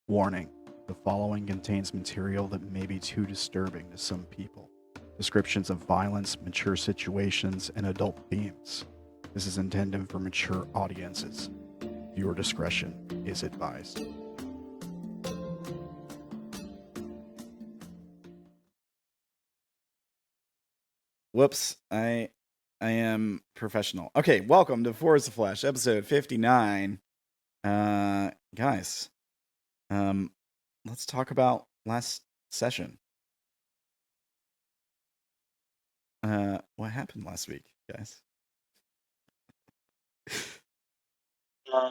Warning, the following contains material that may be too disturbing to some people. Descriptions of violence, mature situations, and adult themes. This is intended for mature audiences. Viewer discretion is advised. Whoops, I am professional. Okay, welcome to Ferdisofly, episode 59. Guys, let's talk about last session. What happened last week, guys?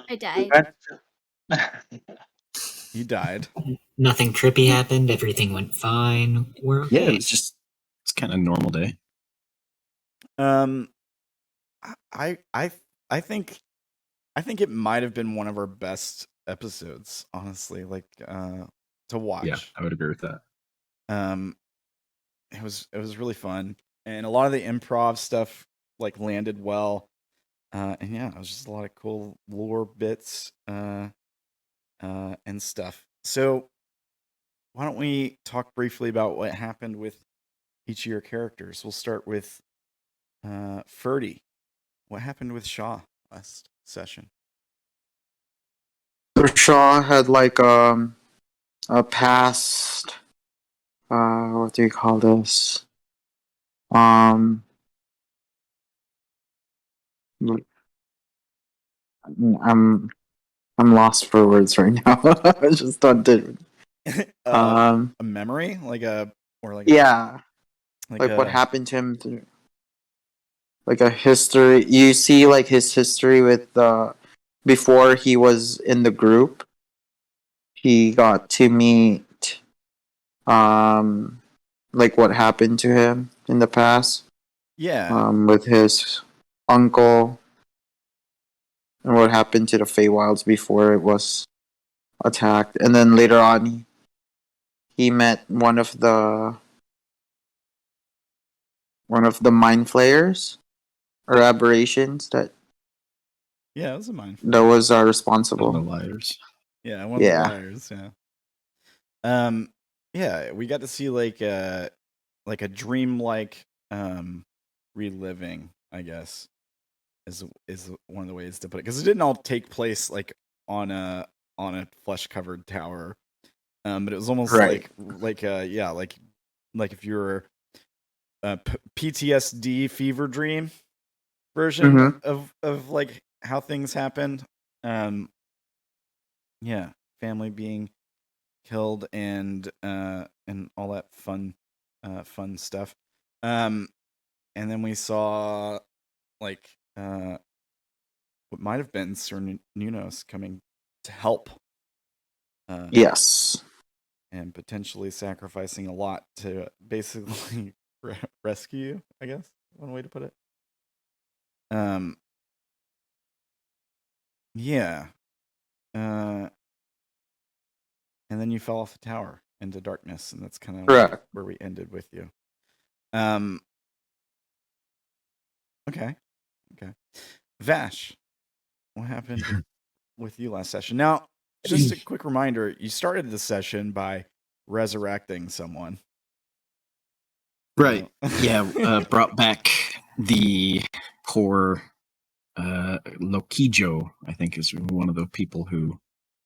I died. You died. Nothing trippy happened. Everything went fine. We're okay. Yeah, it's kind of a normal day. I think it might have been one of our best episodes, honestly, like to watch. Yeah, I would agree with that. It was really fun, and a lot of the improv stuff like landed well. And yeah, it was just a lot of cool lore bits and stuff. So why don't we talk briefly about what happened with each of your characters? We'll start with Ferdy. What happened with Sha'ah last session? So Sha'ah had like a past what do you call this? I'm lost for words right now. I just don't do A memory, yeah, like what happened to him through, like a history. You see like his history with before he was in the group, he got to meet like what happened to him in the past. Yeah. With his uncle, and what happened to the Feywilds before it was attacked, and then later on, he met one of the mind flayers or aberrations that. Yeah, it was a mind. That was responsible. One of the liars. Yeah, one of the liars. Yeah. Yeah, we got to see like a dream-like reliving, I guess, is one of the ways to put it, because it didn't all take place like on a flesh-covered tower, but it was almost like if you're a PTSD fever dream version of like how things happened. Yeah, family being killed and all that fun stuff. And then we saw like what might have been Sir Nunos coming to help. Yes. And potentially sacrificing a lot to basically rescue you, I guess, one way to put it. Yeah. And then you fell off the tower into darkness, and that's kind of where we ended with you. Okay. Vash, what happened with you last session? Now, just a quick reminder, you started the session by resurrecting someone. Right. Yeah, brought back the poor Lokijo, I think is one of the people who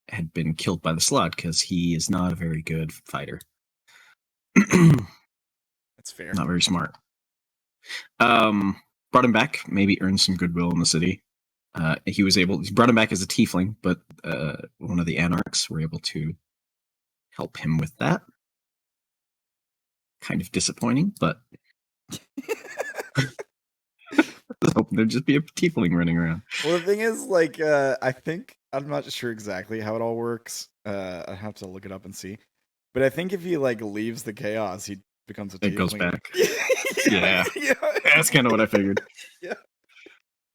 had been killed by the slot, because he is not a very good fighter. That's fair. Not very smart. Brought him back, maybe earned some goodwill in the city. He brought him back as a tiefling, but one of the anarchs were able to help him with that. Kind of disappointing, but I was hoping there'd just be a tiefling running around. Well, the thing is, like, I'm not sure exactly how it all works. I have to look it up and see. But I think if he like leaves the chaos, he becomes a tiefling. It goes back. Yeah. That's kind of what I figured. Yeah.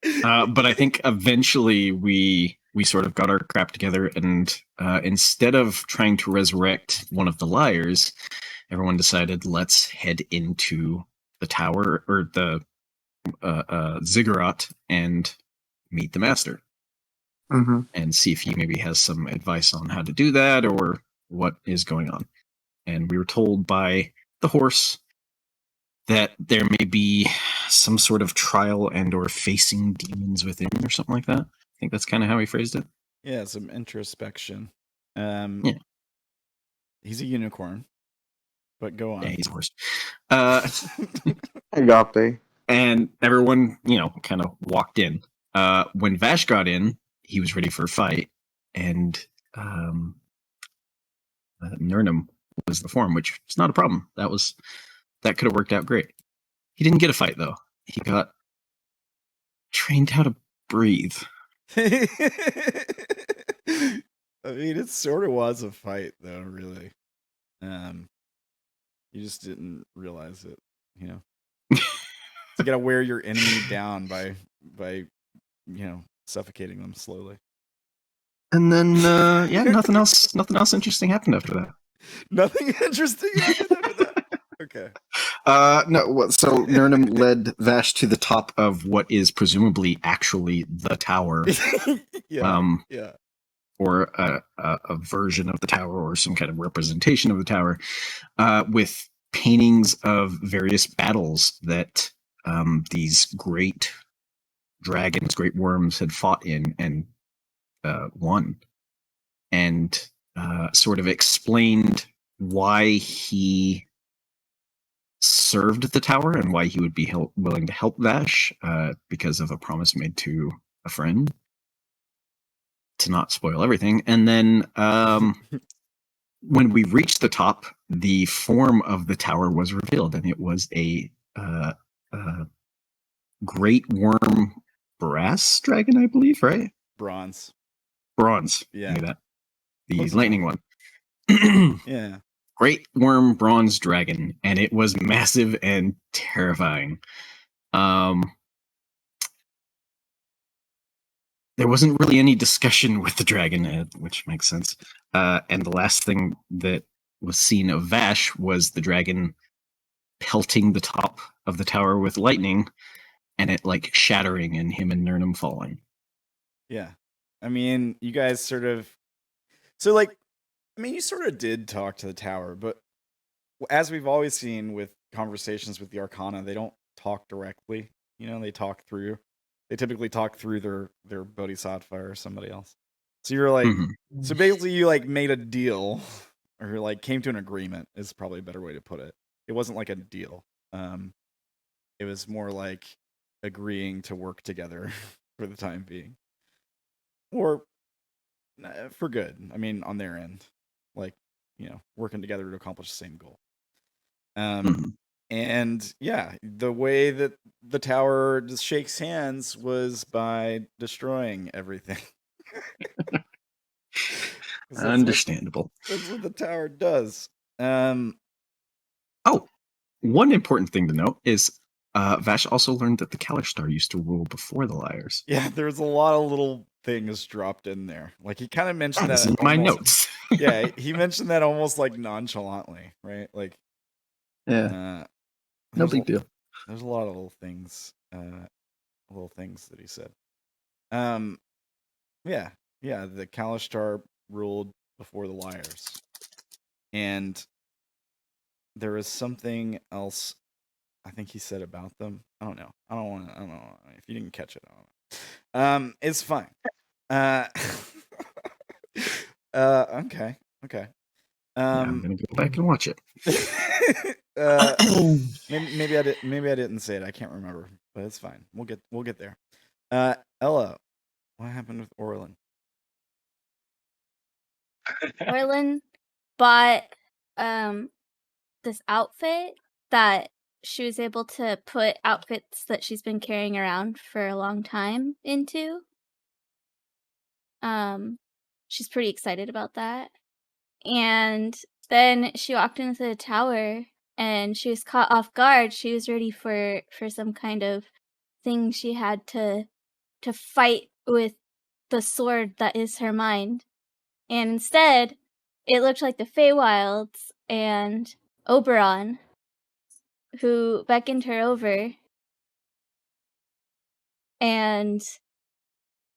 But I think eventually we sort of got our crap together, and instead of trying to resurrect one of the liars, everyone decided let's head into the tower or the ziggurat and meet the master and see if he maybe has some advice on how to do that or what is going on. And we were told by the horse that there may be some sort of trial and or facing demons within or something like that. I think that's kind of how he phrased it. Yeah, some introspection. Yeah. He's a unicorn, but go on. Yeah, he's a horse. Agape. And everyone, kind of walked in. When Vash got in, he was ready for a fight, and Nurnum was the form, which is not a problem. That could have worked out great. He didn't get a fight though. He got trained how to breathe. I mean, it sort of was a fight, though. Really, you just didn't realize it. You gotta wear your enemy down by suffocating them slowly. And then, nothing else interesting happened after that. Nothing interesting happened after that. Okay. No. So Nurnum led Vash to the top of what is presumably actually the tower. Yeah. Or a version of the tower, or some kind of representation of the tower, with paintings of various battles that these great dragons, great worms, had fought in and won, and sort of explained why he served the tower and why he would be willing to help Vash because of a promise made to a friend, to not spoil everything. And then when we reached the top, the form of the tower was revealed, and it was a great worm brass dragon, I believe, right? Bronze. Yeah. That. The Close lightning one. Yeah. Great worm bronze dragon, and it was massive and terrifying. There wasn't really any discussion with the dragon, which makes sense. And the last thing that was seen of Vash was the dragon pelting the top of the tower with lightning, and it like shattering and him and Nurnum falling. Yeah. I mean, you guys sort of... So, like, you sort of did talk to the tower, but as we've always seen with conversations with the Arcana, they don't talk directly. They talk through. They typically talk through their Bodhisattva or somebody else. So you're like, so basically you like made a deal, or like came to an agreement is probably a better way to put it. It wasn't like a deal. It was more like agreeing to work together for the time being, or for good. I mean, on their end, like working together to accomplish the same goal. And yeah, the way that the tower just shakes hands was by destroying everything. Understandable. That's what the tower does. Oh, one important thing to note is Vash also learned that the Kalishtar used to rule before the Liars. Yeah, there's a lot of little things dropped in there. Like he kind of mentioned that in my notes. Yeah, he mentioned that almost like nonchalantly, right? Like, yeah, no big deal. There's a lot of little things that he said. Yeah, the Kalishtar ruled before the Liars, and there is something else I think he said about them. I don't know. I don't know if you didn't catch it. I don't know. It's fine. Okay. I'm gonna go back and watch it. Maybe I didn't say it. I can't remember, but it's fine. We'll get there. Ella, what happened with Orilyn? Orilyn bought this outfit that she was able to put outfits that she's been carrying around for a long time into. She's pretty excited about that. And then she walked into the tower and she was caught off guard. She was ready for some kind of thing she had to to fight with the sword that is her mind. And instead, it looked like the Feywilds and Oberon, who beckoned her over and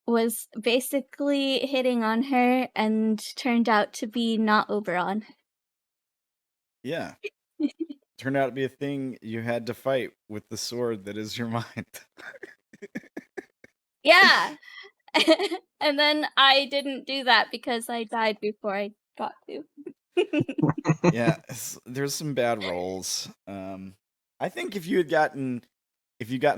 was basically hitting on her and turned out to be not Oberon. Yeah. Turned out to be a thing you had to fight with the sword that is your mind. Yeah. And then I didn't do that because I died before I got to. Yeah, there's some bad rolls. I think if you gotten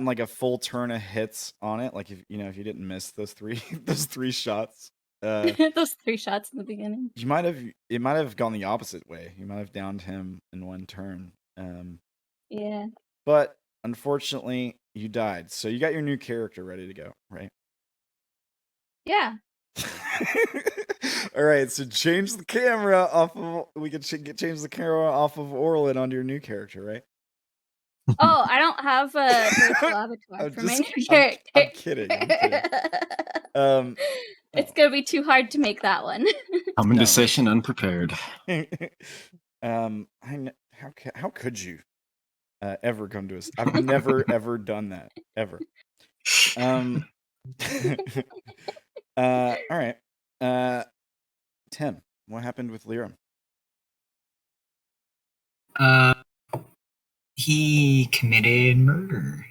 like a full turn of hits on it, like if you didn't miss those three those 3 shots, Those 3 shots in the beginning. it might have gone the opposite way. You might have downed him in one turn. Yeah. But unfortunately, you died. So you got your new character ready to go, right? Yeah. All right, so change the camera off of. We can change the camera off of Orilyn onto your new character, right? Oh, I don't have a virtual avatar for my new character. I'm kidding. It's gonna be too hard to make that one. I'm into session unprepared. How could you ever come to us? I've never ever done that ever. All right. Tim, what happened with Lyram? He committed murder.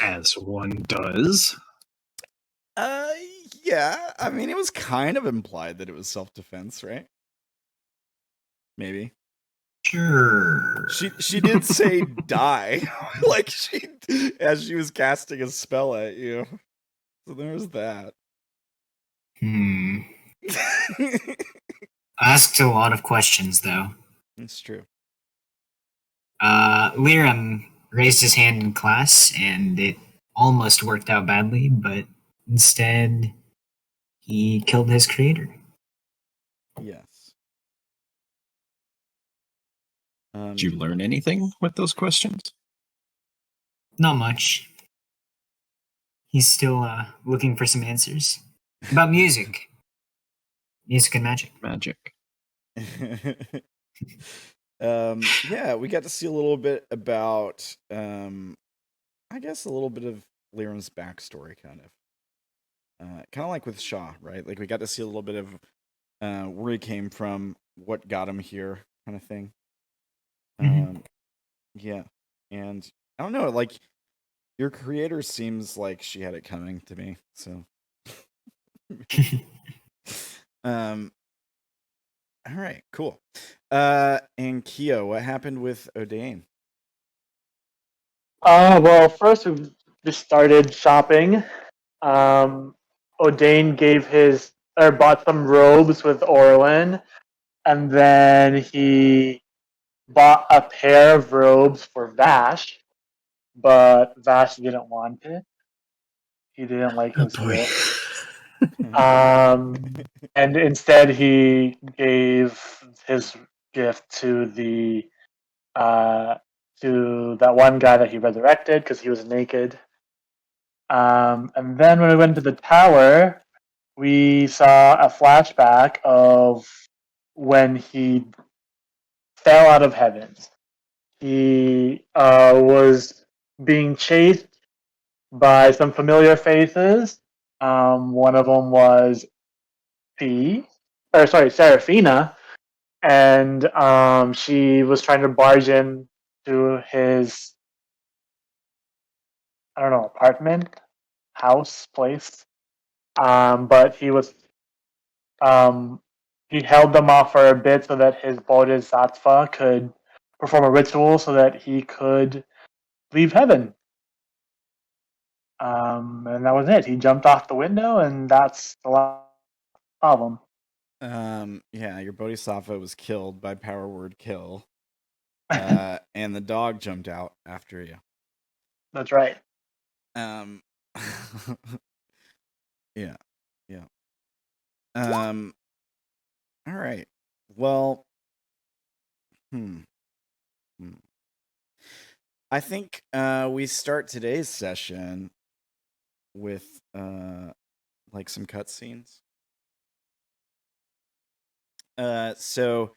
As one does. Yeah. I mean, it was kind of implied that it was self-defense, right? Maybe. Sure. She did say die, like as she was casting a spell at you. So there was that. Asked a lot of questions, though. It's true. Lyram raised his hand in class, and it almost worked out badly, but instead, he killed his creator. Yes. Did you learn anything with those questions? Not much. He's still looking for some answers. About music. Music and magic. Yeah, we got to see a little bit about, I guess a little bit of Lyram's backstory, kind of like with Sha'ah, right? Like we got to see a little bit of where he came from, what got him here, kind of thing. Yeah, and I don't know, like your creator seems like she had it coming to me, so. All right, cool. And Keo, what happened with Odayn? Well, first we just started shopping. Odayn bought some robes with Orilyn, and then he bought a pair of robes for Vash, but Vash didn't want it. He didn't like his gift. And instead he gave his gift to to that one guy that he resurrected because he was naked. And then when we went to the tower, we saw a flashback of when he fell out of heaven. He was being chased by some familiar faces. One of them was Seraphina, and she was trying to barge in to his, I don't know, apartment, house, place. But he held them off for a bit so that his Bodhisattva could perform a ritual so that he could leave heaven. And that was it. He jumped off the window, and that's the last problem. Yeah, your Bodhisattva was killed by power word kill. And the dog jumped out after you. That's right. Yeah. All right. Well, I think we start today's session with like some cutscenes. So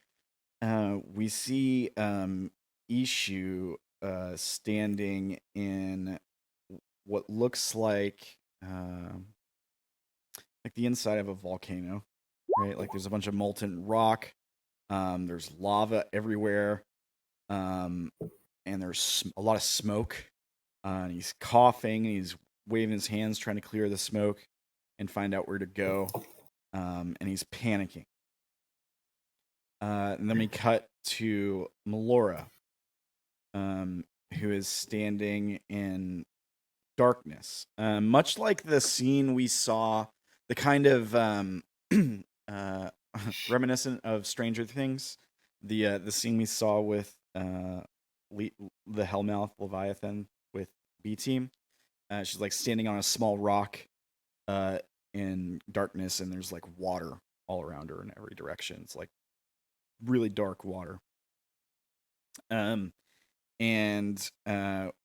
we see Ishu standing in what looks like the inside of a volcano, right? Like there's a bunch of molten rock. There's lava everywhere, and there's a lot of smoke. And he's coughing, and he's waving his hands, trying to clear the smoke and find out where to go. And he's panicking. And then we cut to Melora, who is standing in darkness, much like the scene we saw, the kind of reminiscent of Stranger Things, the scene we saw with the Hellmouth Leviathan with B Team. She's like standing on a small rock in darkness, and there's like water all around her in every direction. It's like really dark water. And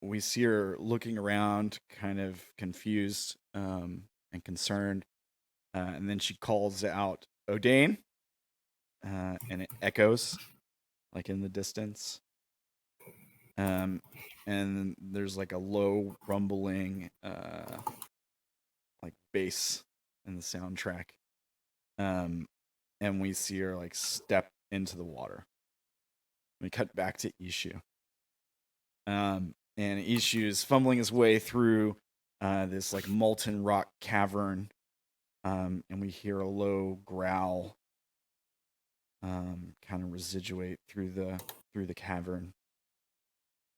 we see her looking around, kind of confused and concerned. And then she calls out Odayn, and it echoes like in the distance. And there's like a low rumbling like bass in the soundtrack. And we see her like step into the water. We cut back to Ishu. And Ishu is fumbling his way through this like molten rock cavern. And we hear a low growl kind of residuate through the cavern.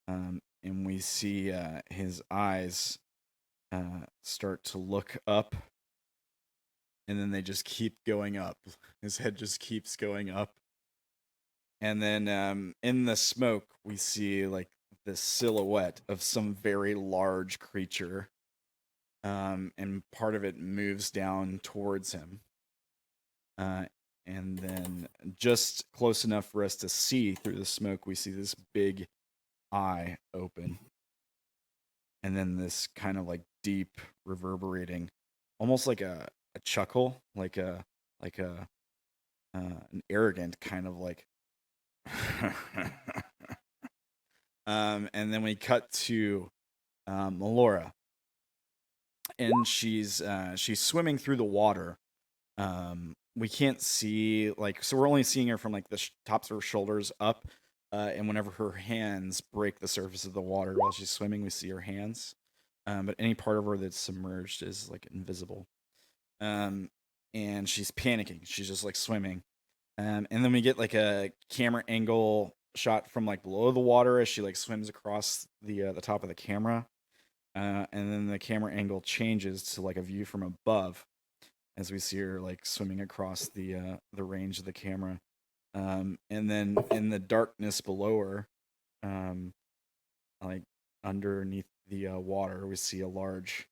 And we see his eyes start to look up, and then they just keep going up. His head just keeps going up. And then in the smoke, we see like this silhouette of some very large creature. And part of it moves down towards him. And then just close enough for us to see through the smoke, we see this big eye open. And then this kind of like deep reverberating, almost like a chuckle, like an arrogant kind of like. And then we cut to Melora, and she's swimming through the water. We can't see, like, so we're only seeing her from like the tops of her shoulders up. And whenever her hands break the surface of the water while she's swimming, we see her hands. But any part of her that's submerged is like invisible. And she's panicking. She's just like swimming. And then we get like a camera angle shot from like below the water as she like swims across the top of the camera. And then the camera angle changes to like a view from above as we see her like swimming across the range of the camera. And then in the darkness below her, like underneath the water, we see a large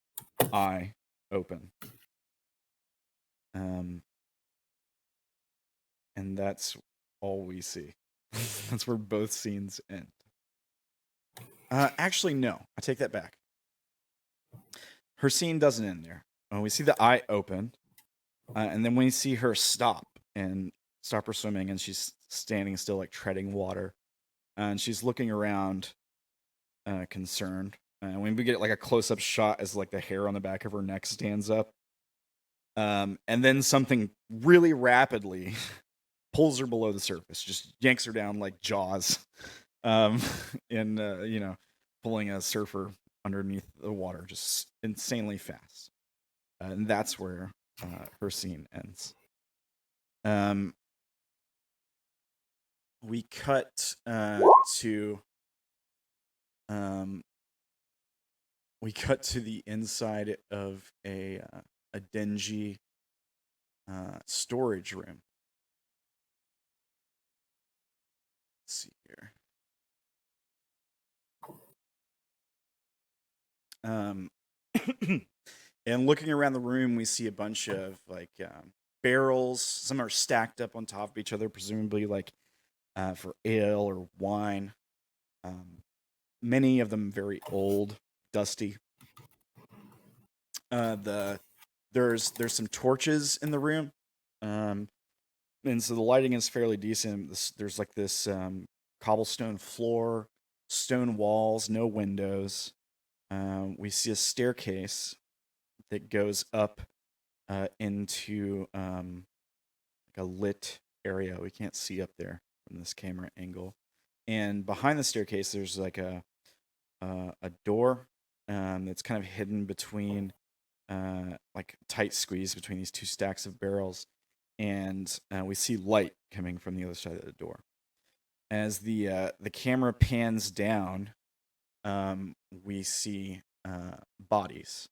eye open. And that's all we see. That's where both scenes end. Actually, no, I take that back. Her scene doesn't end there. We see the eye open, and then we see her stop her swimming, and she's standing still, like treading water, and she's looking around, concerned. And when we get like a close-up shot as like the hair on the back of her neck stands up, and then something really rapidly pulls her below the surface, just yanks her down like Jaws, and pulling a surfer underneath the water, just insanely fast. And that's where her scene ends. We cut to the inside of a dingy storage room. Let's see here. And looking around the room, we see a bunch of like barrels. Some are stacked up on top of each other, presumably like for ale or wine. many of them very old, dusty. There's some torches in the room, and so the lighting is fairly decent. There's like this cobblestone floor, stone walls, no windows. We see a staircase that goes up into like a lit area. We can't see up there from this camera angle. And behind the staircase, there's like a door that's kind of hidden between like tight squeeze between these two stacks of barrels, and we see light coming from the other side of the door. As the camera pans down, we see bodies,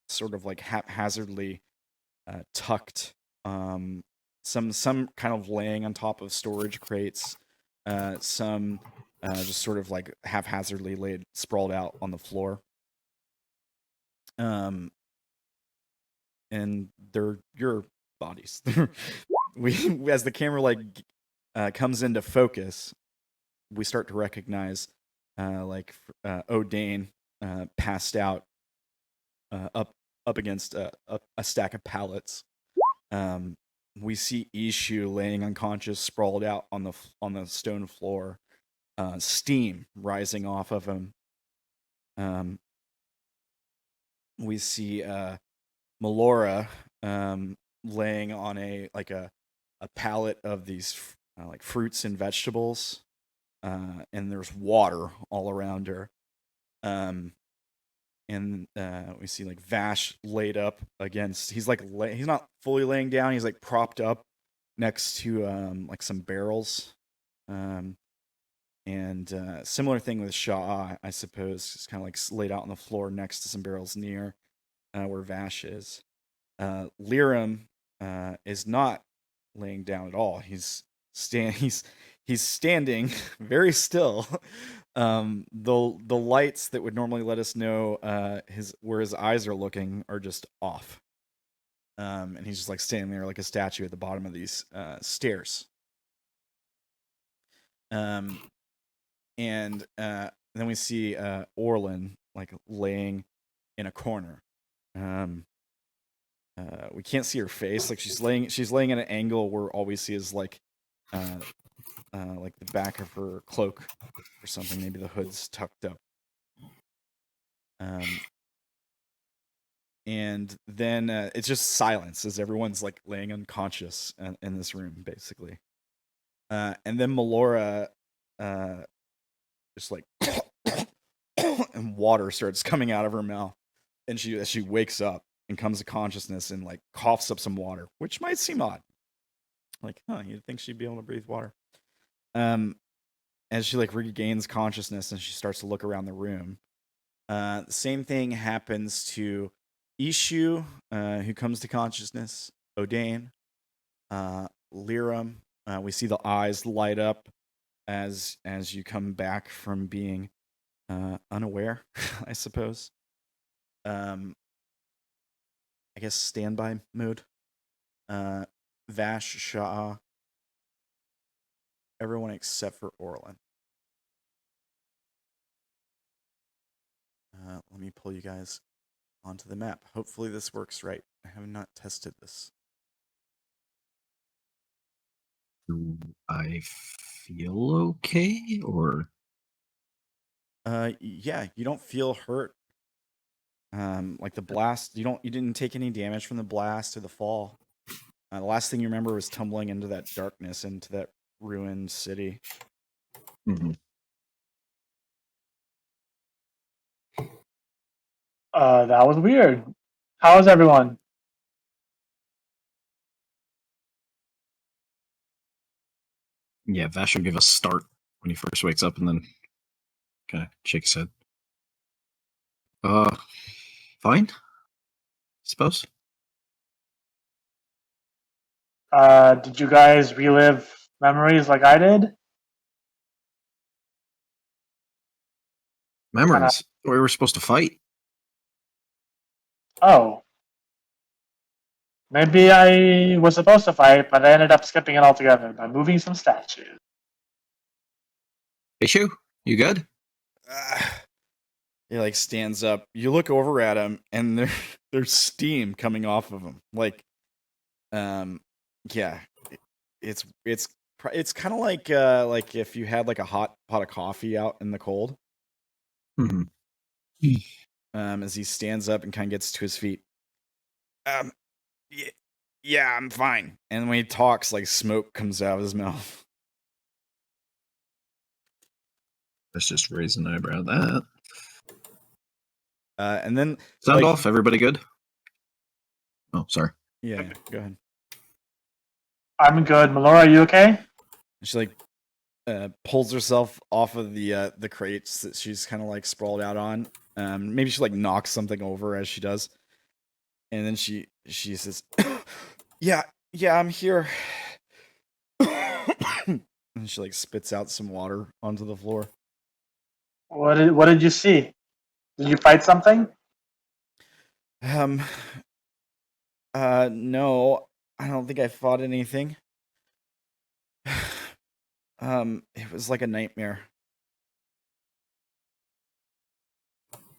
sort of like haphazardly tucked. Some kind of laying on top of storage crates. Some just sort of like haphazardly laid, sprawled out on the floor. And they're your bodies. As the camera like comes into focus, we start to recognize Odayn passed out up against a stack of pallets. We see Ishu laying unconscious, sprawled out on the stone floor, steam rising off of him. We see Melora laying on a pallet of these like fruits and vegetables, and there's water all around her. And we see like Vash laid up against. He's like he's not fully laying down. He's like propped up next to like some barrels. And similar thing with Sha'ah, I suppose. It's kind of like laid out on the floor next to some barrels near where Vash is. Lyram is not laying down at all. He's standing very still. The lights that would normally let us know where his eyes are looking are just off. And he's just like standing there like a statue at the bottom of these stairs. And then we see Orilyn like laying in a corner. We can't see her face. Like she's laying at an angle where all we see is like the back of her cloak or something. Maybe the hood's tucked up. And then it's just silence as everyone's like laying unconscious in this room, basically. And then Melora just like and water starts coming out of her mouth, and she wakes up and comes to consciousness and like coughs up some water, which might seem odd. Like, you'd think she'd be able to breathe water. As she like regains consciousness and she starts to look around the room, the same thing happens to Ishu, who comes to consciousness. Odayn, Lyram. We see the eyes light up as you come back from being unaware, I suppose. I guess standby mode. Vash, Sha'ah, everyone except for Orilyn. Let me pull you guys onto the map. Hopefully this works right. I have not tested this. Do I feel okay, or? Yeah, you don't feel hurt. Like the blast, you didn't take any damage from the blast or the fall. The last thing you remember was tumbling into that darkness, into that ruined city. Mm-hmm. That was weird. How is everyone? Yeah, Vash will give a start when he first wakes up and then kind of shake his head. Fine, suppose. Did you guys relive memories like I did? Memories? We were supposed to fight. Oh. Maybe I was supposed to fight, but I ended up skipping it altogether by moving some statues. Hey, Shu, you good? He like stands up. You look over at him, and there's steam coming off of him. Like, yeah, it's kind of like if you had like a hot pot of coffee out in the cold. Mhm. As he stands up and kind of gets to his feet. Yeah, I'm fine. And when he talks, like smoke comes out of his mouth. Let's just raise an eyebrow at that. And then Sound off. Everybody good? Oh, sorry. Yeah, go ahead. I'm good. Melora, are you okay? She like pulls herself off of the crates that she's kind of like sprawled out on. Maybe she like knocks something over as she does, and then she says, "Yeah, I'm here." And she like spits out some water onto the floor. What did you see? Did you fight something? No, I don't think I fought anything. It was like a nightmare.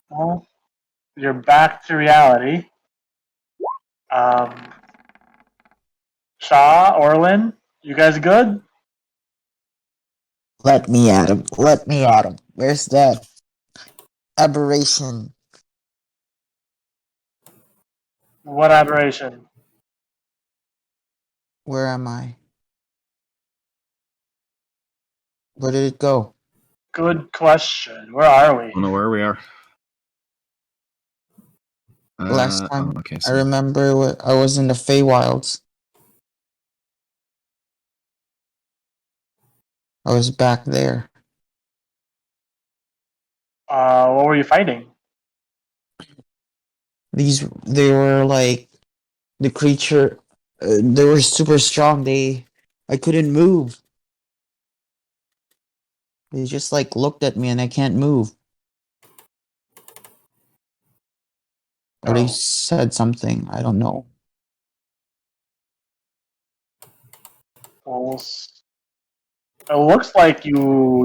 Well, you're back to reality. Sha'ah, Orilyn, you guys good? Let me at him. Let me at him. Where's that aberration? What aberration? Where am I? Where did it go? Good question. Where are we? I don't know where we are. Last time okay, I so remember I was in the Feywilds. I was back there. What were you fighting? They were like the creature. They were super strong. I couldn't move. They just like looked at me and I can't move. Or they Oh. said something. I don't know. Well, it looks like you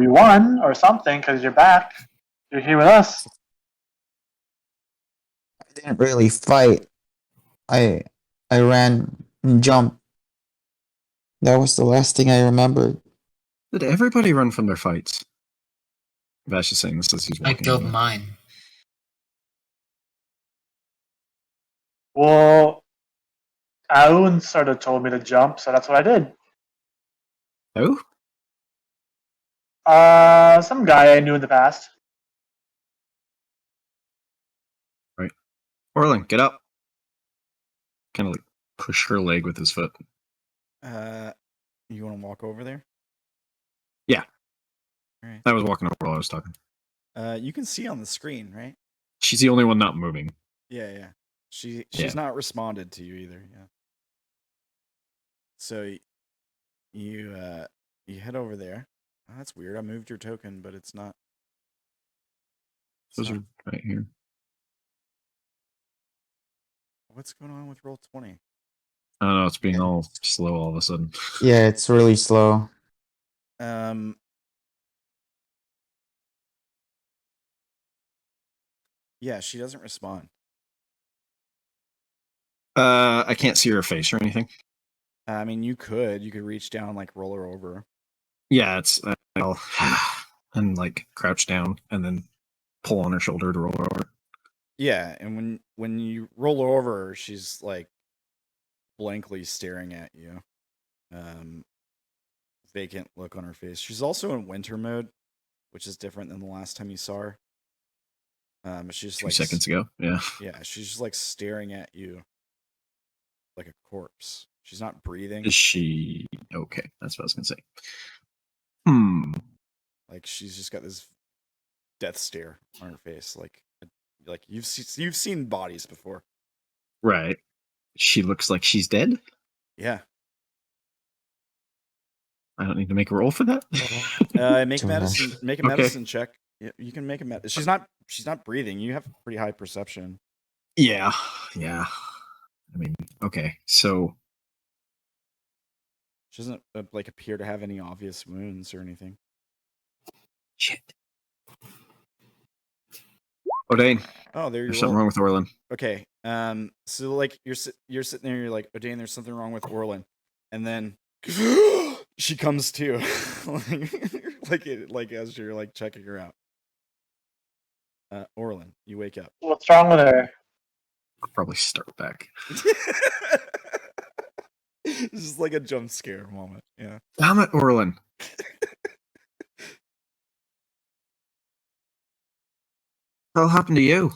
won or something because you're back. You're here with us. I didn't really fight. I ran and jumped. That was the last thing I remembered. did everybody run from their fights? Vash is saying this as he's I walking killed away. mine. Well, Aoun sort of told me to jump, so that's what I did. Who? Some guy I knew in the past. Right. Orlin, get up. Kind of like push her leg with his foot. You want to walk over there? Yeah. All right. I was walking over while I was talking. You can see on the screen, right? She's the only one not moving. Yeah. She's Yeah. not responded to you either. Yeah. So you head over there. Oh, that's weird. I moved your token, but it's not. Those are right here. What's going on with Roll20? I don't know. It's being all slow all of a sudden. Yeah, it's really slow. Yeah, she doesn't respond. I can't see her face or anything. I mean, you could reach down, like roll her over. Yeah, it's I'll and like crouch down and then pull on her shoulder to roll her over. Yeah, and when you roll her over, she's like blankly staring at you. Vacant look on her face. She's also in winter mode, which is different than the last time you saw her. She's just 2 like seconds ago. Yeah. Yeah, she's just like staring at you like a corpse. She's not breathing. Is she okay? That's what I was gonna say. Like she's just got this death stare on her face. Like you've seen bodies before. Right. She looks like she's dead. Yeah. I don't need to make a roll for that. Make medicine. Make a medicine check. Yeah, you can make a med. She's not breathing. You have pretty high perception. Yeah. I mean, okay. So She doesn't like appear to have any obvious wounds or anything. shit. Odayn, Oh, there you there's go. something wrong with Orilyn. Okay. So like you're sitting there, you're like, Odayn, there's something wrong with Orilyn, and then she comes to, like as you're like checking her out. Orilyn, you wake up. What's wrong with her? I'll probably start back. This is like a jump scare moment. Yeah. Damn it, Orilyn. What happened to you?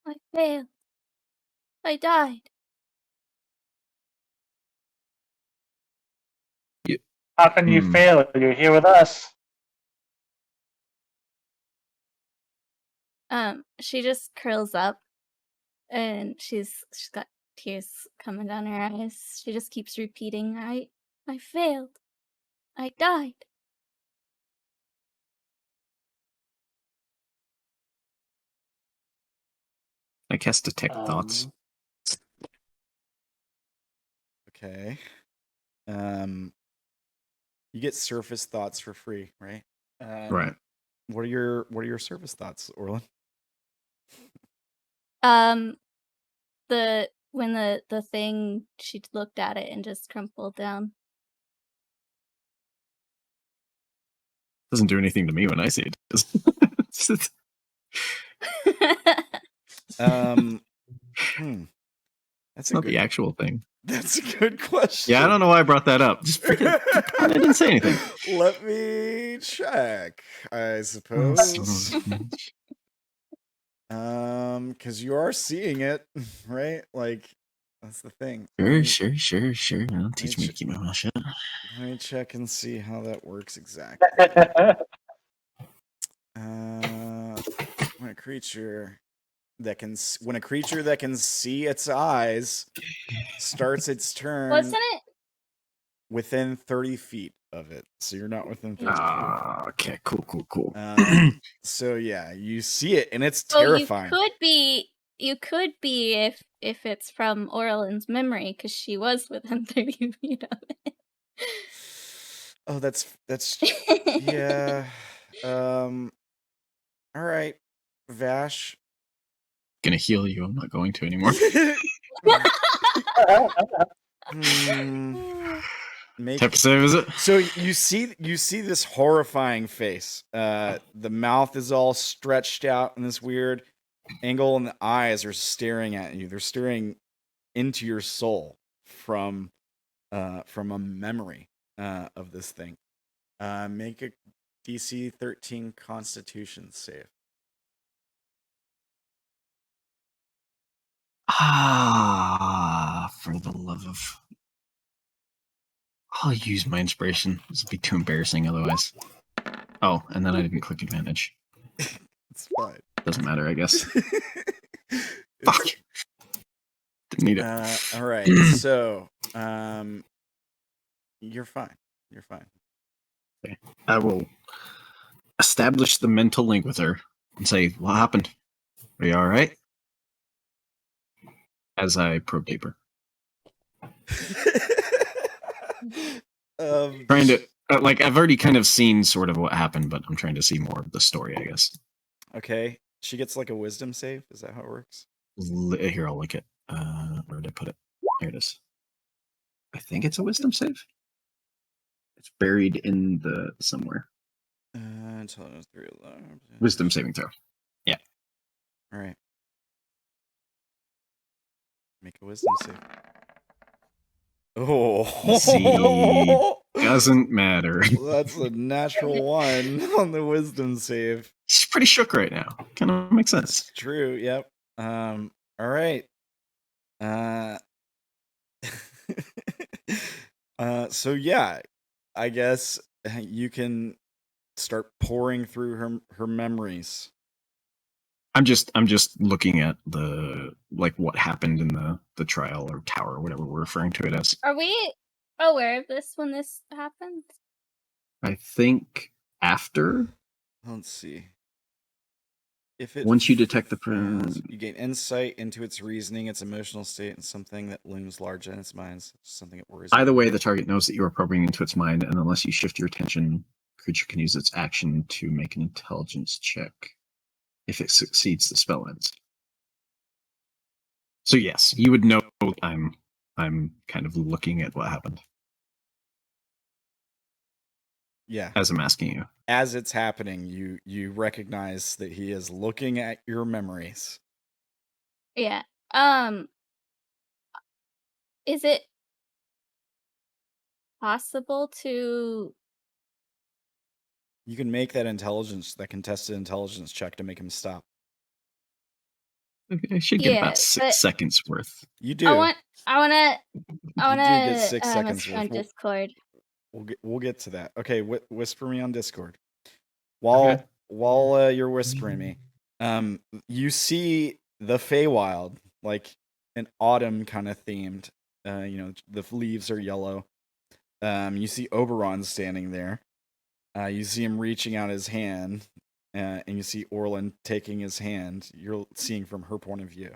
I failed. I died. How can you fail? You're here with us. She just curls up, and she's got tears coming down her eyes. She just keeps repeating, I failed. I died. I cast detect thoughts. Okay. You get surface thoughts for free, right? Right. What are your surface thoughts, Orilyn? When the thing, she looked at it and just crumpled down. Doesn't do anything to me when I see it. That's not the actual thing. That's a good question. Yeah, I don't know why I brought that up. Just forget. I didn't say anything. Let me check. I suppose. Because you are seeing it, right? Like, that's the thing. Sure. Don't teach me to keep my mouth shut. Let me check and see how that works exactly. When a creature that can see its eyes starts its turn, Wasn't it within 30 feet of it, so you're not within 30 feet. Okay, cool. So yeah, you see it and it's terrifying. You could be if it's from Orilyn's memory, because she was within 30 feet of it. Oh, that's yeah. All right, Vash. Gonna heal you. I'm not going to anymore. Type of save is it? So you see this horrifying face. The mouth is all stretched out in this weird angle, and the eyes are staring at you. They're staring into your soul from a memory of this thing. Make a DC 13 Constitution save. For the love of... I'll use my inspiration. This would be too embarrassing otherwise. Oh, and then I didn't click advantage. It's fine. Doesn't matter, I guess. Fuck. Didn't need it. All right. So, you're fine. You're fine. Okay. I will establish the mental link with her and say, "What happened? Are you all right?" As I probe deeper. Trying to I've already kind of seen sort of what happened, but I'm trying to see more of the story, I guess. Okay. She gets like a wisdom save. Is that how it works? Here, I'll link it. Where did I put it? Here it is. I think it's a wisdom save. It's buried in the somewhere. Wisdom saving throw. Yeah. All right. Make a wisdom save. Oh, see, doesn't matter. That's a natural one on the wisdom save. She's pretty shook right now. Kind of makes sense. That's true. Yep. All right. So yeah, I guess you can start pouring through her memories. I'm just looking at the what happened in the trial or tower or whatever we're referring to it as. Are we aware of this when this happens? I think after. Let's see. If it Once you detect the you gain insight into its reasoning, its emotional state, and something that looms large in its mind, something that worries. Either way, the target knows that you are probing into its mind, and unless you shift your attention creature can use its action to make an intelligence check. If it succeeds, the spell ends. So yes, you would know I'm kind of looking at what happened Yeah. as I'm asking you. As it's happening, you recognize that he is looking at your memories. Yeah. Is it possible to? You can make that contested intelligence check to make him stop. Okay, I should get Yeah, about but 6 seconds worth. You do. I wanna You do get 6 seconds message on worth. Discord. We'll get to that. Okay, whisper me on Discord. While you're whispering me, you see the Feywild, like an autumn kind of themed. The leaves are yellow. You see Oberon standing there. You see him reaching out his hand, and you see Orilyn taking his hand. You're seeing from her point of view.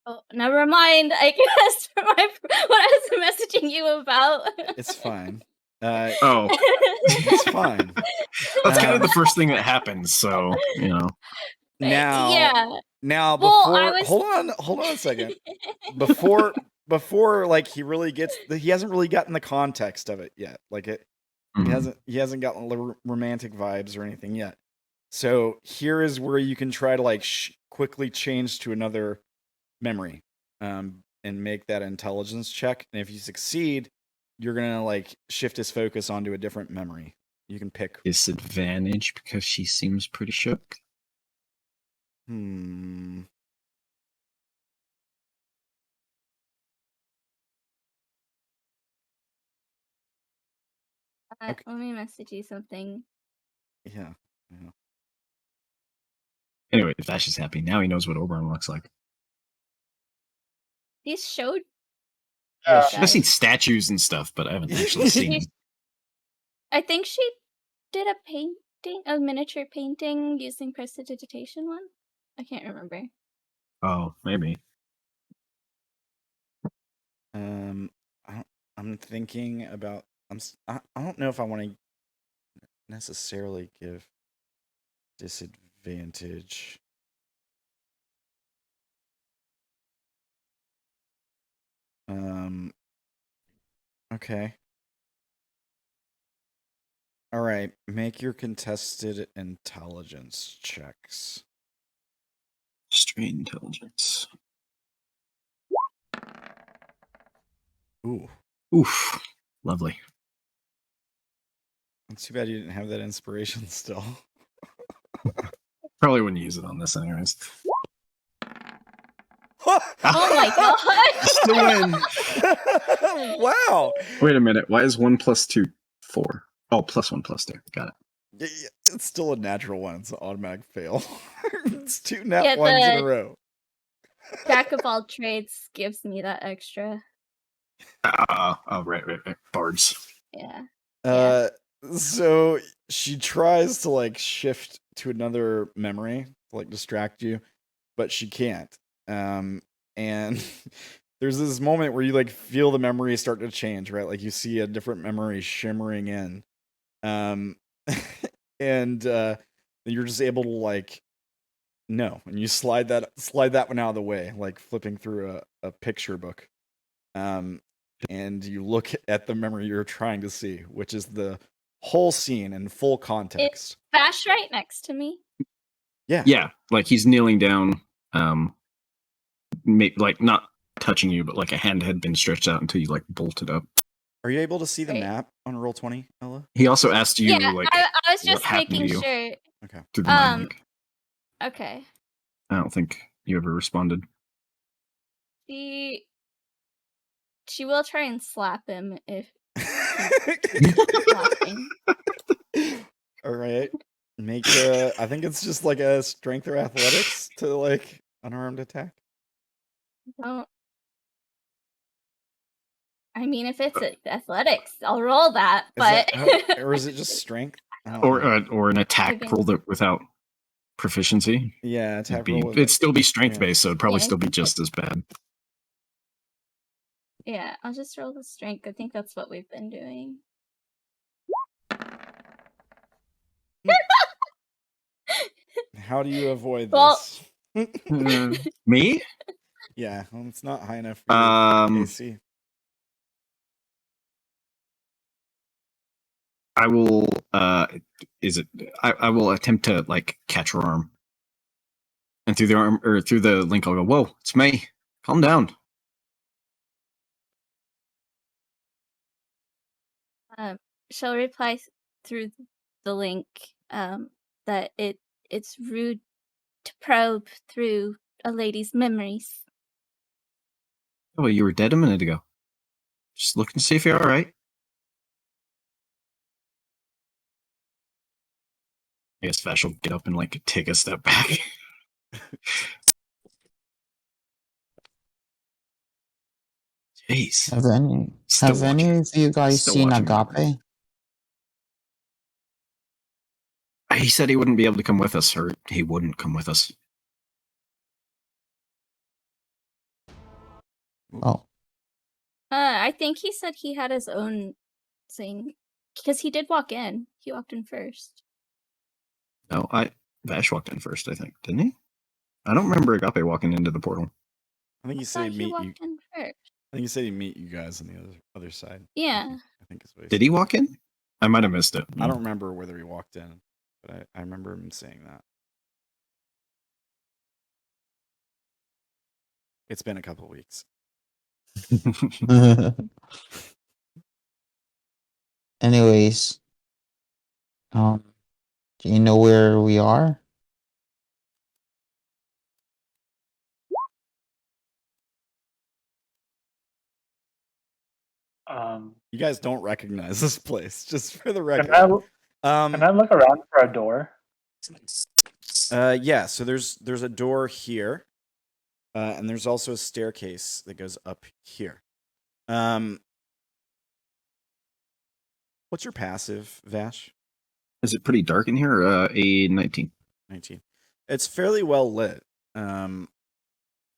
Oh, never mind. I guess for what I was messaging you about. It's fine. It's fine. That's kind of the first thing that happens. So Now, hold on a second. Before like he really gets, he hasn't really gotten the context of it yet. Like he hasn't gotten romantic vibes or anything yet. So here is where you can try to like quickly change to another memory, and make that intelligence check. And if you succeed, you're gonna like shift his focus onto a different memory. You can pick disadvantage because she seems pretty shook. Okay. Let me message you something. Yeah. Anyway, if Vash is happy, now he knows what Oberon looks like. These showed. I've seen statues and stuff, but I haven't actually seen them. I think she did a miniature painting using prestidigitation one. I can't remember. Oh, maybe. I'm thinking about. I don't know if I want to necessarily give disadvantage. Okay. All right. Make your contested intelligence checks. Straight intelligence. Oof. Lovely. It's too bad you didn't have that inspiration still. Probably wouldn't use it on this anyways. Oh my god! Still win. Wow. Wait a minute. Why is 1 + 2 4? Oh, +1 + 2. Got it. Yeah, it's still a natural one. It's an automatic fail. It's 2 nat ones in a row. Jack of all trades gives me that extra. Right. Bards. Yeah. So she tries to like shift to another memory to like distract you, but she can't. And there's this moment where you like feel the memory start to change, right? Like you see a different memory shimmering in. And you're just able to like no, and you slide that one out of the way, like flipping through a picture book. And you look at the memory you're trying to see, which is the whole scene in full context. Is Vash right next to me? Yeah, like he's kneeling down, like not touching you, but like a hand had been stretched out until you like bolted up. Are you able to see the map on Roll20, Ella? He also asked you, like, I was just what happened making to you. sure. Okay. Through the mind link. Okay. I don't think you ever responded. She will try and slap him if he's All right. Make I think it's just like a strength or athletics to like unarmed attack. Don't. I mean, if it's athletics, I'll roll that. But or is it just strength? Or an attack roll that without proficiency? Yeah, attack roll. It'd still be strength based, so it'd probably still be just as bad. Yeah, I'll just roll the strength. I think that's what we've been doing. how do you avoid Well- this? Me? Yeah, well, it's not high enough for your AC. I will. I will attempt to like catch her arm, and through the arm or through the link, I'll go. Whoa, it's May. Calm down. She'll reply through the link that it's rude to probe through a lady's memories. Oh, you were dead a minute ago. Just looking to see if you're all right. I guess Vash will get up and like take a step back. Jeez. Have any of you guys Still seen watching me. Agape? He said he wouldn't be able to come with us, or he wouldn't come with us. Oh, I think he said he had his own thing because he did walk in. He walked in first. No, Vash walked in first, I think, didn't he? I don't remember Agape walking into the portal. I think I he thought said he'd he meet you. walked in first. I think he said he'd meet you guys on the other side. Yeah. I think is what Did he walk in? I might have missed it. I don't remember whether he walked in, but I remember him saying that. It's been a couple of weeks. anyways, do you know where we are? You guys don't recognize this place, just for the Can record. I look around for a door? Yeah. So there's a door here, and there's also a staircase that goes up here. What's your passive, Vash? Is it pretty dark in here? A 19. 19. It's fairly well lit. Oh.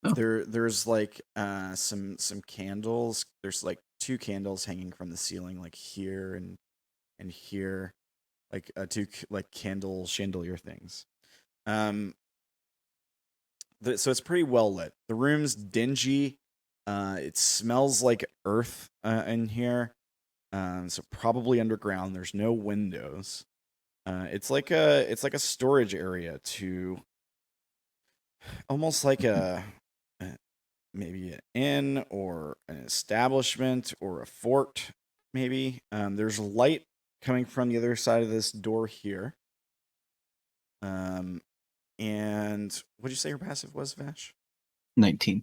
There's like some candles. There's like 2 candles hanging from the ceiling, like here and here, like 2 like candle chandelier things. So it's pretty well lit. The room's dingy. It smells like earth in here. So probably underground. There's no windows. It's like a storage area to almost like maybe an inn or an establishment or a fort, maybe. There's light coming from the other side of this door here. And what did you say your passive was, Vash? 19.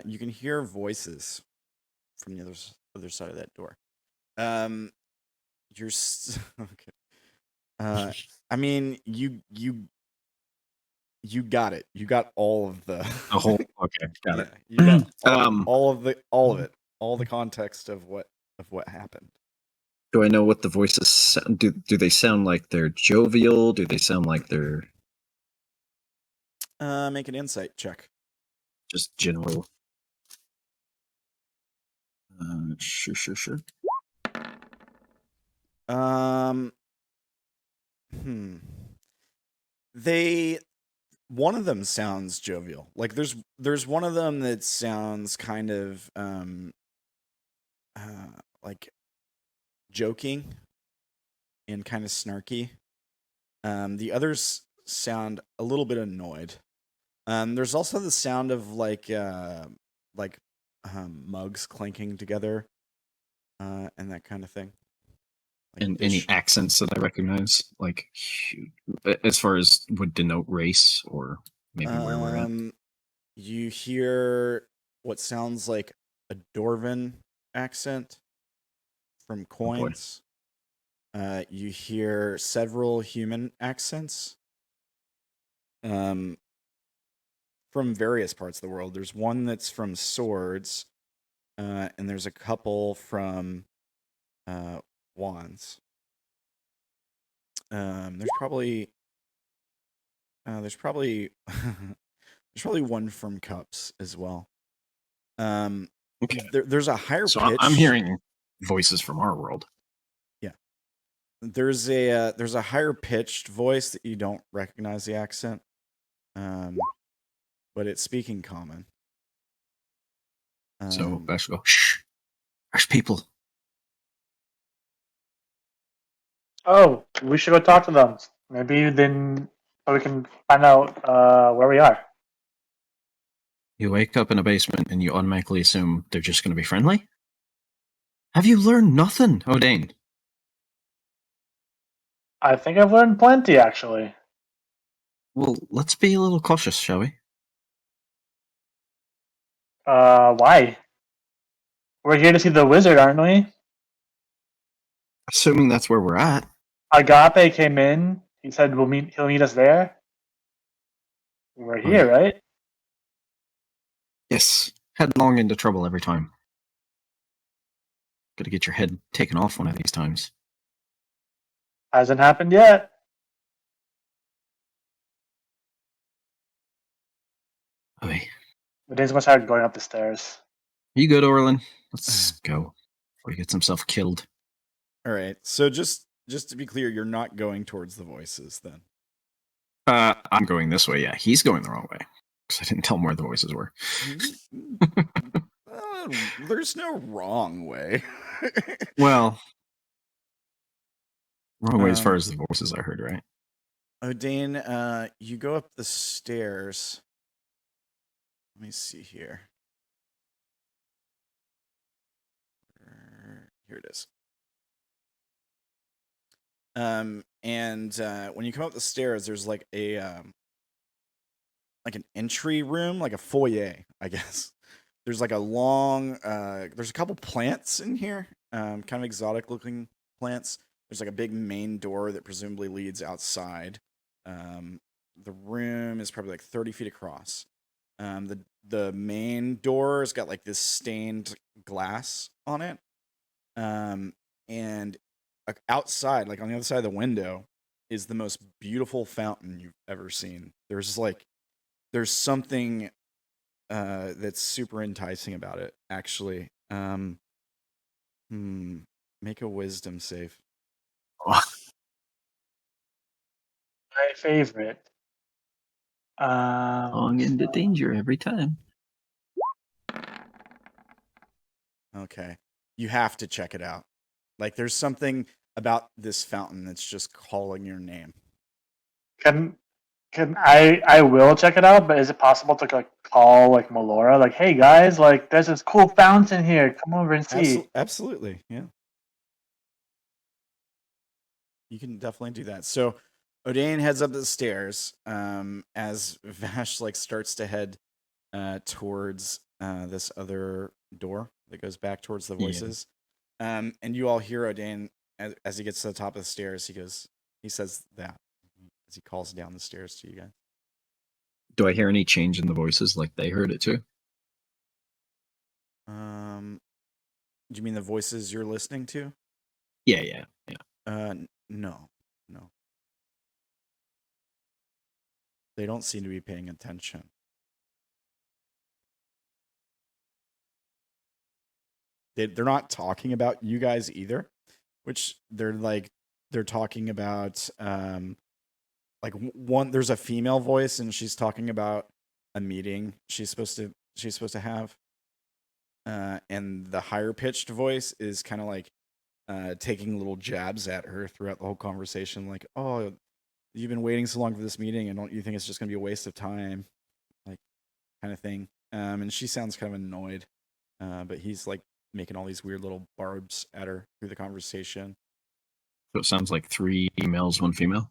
You can hear voices from the other side of that door. You're okay. I mean, you got it. You got all of the whole. Okay, got it. You got all of it, all the context of what happened. Do I know what the voices sound? Do they sound like they're jovial? Do they sound like they're Make an insight check. just general? Sure. One of them sounds jovial. Like there's one of them that sounds kind of like joking and kind of snarky. The others sound a little bit annoyed. There's also the sound of like mugs clinking together, and that kind of thing. Like And any accents that I recognize, like as far as would denote race or maybe where we're at. You hear what sounds like a Dwarven accent from coins. You hear several human accents from various parts of the world. There's one that's from swords, and there's a couple from wands. There's probably there's probably one from cups as well. Okay. There's a higher So pitch. I'm hearing voices from our world. Yeah. there's a higher pitched voice that you don't recognize the accent, but it's speaking common. So Vash will go, shh, there's people. Oh, we should go talk to them. Maybe then we can find out where we are. You wake up in a basement and you automatically assume they're just going to be friendly? Have you learned nothing, Odayn? I think I've learned plenty, actually. Well, let's be a little cautious, shall we? Why? We're here to see the wizard, aren't we? Assuming that's where we're at. Agape came in. He said he'll meet us there. We're here, right? Yes. Headlong into trouble every time. Gotta get your head taken off one of these times. Hasn't happened yet. Okay. The day's much hard going up the stairs. You good, Orilyn? Let's go. Before he gets himself killed. All right. So just to be clear, you're not going towards the voices then. I'm going this way, yeah. He's going the wrong way. Because I didn't tell him where the voices were. There's no wrong way. Well, wrong way as far as the voices I heard, right? Odayn, you go up the stairs. Let me see here. Here it is. And when you come up the stairs, there's like an entry room, like a foyer, I guess. There's like a long, there's a couple plants in here, kind of exotic looking plants. There's like a big main door that presumably leads outside. The room is probably like 30 feet across. The main door has got like this stained glass on it. And outside, like on the other side of the window, is the most beautiful fountain you've ever seen. There's something that's super enticing about it, actually. Make a wisdom save. My favorite. Long into danger every time. Okay. You have to check it out. Like, there's something about this fountain that's just calling your name. Can I will check it out, but is it possible to like call like Melora, like, hey guys, like there's this cool fountain here, come over and see. Absolutely, yeah. You can definitely do that. So Odayn heads up the stairs as Vash like starts to head towards this other door that goes back towards the voices. Yeah. And you all hear Odayn as he gets to the top of the stairs. He says that as he calls down the stairs to you guys. Do I hear any change in the voices like they heard it too? Do you mean the voices you're listening to? Yeah. No. They don't seem to be paying attention. They're not talking about you guys either, which they're talking about like there's a female voice and she's talking about a meeting she's supposed to have. And the higher pitched voice is kind of like taking little jabs at her throughout the whole conversation, like, oh, you've been waiting so long for this meeting and don't you think it's just gonna be a waste of time, like, kind of thing. And she sounds kind of annoyed, but he's like making all these weird little barbs at her through the conversation. So it sounds like 3 males, 1 female?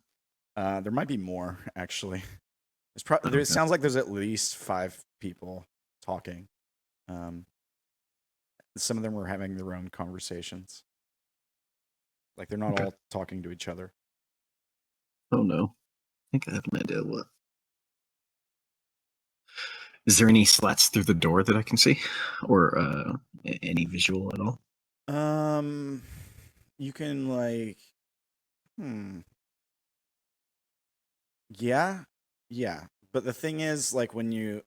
There might be more, actually. It sounds like there's at least 5 people talking. Some of them are having their own conversations. Like, they're not all talking to each other. Oh, no. I think I have an idea what. Is there any slats through the door that I can see? Or any visual at all? You can, like... Yeah. But the thing is, like, so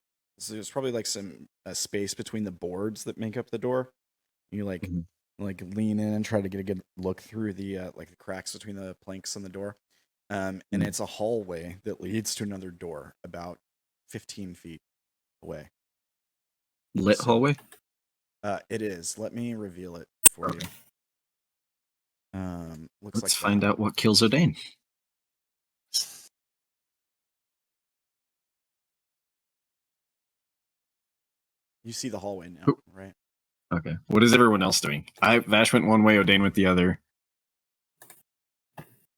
there's probably, like, some space between the boards that make up the door. You, like, like lean in and try to get a good look through the like the cracks between the planks on the door. And it's a hallway that leads to another door about 15 feet away. Lit hallway? It is. Let me reveal it for you. Looks Let's like find out what kills Odayn. You see the hallway now, Oop. right? Okay. What is everyone else doing? Vash went one way, Odayn went the other.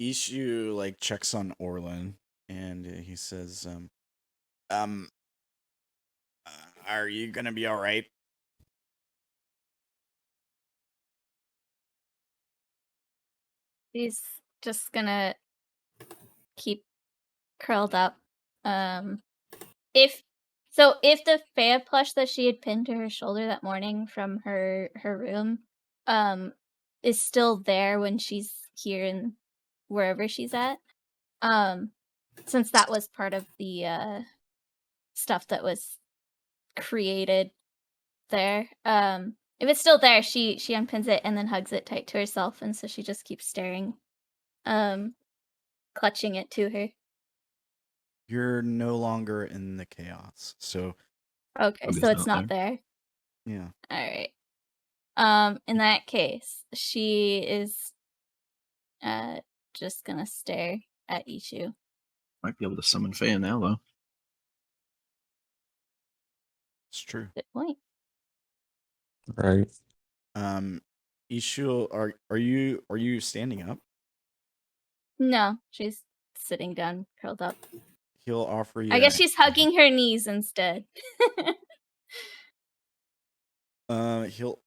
Ishu like checks on Orilyn and he says, are you gonna be all right? He's just gonna keep curled up. If the Faya plush that she had pinned to her shoulder that morning from her room, is still there when she's here and wherever she's at, since that was part of the stuff that was created there. If it's still there, she unpins it and then hugs it tight to herself, and so she just keeps staring, clutching it to her. You're no longer in the chaos, so Okay, It's so it's not not there. yeah. All right. In that case, she is just gonna stare at Ishu. Might be able to summon Faya now, though. It's true. Good point. Right. Ishu, are you standing up? No, she's sitting down, curled up. He'll offer you. I guess she's hugging her knees instead. He'll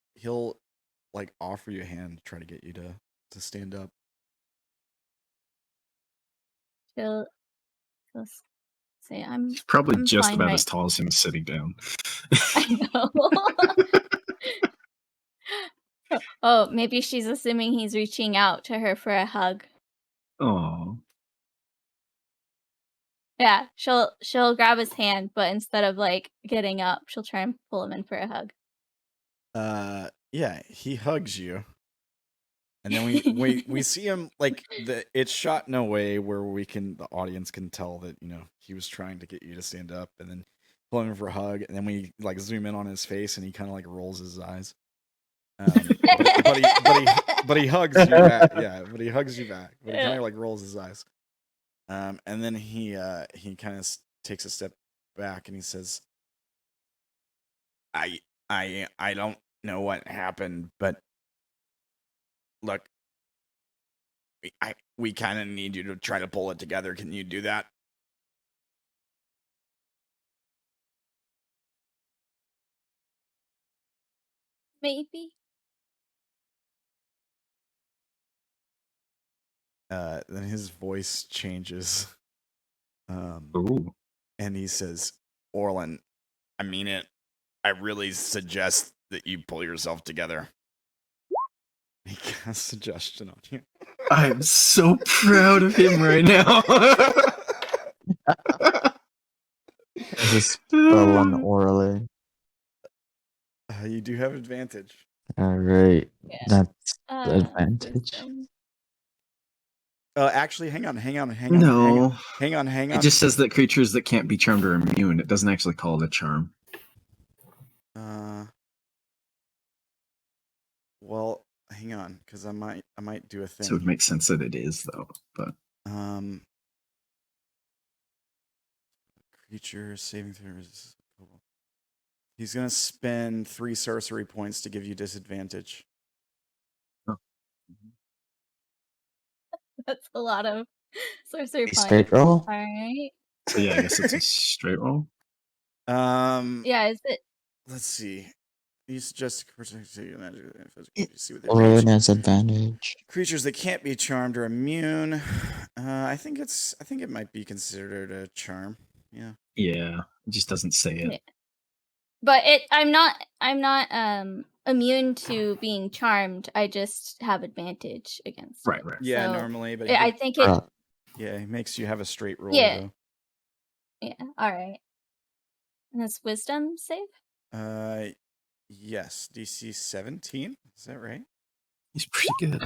like offer you a hand to try to get you to stand up. She'll say, "I'm." He's probably I'm just fine about right- as tall as him sitting down. I know. Oh, maybe she's assuming he's reaching out to her for a hug. Oh. Yeah, she'll grab his hand, but instead of like getting up, she'll try and pull him in for a hug. Yeah, he hugs you. And then we see him like it's shot in a way where the audience can tell that, you know, he was trying to get you to stand up and then pull him for a hug, and then we like zoom in on his face and he kind of like rolls his eyes. But he hugs you back. Yeah, but he hugs you back. But he kind of like rolls his eyes. And then he kind of takes a step back and he says, I don't know what happened, but look, we kind of need you to try to pull it together. Can you do that? Maybe. Then his voice changes. Ooh. And he says, Orilyn, I mean it. I really suggest that you pull yourself together. He casts a suggestion on you. I'm so proud of him right now. There's a spell on Orilyn. You do have advantage. Alright. Yeah. That's the advantage. Wisdom. Actually, hang on. No. Hang on. It just says that creatures that can't be charmed are immune. It doesn't actually call it a charm. Well, hang on, because I might do a thing. So it makes sense that it is, though. But creature saving throws. He's gonna spend 3 sorcery points to give you disadvantage. Oh. That's a lot of sorcery points. Straight roll? Alright. So yeah, I guess it's a straight roll. Yeah, is it? Let's see. You suggest see what they Orilyn has advantage. creatures that can't be charmed are immune. I think it might be considered a charm. Yeah. Yeah, it just doesn't say it. Yeah. But I'm not immune to being charmed. I just have advantage against it. Right. Yeah, So, normally, but I think it. Yeah, it makes you have a straight roll. Yeah. Though. Yeah. All right. And it's wisdom save. Yes, DC 17. Is that right? He's pretty good.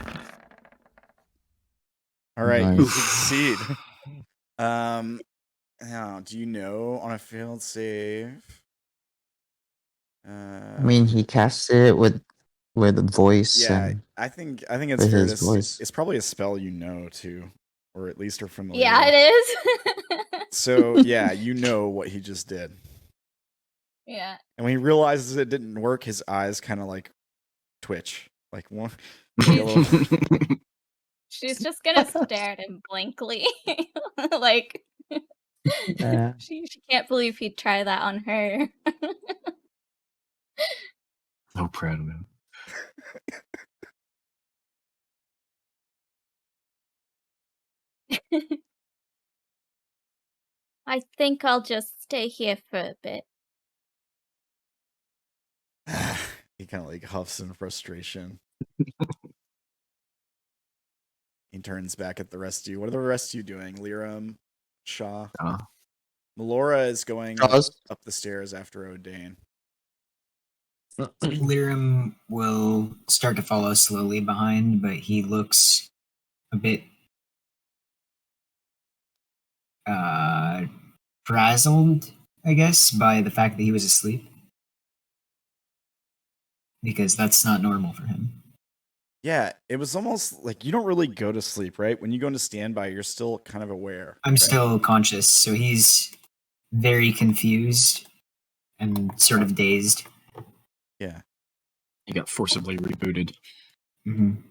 All right, you Nice. succeed. Now, do you know on a failed save? I mean, he cast it with voice Yeah, and I think it's with fair his to say voice. it's probably a spell you know too, or at least are familiar Yeah, with. it is. So yeah, you know what he just did. Yeah. And when he realizes it didn't work, his eyes kind of like twitch, like one. She's just gonna stare at him blankly, like Yeah. she can't believe he'd try that on her. So proud of him. I think I'll just stay here for a bit. He kind of like huffs in frustration. He turns back at the rest of you. What are the rest of you doing? Lyram, Sha'ah. Melora is going up the stairs after Odayn. Lyram will start to follow slowly behind, but he looks a bit frazzled, I guess, by the fact that he was asleep. Because that's not normal for him. Yeah, it was almost like you don't really go to sleep, right? When you go into standby, you're still kind of aware. I'm right? still conscious, so he's very confused and sort of dazed. Yeah. He got forcibly rebooted. Mm-hmm.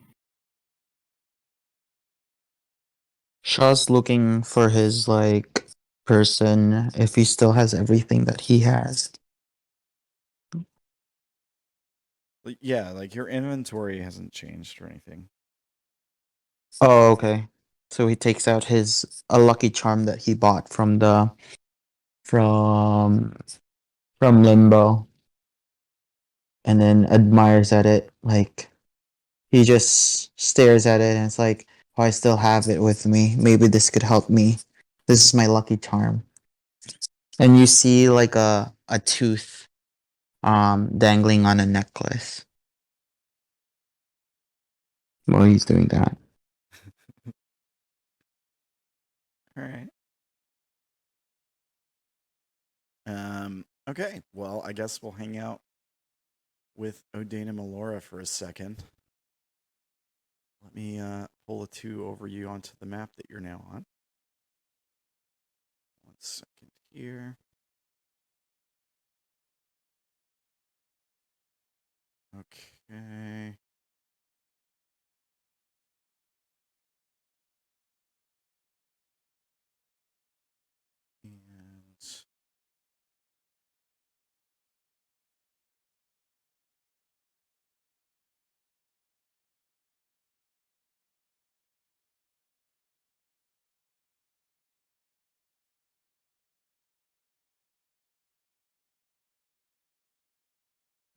Shaw's looking for his like person if he still has everything that he has. Yeah, like your inventory hasn't changed or anything. Oh, okay. So he takes out a lucky charm that he bought from from Limbo, and then admires at it. Like he just stares at it and it's like, oh, I still have it with me. Maybe this could help me. This is my lucky charm. And you see like a tooth dangling on a necklace while he's doing that. All right. Okay. Well, I guess we'll hang out with Odayn and Melora for a second. Let me pull a 2 over you onto the map that you're now on. 1 second here. Okay. And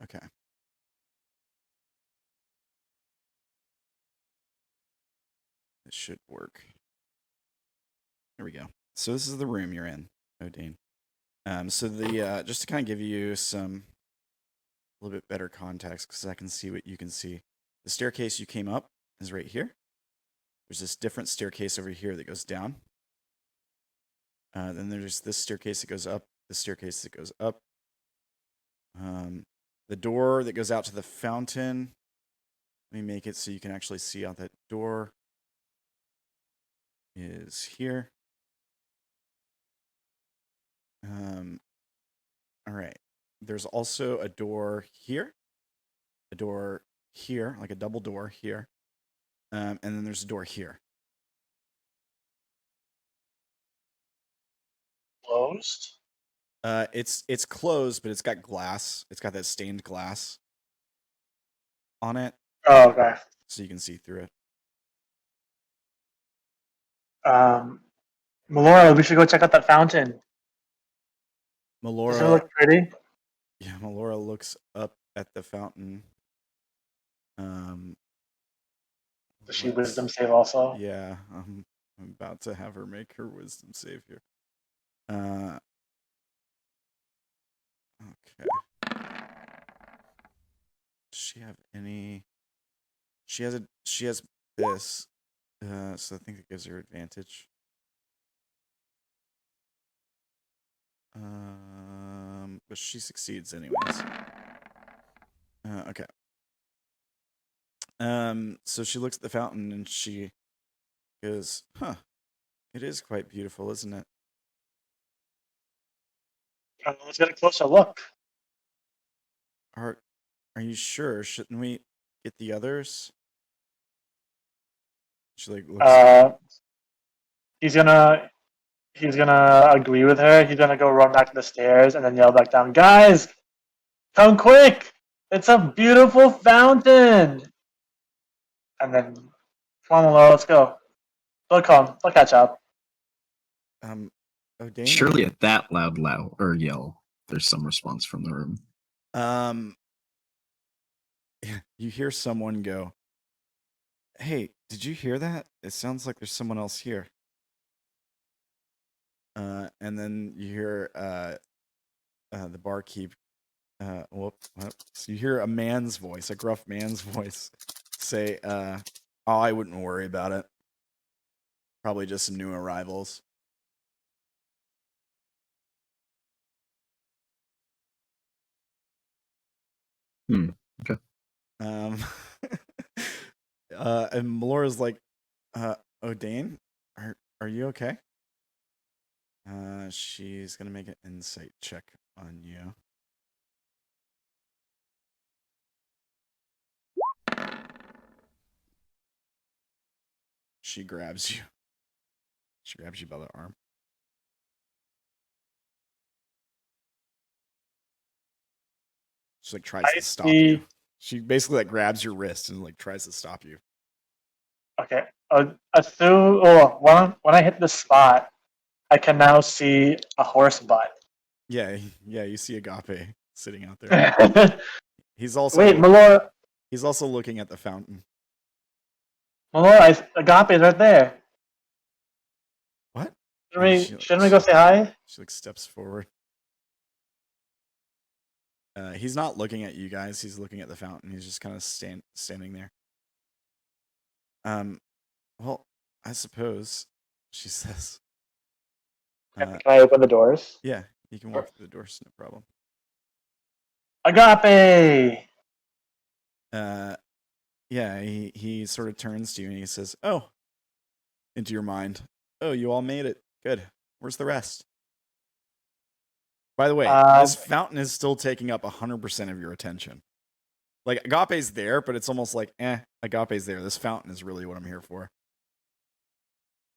okay. This should work. There we go. So this is the room you're in, Odayn. So the just to kind of give you some a little bit better context, because I can see what you can see. The staircase you came up is right here. There's this different staircase over here that goes down. Then there's this staircase that goes up. The staircase that goes up. The door that goes out to the fountain. Let me make it so you can actually see out that door. Is here. All right. There's also a door here. A door here, like a double door here. And then there's a door here. Closed? It's closed, but it's got glass. It's got that stained glass on it. Oh, okay. So you can see through it. Melora, we should go check out that fountain. Does it Melora, look pretty? yeah, Melora looks up at the fountain. Does she wisdom save also? Yeah, I'm about to have her make her wisdom save here. Okay. Does she have any? She has this, so I think it gives her advantage. But she succeeds anyways. Okay. So she looks at the fountain and she goes, "Huh, it is quite beautiful, isn't it?" Let's get a closer look. Are you sure? Shouldn't we get the others? She like looks. He's gonna agree with her. He's gonna go run back to the stairs and then yell back down, "Guys, come quick! It's a beautiful fountain!" And then, come on, Melora, let's go. They'll come. They'll catch up. Odayn? Surely at that loud or yell, there's some response from the room. You hear someone go, "Hey, did you hear that? It sounds like there's someone else here." And then you hear the barkeep. Whoops. So you hear a man's voice, a gruff man's voice, say, "Oh, I wouldn't worry about it. Probably just some new arrivals." Okay. And Melora's like, "Odayn, are you okay?" She's gonna make an insight check on you. She grabs you. She grabs you by the arm. She like tries to stop you. She basically like grabs your wrist and like tries to stop you. Okay. When I hit the spot, I can now see a horse butt. Yeah, you see Agape sitting out there. He's also Melora. He's also looking at the fountain. Melora, Agape's right there. What? Shouldn't we go say hi? She like steps forward. He's not looking at you guys. He's looking at the fountain. He's just kind of standing there. Well, I suppose, she says. Can I open the doors? Yeah, you can walk through the doors, no problem. Agape! Yeah, he sort of turns to you and he says, "Oh," into your mind. "Oh, you all made it. Good. Where's the rest?" By the way, this fountain is still taking up 100% of your attention. Like, Agape's there, but it's almost like, Agape's there. This fountain is really what I'm here for.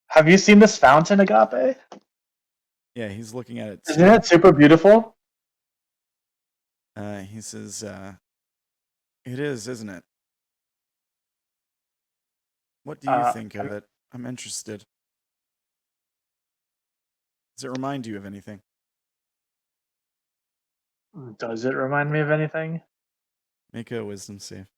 Have you seen this fountain, Agape? Yeah, he's looking at it. Isn't it super beautiful? He says, "It is, isn't it? What do you think of it? I'm interested. Does it remind you of anything?" Does it remind me of anything? Make a wisdom save.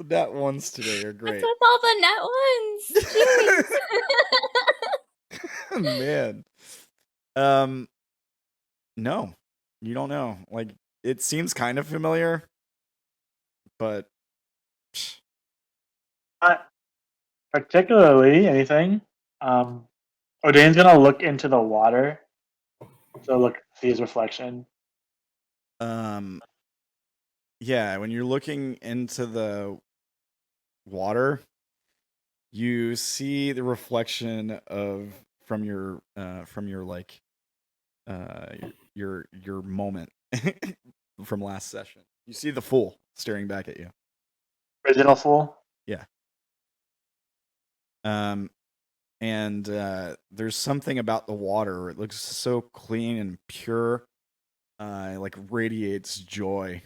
Net ones today are great. What's with all the net ones? Jeez. Man. No. You don't know. Like, it seems kind of familiar, but not particularly anything. Odayn's gonna look into the water to see his reflection. Yeah, when you're looking into the water, you see the reflection from your like your moment from last session. You see the fool staring back at you. Original fool? Yeah. And there's something about the water. It looks so clean and pure. Like radiates joy.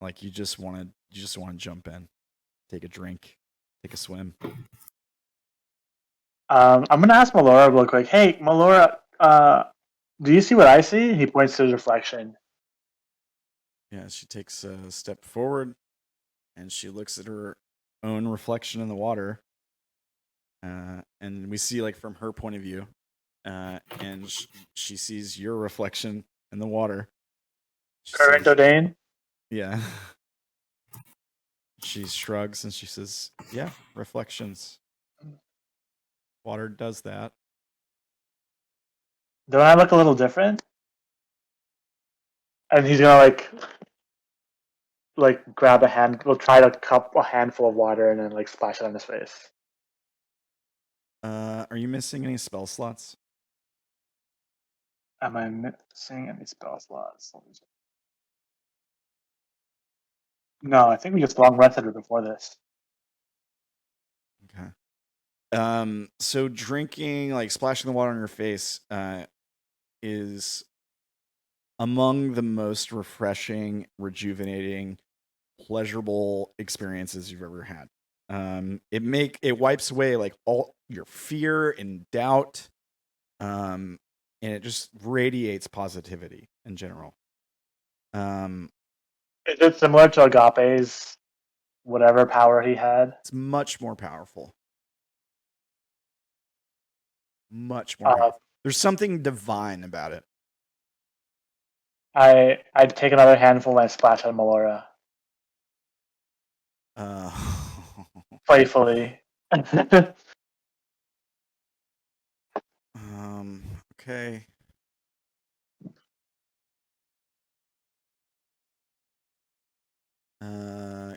Like you just want to jump in, take a drink, take a swim. I'm gonna ask Melora real quick. Hey, Melora, do you see what I see? He points to his reflection. Yeah, she takes a step forward. and she looks at her own reflection in the water. And we see like from her point of view, and she sees your reflection in the water. She Current says, Odayn. yeah. She shrugs and she says, yeah, reflections. Water does that. Don't I look a little different? And he's gonna like grab a hand. We'll try to cup a handful of water and then like splash it on his face. Are you missing any spell slots? Am I missing any spell slots? No, I think we just long rested her before this. Okay. So drinking, like splashing the water on your face, is among the most refreshing, rejuvenating, pleasurable experiences you've ever had. It wipes away like all your fear and doubt, and it just radiates positivity in general. Is it similar to Agape's whatever power he had? It's much more powerful. Much more powerful. There's something divine about it. I'd take another handful and splash on Melora. Playfully. Okay.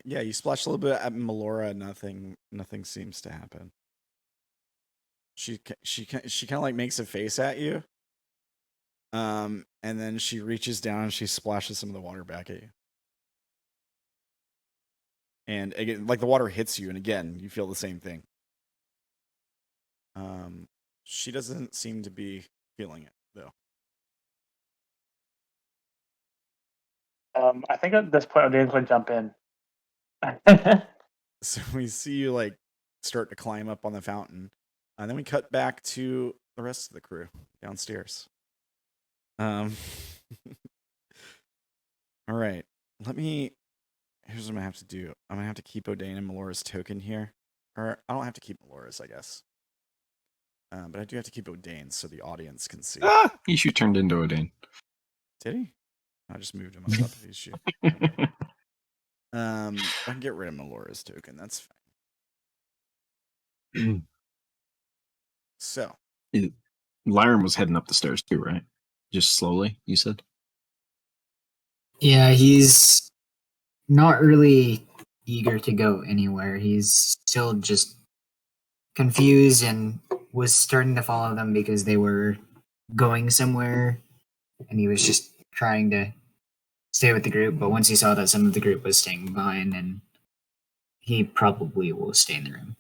Yeah, you splash a little bit at Melora. Nothing seems to happen. She kind of like makes a face at you. And then she reaches down and she splashes some of the water back at you. And again, like the water hits you, and again, you feel the same thing. She doesn't seem to be feeling it though. I think at this point Odayn's going to jump in. So we see you like start to climb up on the fountain, and then we cut back to the rest of the crew downstairs. All right. Here's what I'm gonna have to do. I'm gonna have to keep Odayn and Melora's token here. Or I don't have to keep Melora's, I guess. But I do have to keep Odayn's so the audience can see. Ishu turned into Odayn. Did he? I just moved him on top of Ishu. I can get rid of Melora's token. That's fine. So. Lyram was heading up the stairs too, right? Just slowly, you said? Yeah, he's not really eager to go anywhere. He's still just confused and was starting to follow them because they were going somewhere, and he was just trying to stay with the group. But once he saw that some of the group was staying behind, and he probably will stay in the room.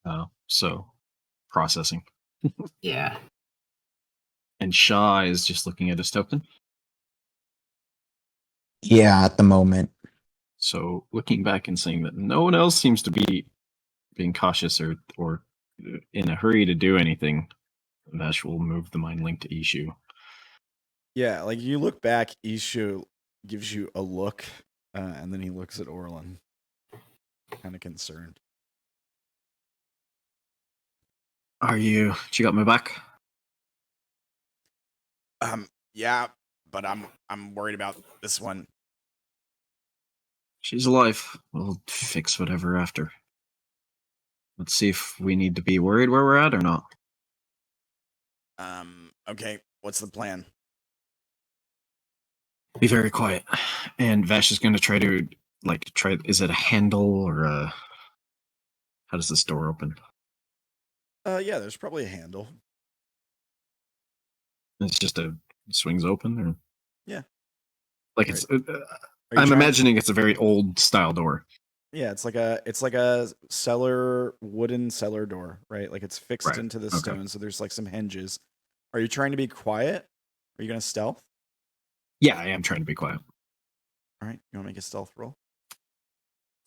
Oh, so processing. Yeah. And Sha'ah is just looking at his token. Yeah, at the moment. So looking back and saying that no one else seems to be being cautious or in a hurry to do anything, Vash will move the mind link to Ishu. Yeah, like you look back, Ishu gives you a look, and then he looks at Orilyn, kind of concerned. You got my back? Yeah, but I'm worried about this one. She's alive. We'll fix whatever after. Let's see if we need to be worried where we're at or not. Okay, what's the plan? Be very quiet. And Vash is going to try, is it a handle or how does this door open? Yeah, there's probably a handle. It's just swings open, or? Yeah. Like Right. I'm imagining it's a very old style door. Yeah, it's like a wooden cellar door, right? Like it's fixed into the stone, so there's like some hinges. Are you trying to be quiet? Are you gonna stealth? Yeah, I am trying to be quiet. All right, you want to make a stealth roll?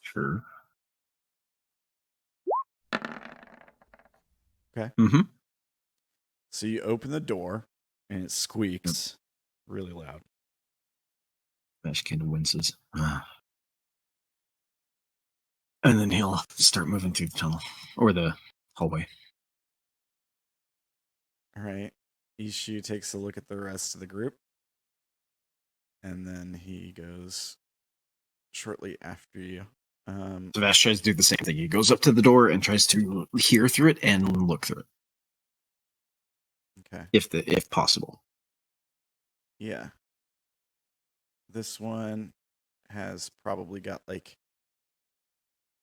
Sure. Okay. Mm-hmm. So you open the door, and it squeaks really loud. Vash kind of winces. And then he'll start moving through the tunnel or the hallway. All right. Ishu takes a look at the rest of the group. And then he goes shortly after you. So Vash tries to do the same thing. He goes up to the door and tries to hear through it and look through it. Okay. If possible. Yeah. This one has probably got like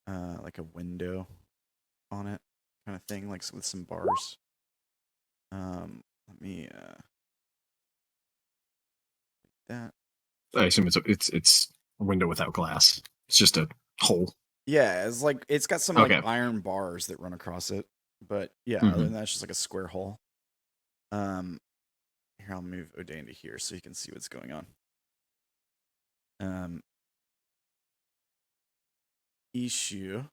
a window on it kind of thing, like with some bars. Let me that. I assume it's a window without glass. It's just a hole. Yeah, it's like it's got some Okay. like iron bars that run across it. But yeah, Mhm. other than that, it's just like a square hole. Here I'll move Odayn to here so you can see what's going on. Ishu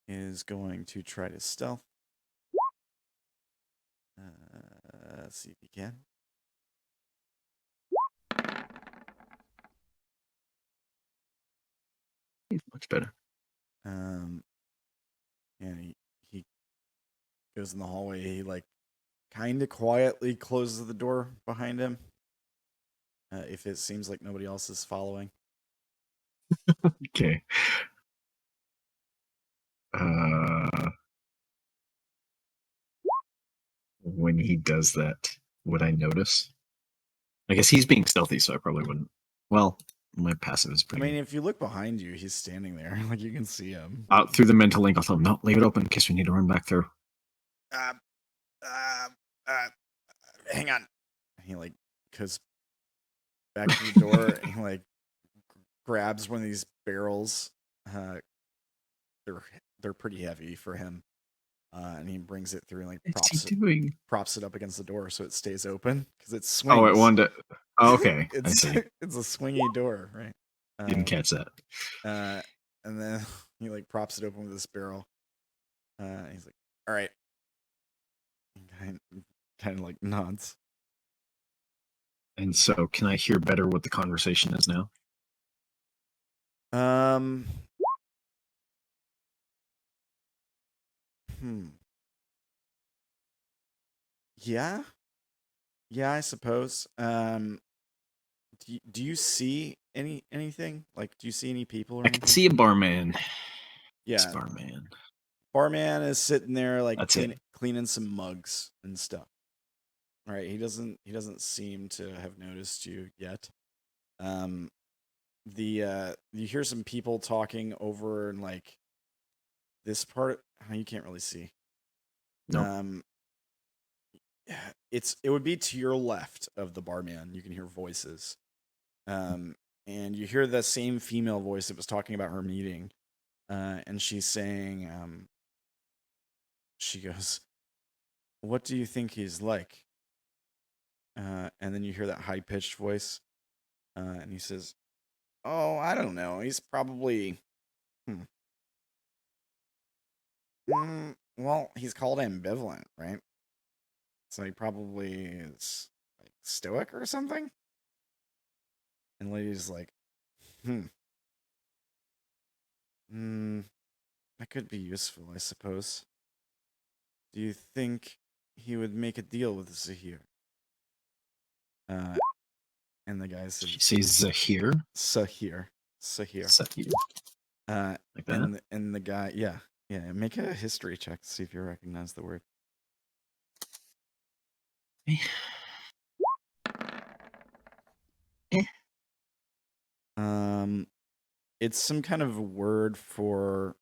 is going to try to stealth. See if he can. Much better. And he goes in the hallway. He like kind of quietly closes the door behind him. If it seems like nobody else is following. Okay. When he does that, would I notice? I guess he's being stealthy, so I probably wouldn't. Well, my passive is I pretty. mean, if you look behind you, he's standing there. Like you can see him. Out through the mental link, I'll tell him, no, leave it open in case we need to run back through. Hang on. He like goes back to the door and he like grabs one of these barrels. They're pretty heavy for him. And he brings it through and like props it up against the door so it stays open because it swings. Oh, it wanted to. Oh, okay. I see. It's a swingy door, right? Didn't catch that. And then he like props it open with this barrel. He's like, "All right." Kind of like nods. And so, can I hear better what the conversation is now? Yeah. Yeah, I suppose. Do you see anything? Like, do you see any people or I anything? can see a barman. Yeah. It's barman. Barman is sitting there like That's it. cleaning some mugs and stuff. All right, he doesn't seem to have noticed you yet. You hear some people talking over in like this part. You can't really see. No. It would be to your left of the barman. You can hear voices. And you hear the same female voice that was talking about her meeting. And she's saying, she goes, "What do you think he's like?" And then you hear that high-pitched voice. And he says, "Oh, I don't know. He's probably... well, he's called ambivalent, right? So he probably is like stoic or something?" And lady's like, that could be useful, I suppose. Do you think he would make a deal with Zahir? And the guy says, She says Zahir? Sahir. Like that? And the guy, yeah, make a history check to see if you recognize the word. It's some kind of word for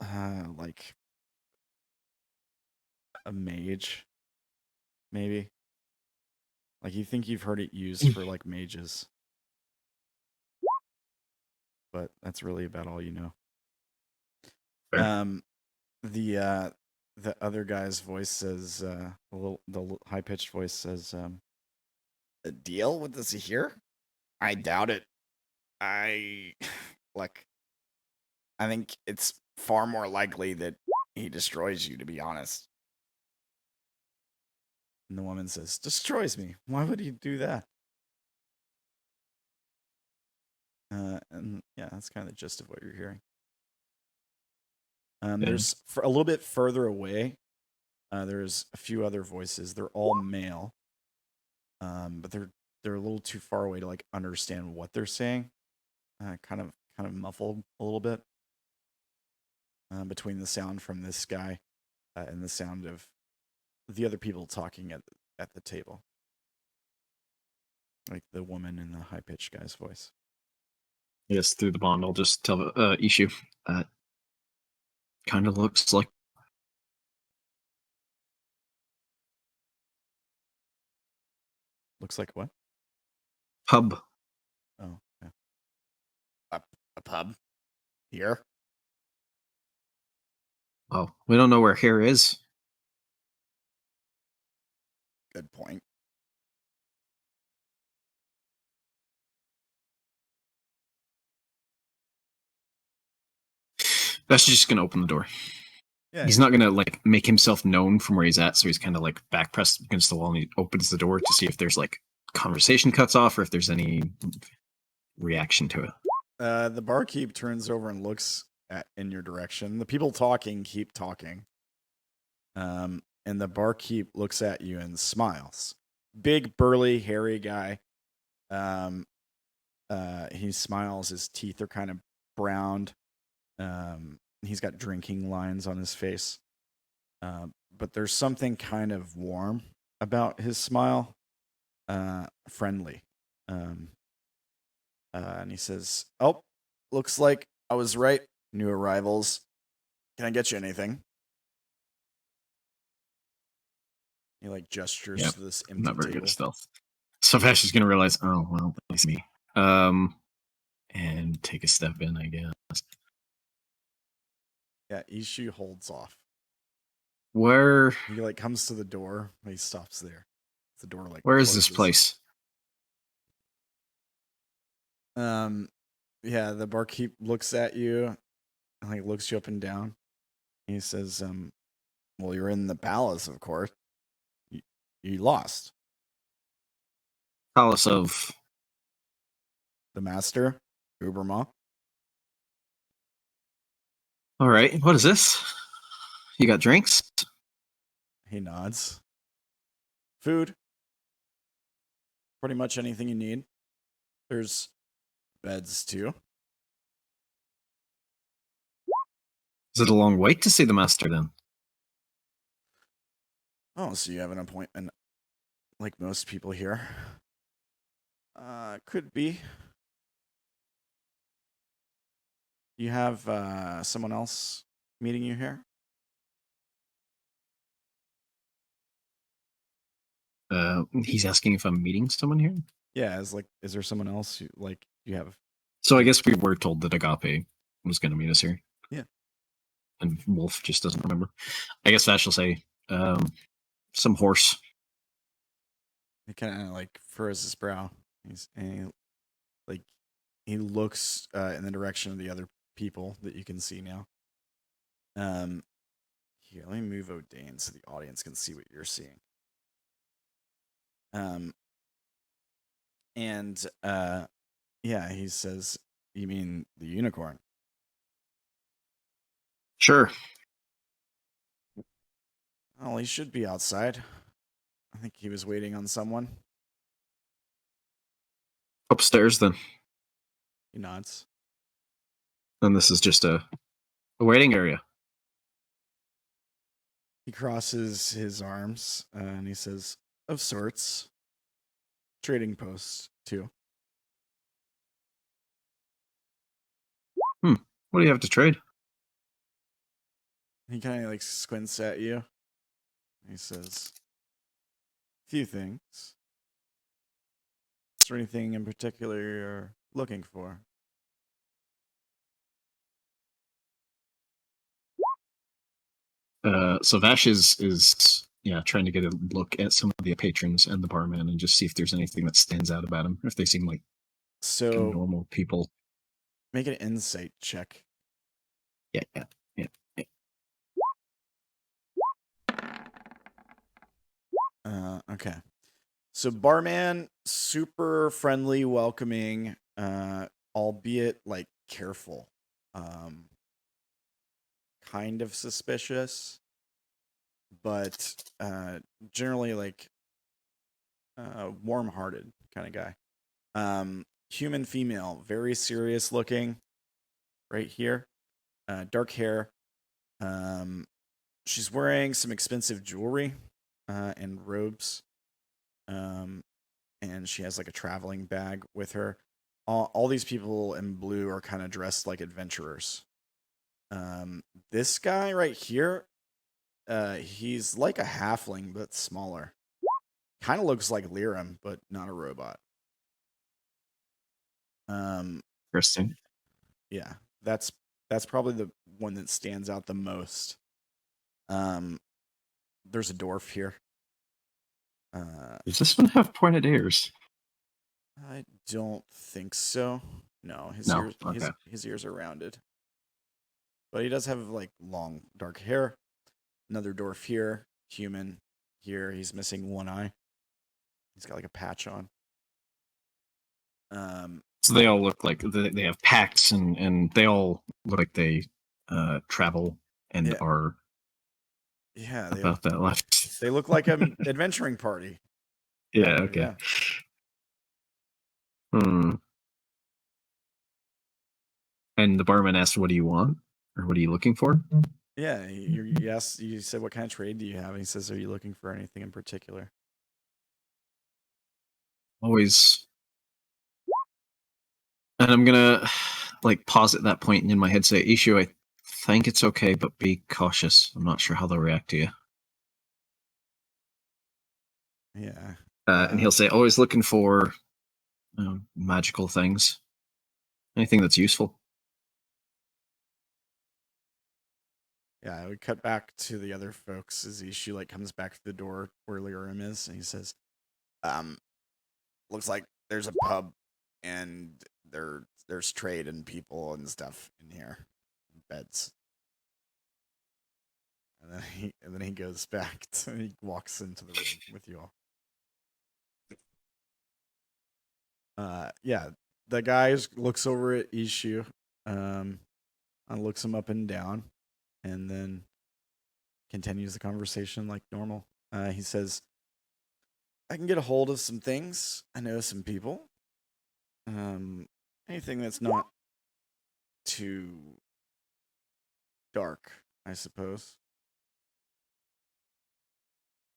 like a mage, maybe. Like you think you've heard it used for like mages, but that's really about all you know. Fair. The other guy's voice says, the high pitched voice says, "A deal with the Zahir? I doubt it. I think it's far more likely that he destroys you, to be honest." And the woman says, "Destroys me? Why would he do that?" And yeah, that's kind of the gist of what you're hearing. Okay. There's a little bit further away. There's a few other voices. They're all male, but they're a little too far away to like understand what they're saying. Kind of muffled a little bit between the sound from this guy and the sound of the other people talking at the table, like the woman in the high pitched guy's voice. Yes, through the bond, I'll just tell Ishu. Kind of looks like. Looks like what? Pub. Oh, yeah. A pub here. Oh, we don't know where here is. Good point. That's just gonna open the door. Yeah, He's not gonna like make himself known from where he's at, so he's kind of like back pressed against the wall, and he opens the door to see if there's like conversation cuts off or if there's any reaction to it. The barkeep turns over and looks in your direction. The people talking keep talking. And the barkeep looks at you and smiles. Big, burly, hairy guy. He smiles. His teeth are kind of browned. He's got drinking lines on his face. But there's something kind of warm about his smile. Friendly. And he says, "Oh, looks like I was right. New arrivals. Can I get you anything?" He like gestures Yep, to this I'm empty not very table. good at stealth. So Vash is gonna realize, oh well, that's me. And take a step in, I guess. Yeah, Ishu holds off. Where He like comes to the door. He stops there. The door like. where is this closes. place? Yeah, the barkeep looks at you, and like looks you up and down. He says, "Well, you're in the palace, of course. You lost Palace of the master, Uberma." All right, what is this? You got drinks? He nods. Food. Pretty much anything you need. There's beds too. Is it a long wait to see the master then? Oh, so you have an appointment like most people here. Could be. You have someone else meeting you here? He's asking if I'm meeting someone here. Yeah, is there someone else you have? So I guess we were told that Agape was going to meet us here. Yeah. And Wolf just doesn't remember. I guess Vash will say, some horse. He kind of like furrows his brow. He looks in the direction of the other people that you can see now. Here, let me move Odayn so the audience can see what you're seeing. Yeah, he says, "You mean the unicorn?" Sure. Well, he should be outside. I think he was waiting on someone. Upstairs then. He nods. And this is just a waiting area. He crosses his arms and he says, "Of sorts. Trading post, too." What do you have to trade? He kind of like squints at you. He says, "Few things. Is there anything in particular you're looking for?" So Vash is trying to get a look at some of the patrons and the barman and just see if there's anything that stands out about him, if they seem like So normal people. make an insight check. Yeah. Okay. So barman, super friendly, welcoming, albeit like careful. Kind of suspicious, but generally like warm-hearted kind of guy. Human female, very serious looking right here. Dark hair. She's wearing some expensive jewelry and robes. And she has like a traveling bag with her. All these people in blue are kind of dressed like adventurers. This guy right here, he's like a halfling but smaller. Kind of looks like Lyram, but not a robot. Interesting. Yeah, that's probably the one that stands out the most. There's a dwarf here. Does this one have pointed ears? I don't think so. No, his No, ears okay. his ears are rounded. But he does have like long dark hair. Another dwarf here, human here. He's missing one eye. He's got like a patch on. So they all look like they have packs and they all look like they travel and are about that left. They look like an adventuring party. Yeah, okay. Yeah. And the barman asked, "What do you want? Or what are you looking for?" Yeah, you said, "What kind of trade do you have?" And he says, "Are you looking for anything in particular?" Always. And I'm gonna like pause at that point and in my head say, "Ishu, I think it's okay, but be cautious. I'm not sure how they'll react to you." Yeah. And he'll say, "Always looking for magical things. Anything that's useful." Yeah, we cut back to the other folks as Ishu like comes back to the door where Lyram is, and he says, looks like there's a pub and there's trade and people and stuff in here. Beds." And then he goes back to, he walks into the room with you all. Yeah, the guy looks over at Ishu, and looks him up and down, and then continues the conversation like normal. He says, "I can get a hold of some things. I know some people. Anything that's not too dark, I suppose.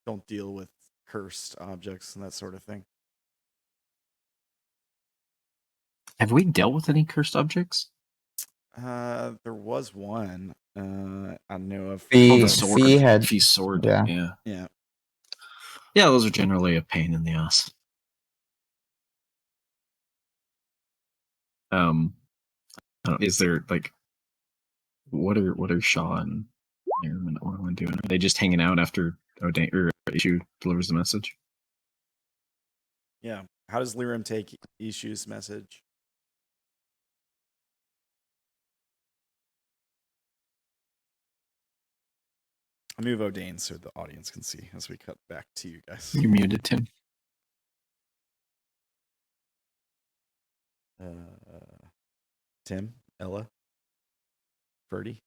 Don't deal with cursed objects and that sort of thing." Have we dealt with any cursed objects? There was one. I know of. The sword. Fee had Fee's sword. Yeah. Yeah. Yeah, those are generally a pain in the ass. I don't know, is there like what are Sha'ah and Lyram and Orilyn doing? Are they just hanging out after Odayn or Ishu delivers the message? Yeah. How does Lyram take Ishu's message? I'll move Odayn so the audience can see as we cut back to you guys. You muted, Tim. Tim, Ella, Ferdy.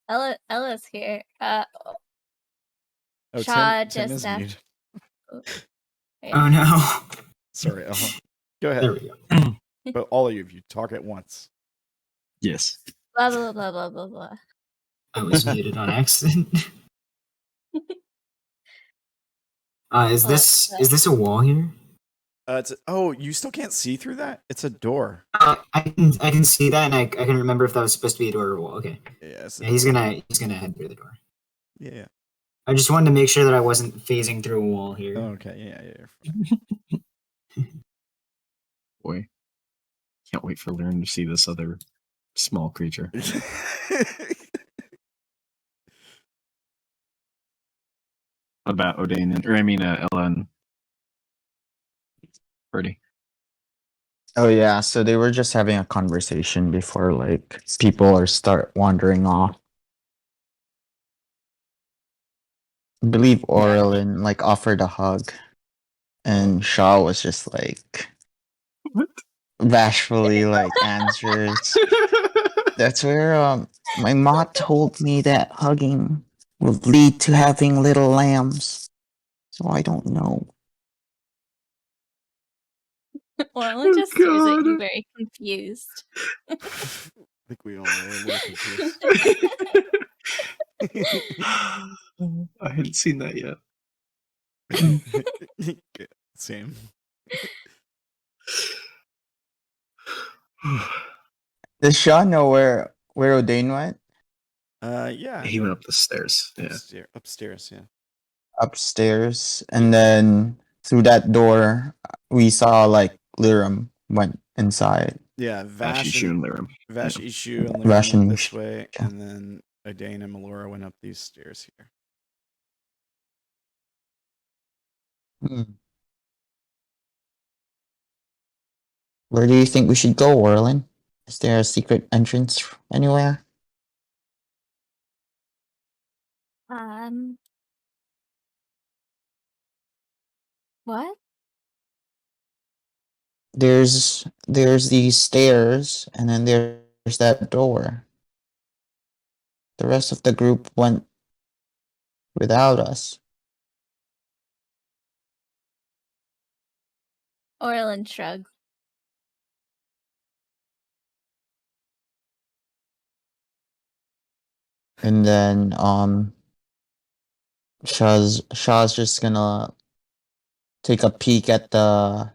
Ella's here. Oh, Sha'ah Tim just is after. muted. Oh no. Sorry, Ella. Go ahead. There we go. But all of you talk at once. Yes. Blah blah blah blah blah blah. I was muted on accident. Is this a wall here? You still can't see through that? It's a door. I can see that, and I can remember if that was supposed to be a door or a wall. Okay. Yes. Yeah, he's gonna head through the door. Yeah. I just wanted to make sure that I wasn't phasing through a wall here. Oh, okay. Yeah. Boy, can't wait for Lyram to see this other small creature. What about Odayn Ella and Ferdy? Oh yeah, so they were just having a conversation before like people start wandering off. I believe Orilyn like offered a hug, and Sha'ah was just like, What? bashfully like answers. That's where my ma told me that hugging will lead to having little lambs. So I don't know. Orilyn just stares at you very confused. I think we all are a little confused. I hadn't seen that yet. Same. Does Sean know where Odayn went? Yeah. He went up the stairs. Yeah. Upstairs, yeah. Upstairs, and then through that door, we saw like Lyram went inside. Yeah, Vash, Ishu, and Lyram. Vash, Yeah. Ishu, and Vash Lyram went and this Ishu. way, and then Odayn and Melora went up these stairs here. Where do you think we should go, Orilyn? Is there a secret entrance anywhere? What? There's these stairs, and then there's that door. The rest of the group went without us. Orilyn shrugs. And then Shaw's just gonna take a peek at the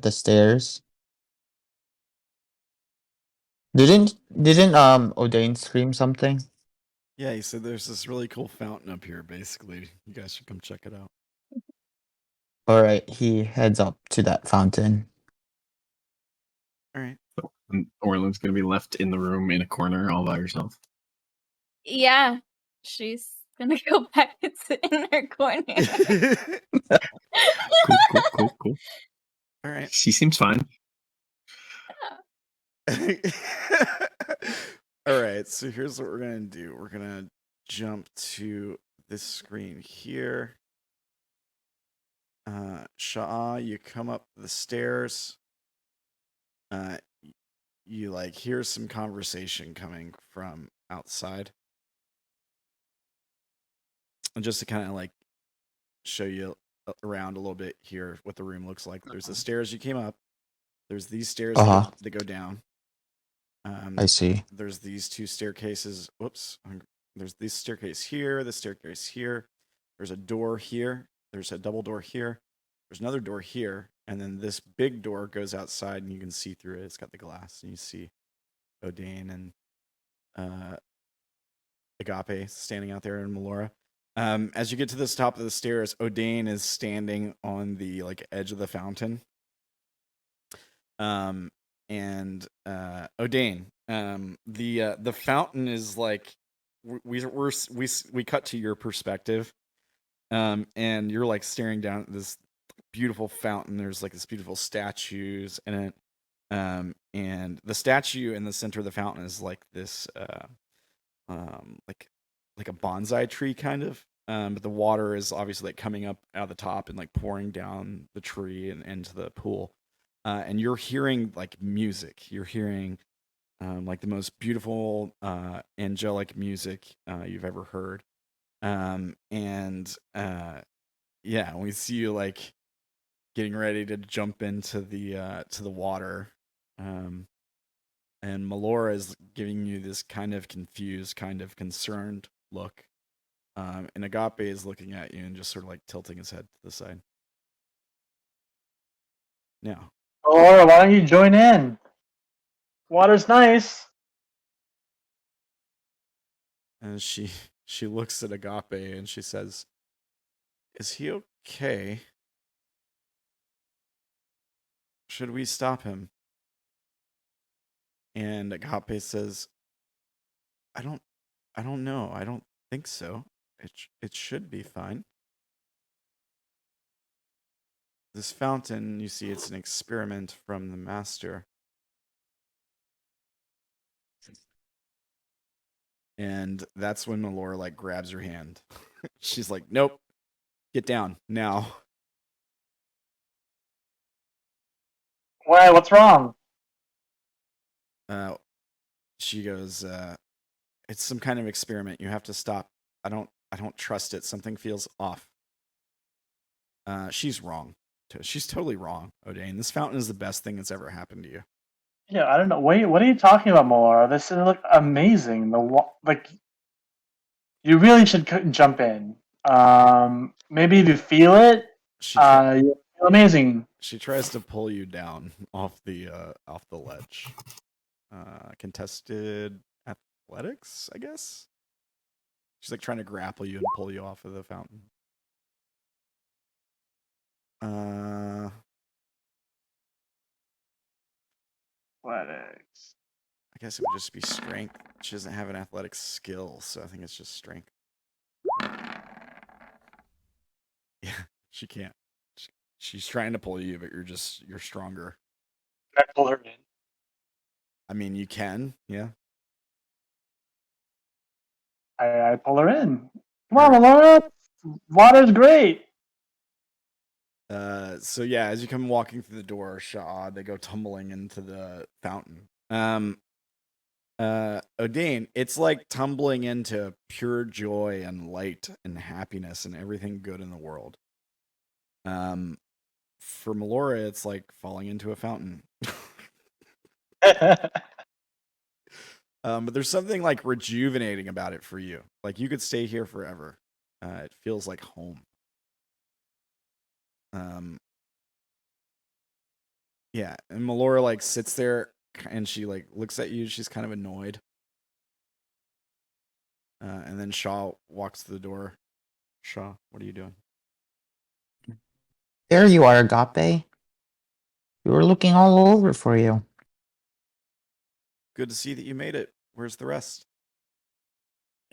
stairs. Didn't Odayn scream something? Yeah, he said there's this really cool fountain up here, basically. You guys should come check it out. Alright, he heads up to that fountain. Alright. And Orilyn's gonna be left in the room in a corner all by herself. Yeah, she's gonna go back and sit in her corner. Cool. Alright. She seems fine. Alright, so here's what we're gonna do. We're gonna jump to this screen here. Sha'ah, you come up the stairs. You like hear some conversation coming from outside. And just to kind of like show you around a little bit here what the room looks like. There's the stairs you came up. There's these stairs that go down. I see. There's these two staircases. Whoops. There's this staircase here, this staircase here. There's a door here. There's a double door here. There's another door here. And then this big door goes outside and you can see through it. It's got the glass and you see Odayn and Agape standing out there in Melora. As you get to this top of the stairs, Odayn is standing on the like edge of the fountain. And Odayn, the fountain is like we cut to your perspective, and you're like staring down at this beautiful fountain. There's like this beautiful statues in it, and the statue in the center of the fountain is like this, like a bonsai tree kind of. But the water is obviously like coming up out of the top and like pouring down the tree and into the pool. And you're hearing like music. You're hearing like the most beautiful angelic music you've ever heard. Yeah, we see you like getting ready to jump into the water. And Melora is giving you this kind of confused, kind of concerned look. And Agape is looking at you and just sort of like tilting his head to the side. Now, Or why don't you join in? Water's nice. and she looks at Agape and she says, "Is he okay? Should we stop him?" And Agape says, I don't know. I don't think so. It should be fine. This fountain, you see, it's an experiment from the master. And that's when Melora like grabs her hand. She's like, "Nope. Get down now." Why? What's wrong? she goes, it's some kind of experiment. You have to stop. I don't trust it. Something feels off. She's wrong. She's totally wrong, Odayn. This fountain is the best thing that's ever happened to you. Yeah, I don't know. Wait, what are you talking about, Melora? This is like amazing. Like, you really should jump in. Maybe if you feel it, you feel amazing. She tries to pull you down off the ledge. Contested athletics, I guess. She's like trying to grapple you and pull you off of the fountain. Athletics. I guess it would just be strength. She doesn't have an athletic skill, so I think it's just strength. Yeah, she can't. She's trying to pull you, but you're stronger. Can I pull her in? I mean, you can, yeah. I pull her in. Come on, Melora. Water's great. So yeah, as you come walking through the door, Sha'ah, they go tumbling into the fountain. Odayn, it's like tumbling into pure joy and light and happiness and everything good in the world. For Melora, it's like falling into a fountain. But there's something like rejuvenating about it for you. Like you could stay here forever. It feels like home. Yeah, and Melora like sits there and she like looks at you. She's kind of annoyed. And then Sha'ah walks to the door. Sha'ah, what are you doing? There you are, Agape. We were looking all over for you. Good to see that you made it. Where's the rest?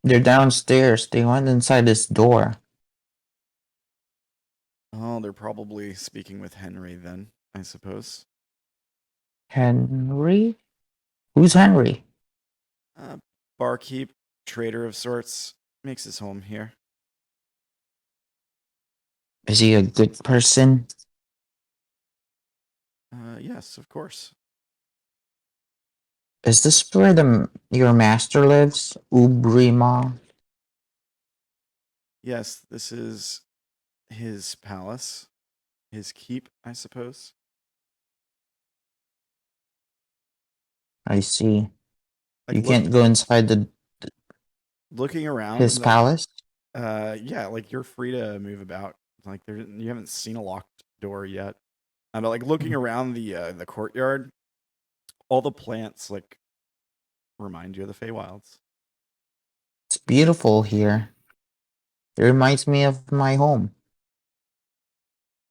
They're downstairs. They went inside this door. Oh, they're probably speaking with Henry then, I suppose. Henry? Who's Henry? Barkeep, trader of sorts, makes his home here. Is he a good person? Yes, of course. Is this where your master lives? Ubrima? Yes, this is his palace. His keep, I suppose. I see. Like, You can't go inside looking around his palace? Yeah, like you're free to move about. Like you haven't seen a locked door yet. But like looking around the courtyard, all the plants like remind you of the Feywilds. It's beautiful here. It reminds me of my home.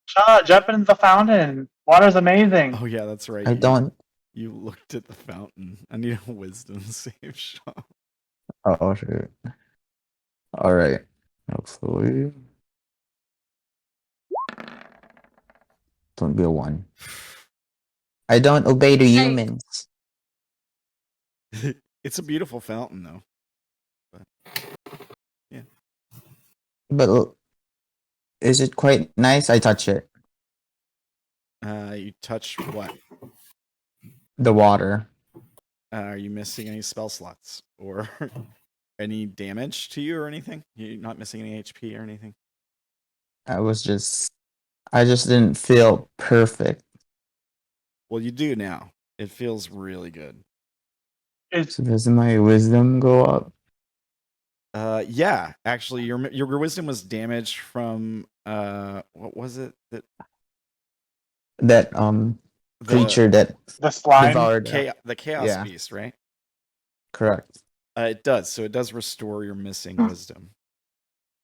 Sha'ah, jump into the fountain. Water's amazing. Oh yeah, that's right. I don't. You looked at the fountain. I need a wisdom save, Sha'ah. Oh, shit. Alright. Hopefully. Don't be a 1. I don't obey the humans. It's a beautiful fountain, though. But, yeah. But is it quite nice? I touch it. You touch what? The water. Are you missing any spell slots or any damage to you or anything? You're not missing any HP or anything? I just didn't feel perfect. Well, you do now. It feels really good. So does my wisdom go up? Yeah, actually, your wisdom was damaged from what was it that creature that the slime devoured the chaos beast, right? Correct. It does. So it does restore your missing wisdom.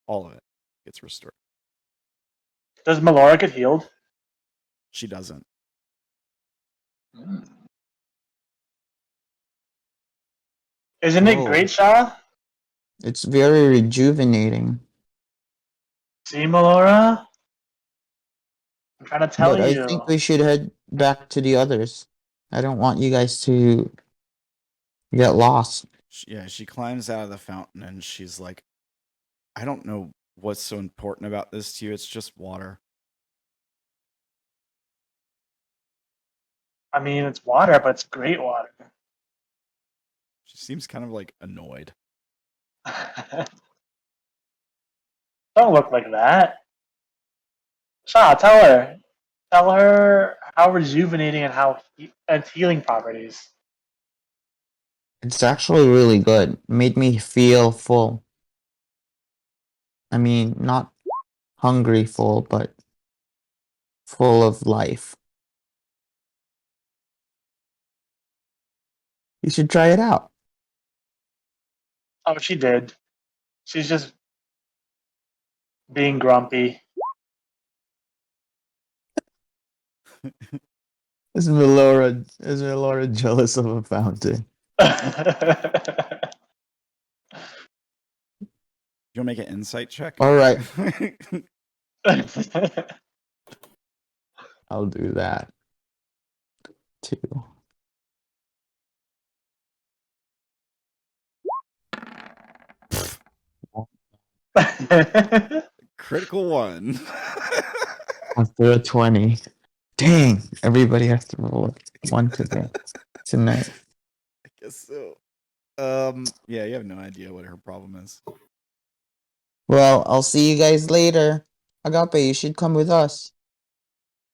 All of it gets restored. Does Melora get healed? She doesn't. Isn't it great, Sha'ah? It's very rejuvenating. See, Melora? I'm trying to tell you. But I think we should head back to the others. I don't want you guys to get lost. Yeah, she climbs out of the fountain and she's like, I don't know what's so important about this to you. It's just water. I mean, it's water, but it's great water. seems kind of like annoyed. Don't look like that. Sha'ah, tell her how rejuvenating and how and healing properties. It's actually really good. Made me feel full. I mean, not hungry full, but full of life. You should try it out. Oh, she did. She's just being grumpy. Is Melora jealous of a fountain? You'll make an insight check. All right, I'll do that too. Critical one. After a 20. Dang, everybody has to roll one tonight. I guess so. Yeah, you have no idea what her problem is. Well, I'll see you guys later. Agape, you should come with us.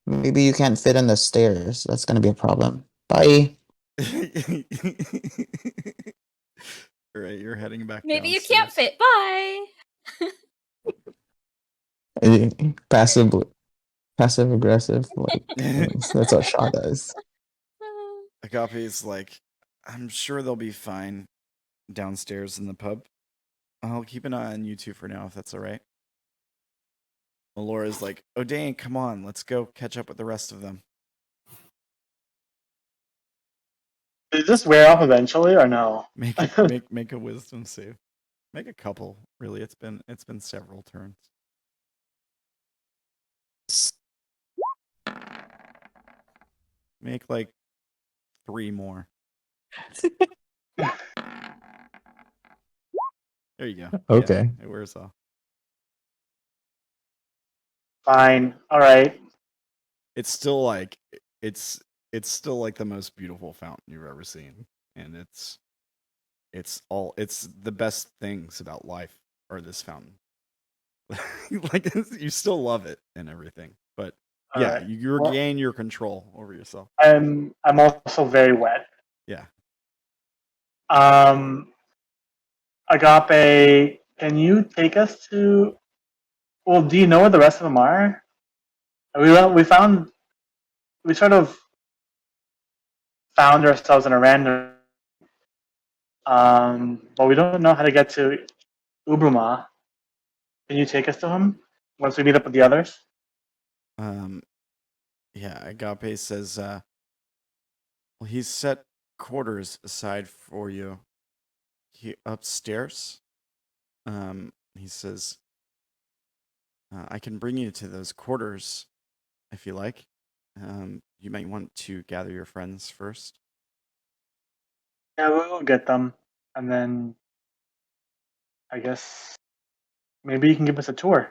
Maybe you can't fit on the stairs. That's gonna be a problem. Bye. All right, you're heading back. Maybe you downstairs. can't fit. Bye. Passive aggressive. Like that's what Sha'ah does. Agape is like, I'm sure they'll be fine downstairs in the pub. I'll keep an eye on you two for now, if that's all right. Melora's like, Odayn, come on, let's go catch up with the rest of them. Did this wear off eventually or no? Make a wisdom save. Make a couple. Really, it's been several turns. Make like 3 more. There you go. Okay. Yeah, it wears off. Fine. All right. It's still like it's still like the most beautiful fountain you've ever seen, and it's the best things about life are this fountain. Like you still love it and everything, but All yeah, right. you regain your control over yourself. I'm also very wet. Yeah. Agape, can you take us to? Well, do you know where the rest of them are? We sort of found ourselves in a random, but we don't know how to get to Ubruma. Can you take us to him once we meet up with the others? Yeah, Agape says, well, he's set quarters aside for you. Upstairs. He says, I can bring you to those quarters if you like. You might want to gather your friends first. Yeah, we'll get them, and then I guess maybe you can give us a tour.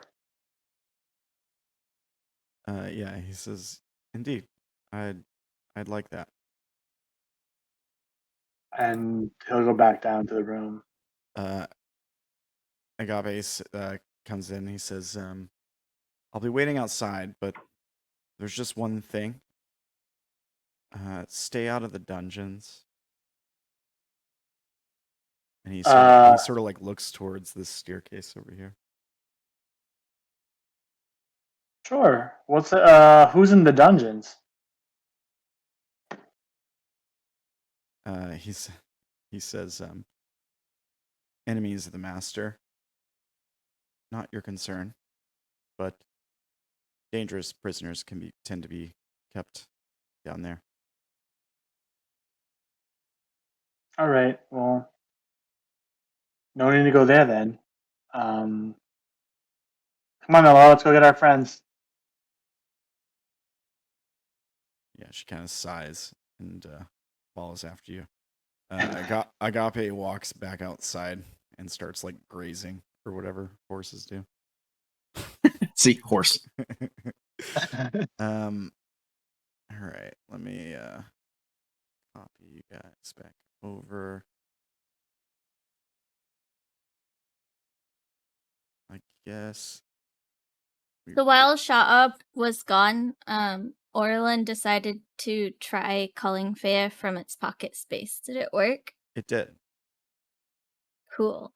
Yeah, he says, indeed, I'd like that. And he'll go back down to the room. Agape comes in. He says, I'll be waiting outside, but there's just one thing. Stay out of the dungeons. And he sort of like looks towards this staircase over here. Sure. Who's in the dungeons? He says, enemies of the master. Not your concern, but dangerous prisoners tend to be kept down there. All right. Well, no need to go there then. Come on, Melora, let's go get our friends. Yeah, she kind of sighs and follows after you. Agape walks back outside and starts like grazing or whatever horses do. See, horse. All right, let me copy you guys back over. guess. So while Sha'ah was gone, Orilyn decided to try calling Faye from its pocket space. Did it work? It did. Cool.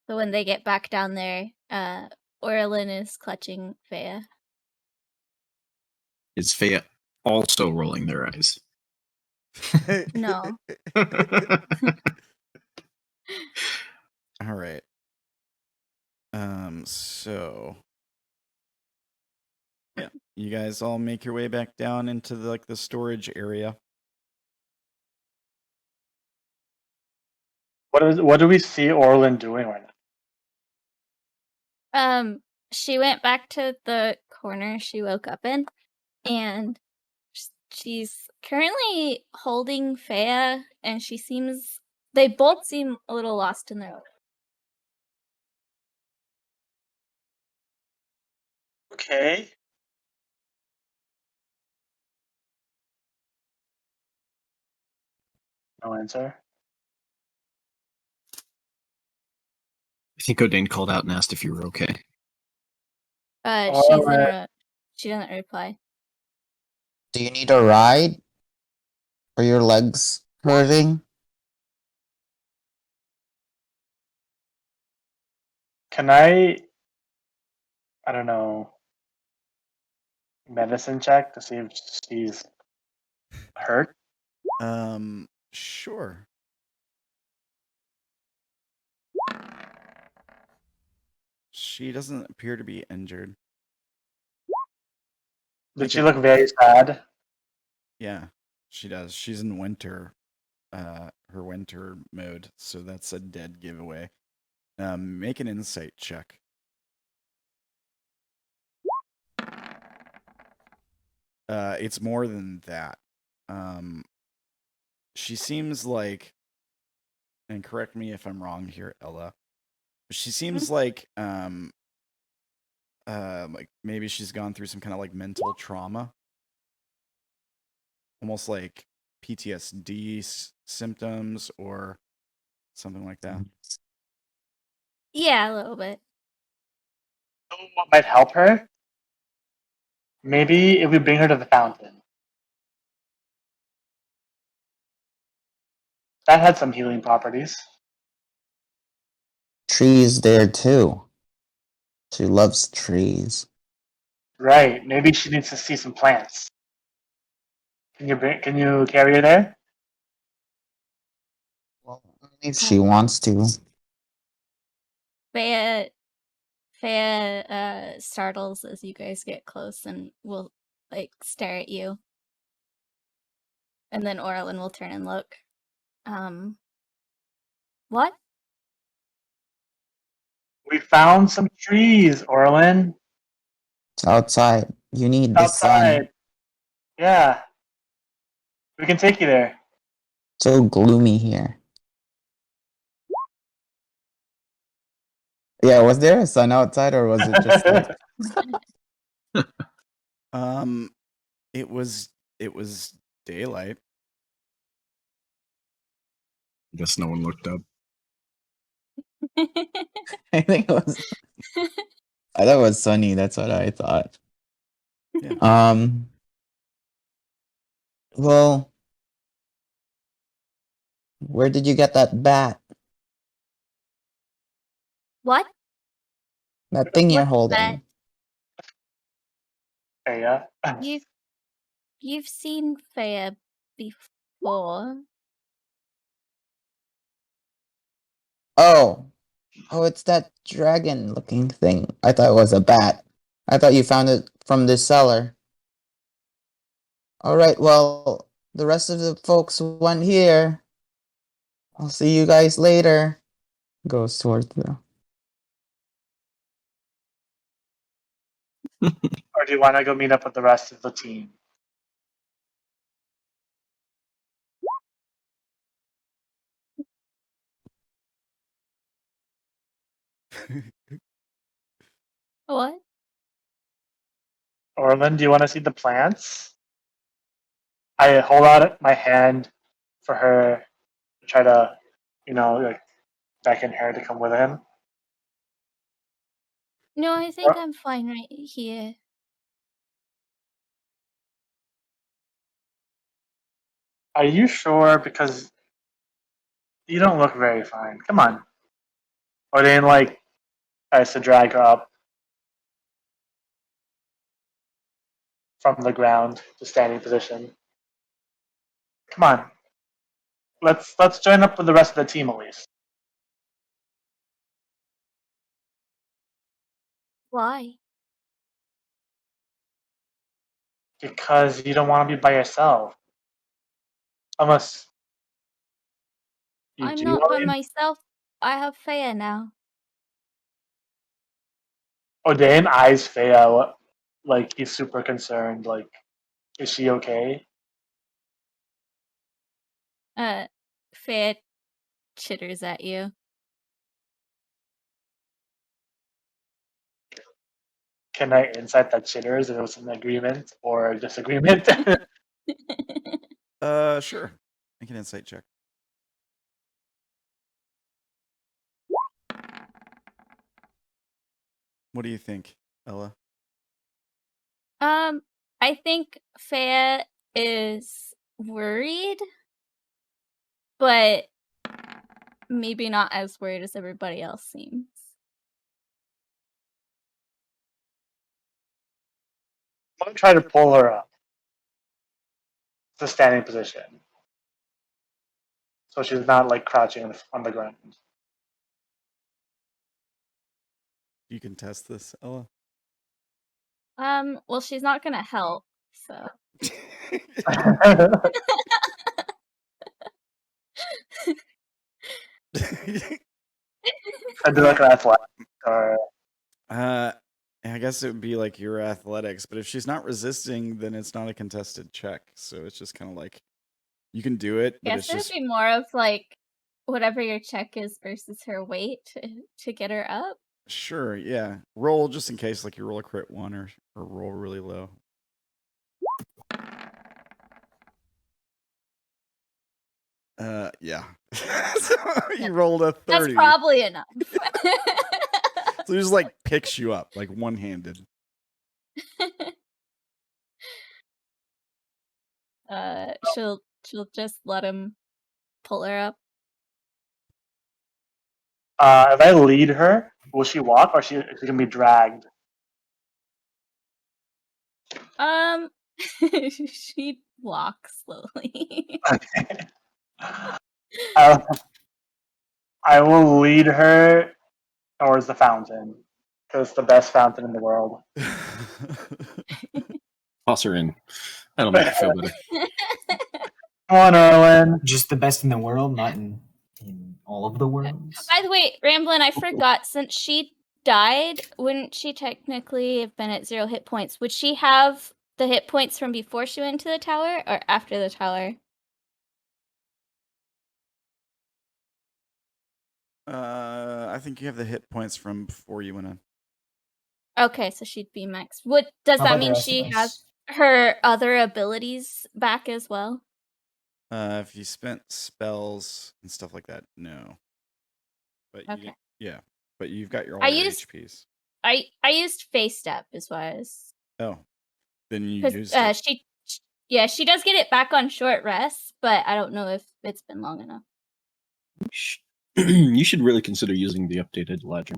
So when they get back down there, Orilyn is clutching Faye. Is Faya also rolling their eyes? No. All right. So yeah, you guys all make your way back down into the storage area. What do we see Orilyn doing right now? She went back to the corner she woke up in, and she's currently holding Faye, and they both seem a little lost in their own. Okay. No answer. I think Odayn called out and asked if you were okay. She doesn't reply. Do you need a ride? Are your legs hurting? Can I don't know, medicine check to see if she's hurt? Sure. She doesn't appear to be injured. Did she look very sad? Yeah, she does. She's in winter, her winter mode, so that's a dead giveaway. Make an insight check. It's more than that. She seems like, and correct me if I'm wrong here, Ella. She seems like maybe she's gone through some kind of mental trauma, almost like PTSD symptoms or something like that. Yeah, a little bit. What might help her? Maybe if we bring her to the fountain. That had some healing properties. Trees there too. She loves trees. Right. Maybe she needs to see some plants. Can you carry her there? Well, if she wants to. Faye startles as you guys get close and will stare at you. And then Orilyn will turn and look. What? We found some trees, Orilyn. It's outside. You need the Outside. sun. Yeah. We can take you there. So gloomy here. Yeah, was there a sun outside or was it just like It was daylight. Guess no one looked up. I think it was I thought it was sunny, that's what I thought. Yeah. Well, where did you get that bat? What? That thing you're What's holding. Hey, yeah. You've seen Faye before. Oh, it's that dragon looking thing. I thought it was a bat. I thought you found it from this cellar. Alright, well, the rest of the folks went here. I'll see you guys later. Goes towards the... Or do you want to go meet up with the rest of the team? What? Orilyn, do you want to see the plants? I hold out my hand for her to try to, beckon her to come with him. No, I think I'm fine right here. Are you sure? Because you don't look very fine. Come on. Odayn like tries to drag her up from the ground to standing position. Come on. Let's join up with the rest of the team at least. Why? Because you don't want to be by yourself. Unless you I'm do not want by to be. myself. I have Faye now. Odayn eyes Faye out like he's super concerned. Like, is she okay? Faye chitters at you. Can I insight that chitters if it was an agreement or a disagreement? Sure. Make an insight check. What do you think, Ella? I think Faye is worried, but maybe not as worried as everybody else seems. I'm gonna try to pull her up to standing position, so she's not like crouching on the ground. You can test this, Ella. Well, she's not gonna help, so. I do like an athletic or I guess it would be like your athletics, but if she's not resisting, then it's not a contested check. So it's just kind of like you can do it, but Guess it's it would just be more of like whatever your check is versus her weight to get her up. sure, yeah. Roll just in case, like you roll a crit one or roll really low. Yeah. So you rolled a 30. That's probably enough. So he just like picks you up like one handed. She'll just let him pull her up. if I lead her, will she walk or is she gonna be dragged? She walks slowly. Okay. I will lead her towards the fountain because it's the best fountain in the world. Toss her in. That'll make her feel better. Come on, Orilyn. Just the best in the world, not in all of the worlds. By the way, Ramblin', I forgot, since she died, wouldn't she technically have been at 0 hit points? Would she have the hit points from before she went to the tower or after the tower? I think you have the hit points from before you went in. Okay, so she'd be max. Does How that about the mean rest she of us? has her other abilities back as well? If you spent spells and stuff like that, no. But you Okay. didn't- yeah, but you've got all I your used- HPs. I used face step as well as Oh, then you because used it. she does get it back on short rest, but I don't know if it's been long enough. You should really consider using the updated ledger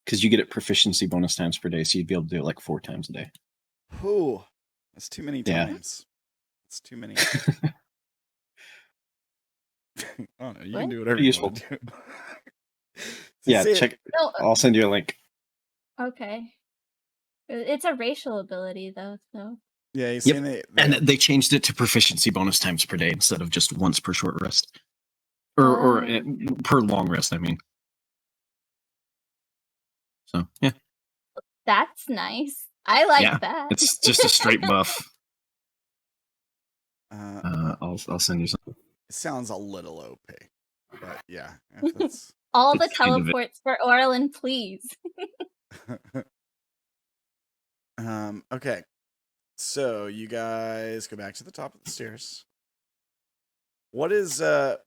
because you get it proficiency bonus times per day, so you'd be able to do it like 4 times a day. Oh, that's too many Yeah. times. It's too many. I don't know. You What? can do whatever Pretty you useful. want to do. Yeah, Say it- check. No, I'll send you a link. okay. It's a racial ability though, so. Yeah, he's Yep. saying they And they changed it to proficiency bonus times per day instead of just once per short rest. Or per long rest, I mean. So, yeah. That's nice. I like Yeah, that. It's just a straight buff. Well, I'll send you something. it sounds a little OP, but yeah, if that's All the It's kind of it. teleports for Orilyn, please. okay. So you guys go back to the top of the stairs. What is I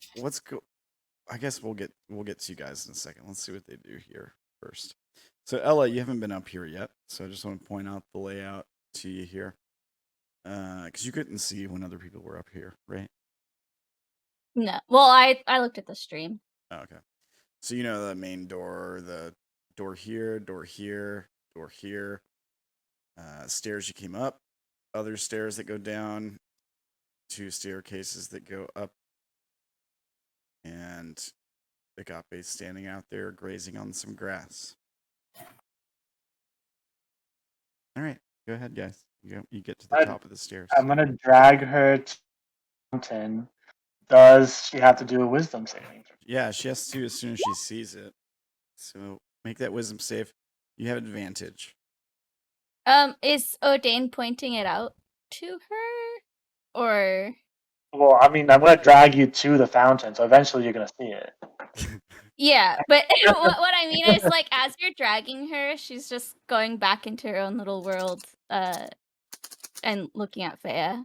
guess we'll get to you guys in a second. Let's see what they do here first. So Ella, you haven't been up here yet, so I just want to point out the layout to you here, because you couldn't see when other people were up here, right? No. Well, I looked at the stream. Oh, okay. So you know the main door, the door here, door here, door here. Stairs you came up, other stairs that go down, 2 staircases that go up, and Agape's standing out there grazing on some grass. All right, go ahead, guys. You get to the top of the stairs. I'm gonna drag her to the mountain. Does she have to do a wisdom saving? Yeah, she has to as soon as she sees it. So make that wisdom save. You have advantage. Is Odayn pointing it out to her, or? Well, I mean, I'm gonna drag you to the fountain, so eventually you're gonna see it. Yeah, but what I mean is, like, as you're dragging her, she's just going back into her own little world, and looking at Faye,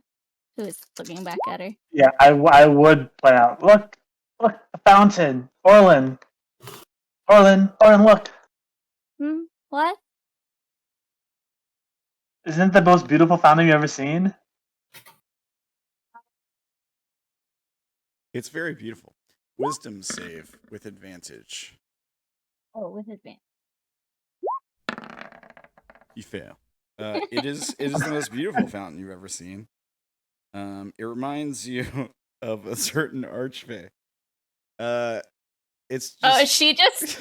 who is looking back at her. Yeah, I would point out. Look, the fountain. Orilyn, look. What? Isn't it the most beautiful fountain you've ever seen? It's very beautiful. Wisdom save with advantage. Oh, with advantage. You fail. It is the most beautiful fountain you've ever seen. It reminds you of a certain archfey. It's just... Oh, she just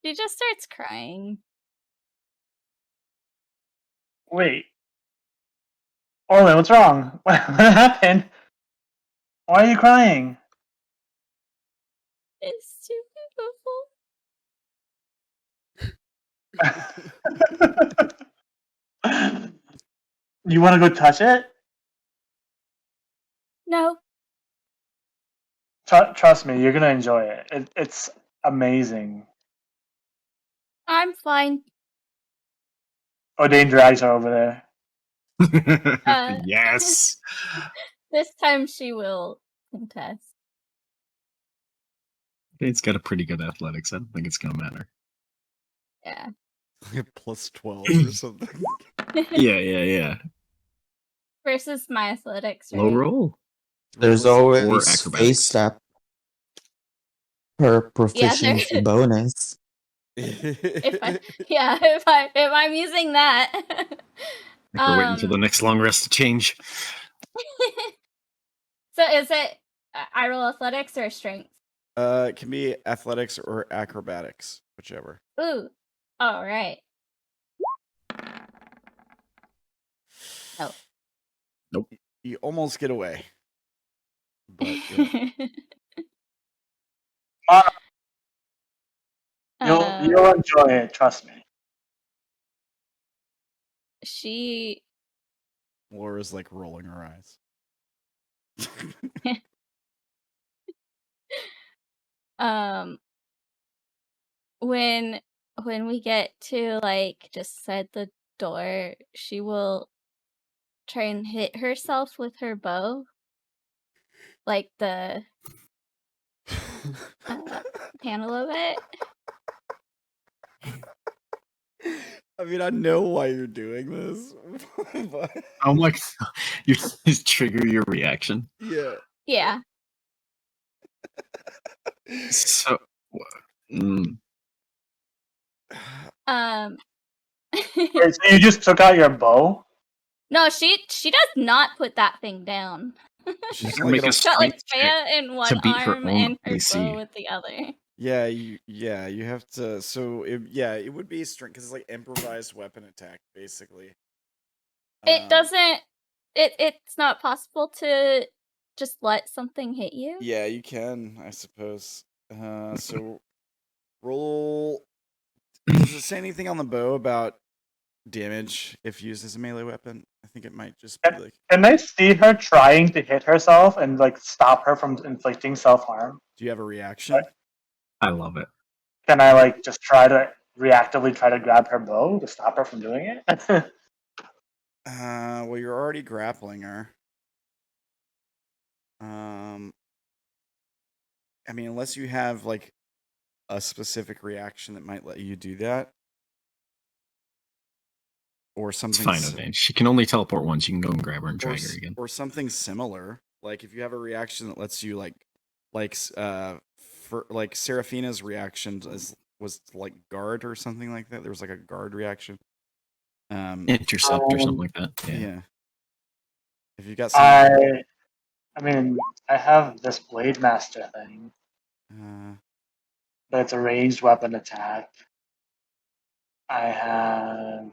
she just starts crying. Wait. Orilyn, what's wrong? What happened? Why are you crying? It's too beautiful. You want to go touch it? No. Trust me, you're gonna enjoy it. It's amazing. I'm fine. Odayn drags her over there. Yes. This time she will contest. It's got a pretty good athletics. I don't think it's gonna matter. Yeah. Plus 12 or something. Yeah. Versus my athletics, right? Low roll. There's Or always acrobatics. face step per proficiency bonus. if I'm using that. We're waiting until the next long rest to change. So is it I roll athletics or strength? It can be athletics or acrobatics, whichever. Ooh. All right. Oh. Nope. You almost get away. But yeah. You'll enjoy it, trust me. She Laura's like rolling her eyes. when we get to like just inside the door, she will try and hit herself with her bow, like the panel of it. I mean, I know why you're doing this, but Oh my god. You just trigger your reaction. yeah. Yeah. So Wait, so you just took out your bow? No, she does not put that thing down. She's gonna make a She's got like strength check Freya in one to beat her arm own and her AC. bow with the other. Yeah, you have to. So it would be strength because it's like improvised weapon attack, basically. It doesn't. It's not possible to just let something hit you. Yeah, you can, I suppose. So roll. Does it say anything on the bow about damage if used as a melee weapon? I think it might just be like. Can I see her trying to hit herself and like stop her from inflicting self-harm? Do you have a reaction? I love it. Can I like just reactively try to grab her bow to stop her from doing it? Well, you're already grappling her. I mean, unless you have like a specific reaction that might let you do that, or It's something, fine, Odayn. She can only teleport once. You can go and grab her and drag her again. or something similar. Like if you have a reaction that lets you for like Seraphina's reaction was like guard or something like that. There was like a guard reaction. Intercept or something like that. Yeah. If you got something, I mean, I have this Blade Master thing, but it's a ranged weapon attack. I have.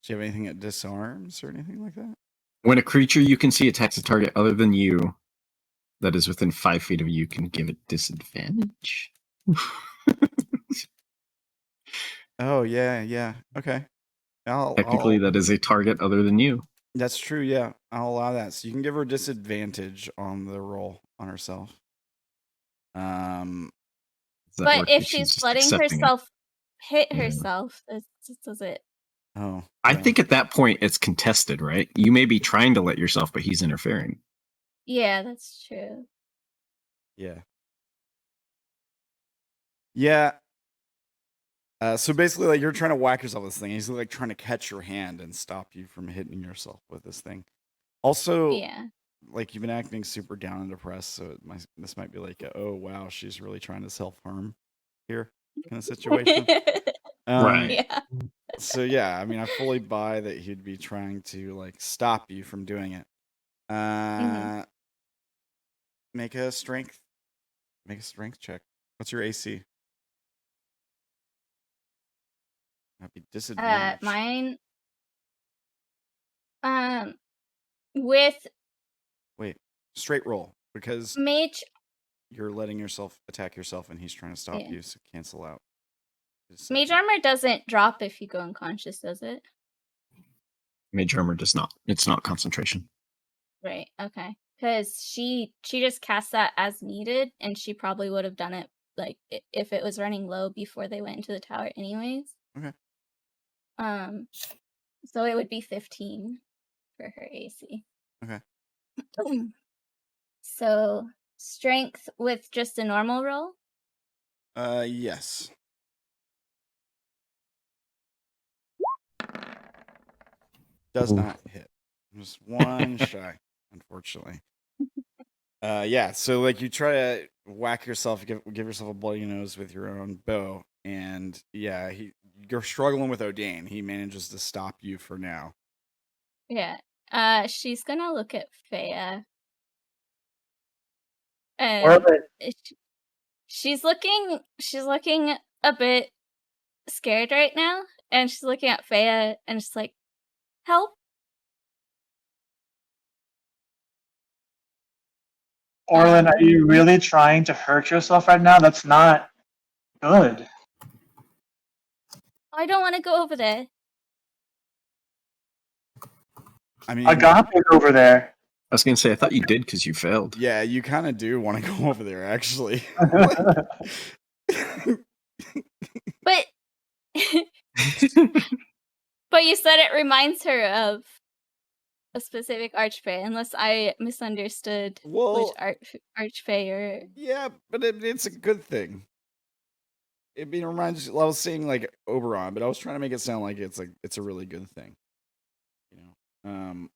do you have anything that disarms or anything like that? When a creature you can see attacks a target other than you that is within 5 feet of you, can give it disadvantage. Oh yeah. Okay. Technically, that is a target other than you. That's true. Yeah, I'll allow that. So you can give her disadvantage on the roll on herself. But if she's letting herself hit herself, this does it. Oh, I think at that point it's contested, right? You may be trying to let yourself, but he's interfering. Yeah, that's true. Yeah. So basically, like you're trying to whack yourself with this thing. He's like trying to catch your hand and stop you from hitting yourself with this thing. Also, like you've been acting super down and depressed, so this might be like, oh wow, she's really trying to self-harm here kind of situation. Right. Yeah. So yeah, I mean, I fully buy that he'd be trying to like stop you from doing it. Make a strength check. What's your AC? That'd be disadvantage. Mine. With straight roll because mage, you're letting yourself attack yourself, and he's trying to stop you. So cancel out. Mage armor doesn't drop if you go unconscious, does it? Mage armor does not. It's not concentration. Right. Okay. Because she just cast that as needed, and she probably would have done it like if it was running low before they went into the tower, anyways. Okay. So it would be 15 for her AC. Okay. So strength with just a normal roll? Yes. Does not hit. Just one shy, unfortunately. Yeah, so like you try to whack yourself, give yourself a bloody nose with your own bow, and yeah, you're struggling with Odayn. He manages to stop you for now. Yeah. She's gonna look at Faya. And she's looking a bit scared right now, and she's looking at Faya and she's like, help. Orilyn, are you really trying to hurt yourself right now? That's not good. I don't want to go over there. I mean, Agape's over there. I was gonna say, I thought you did because you failed. Yeah, you kind of do want to go over there, actually. But but you said it reminds her of a specific archfey, unless I misunderstood which archfey or... Yeah, but it's a good thing. It reminds you. I was saying like Oberon, but I was trying to make it sound like it's a really good thing. You know,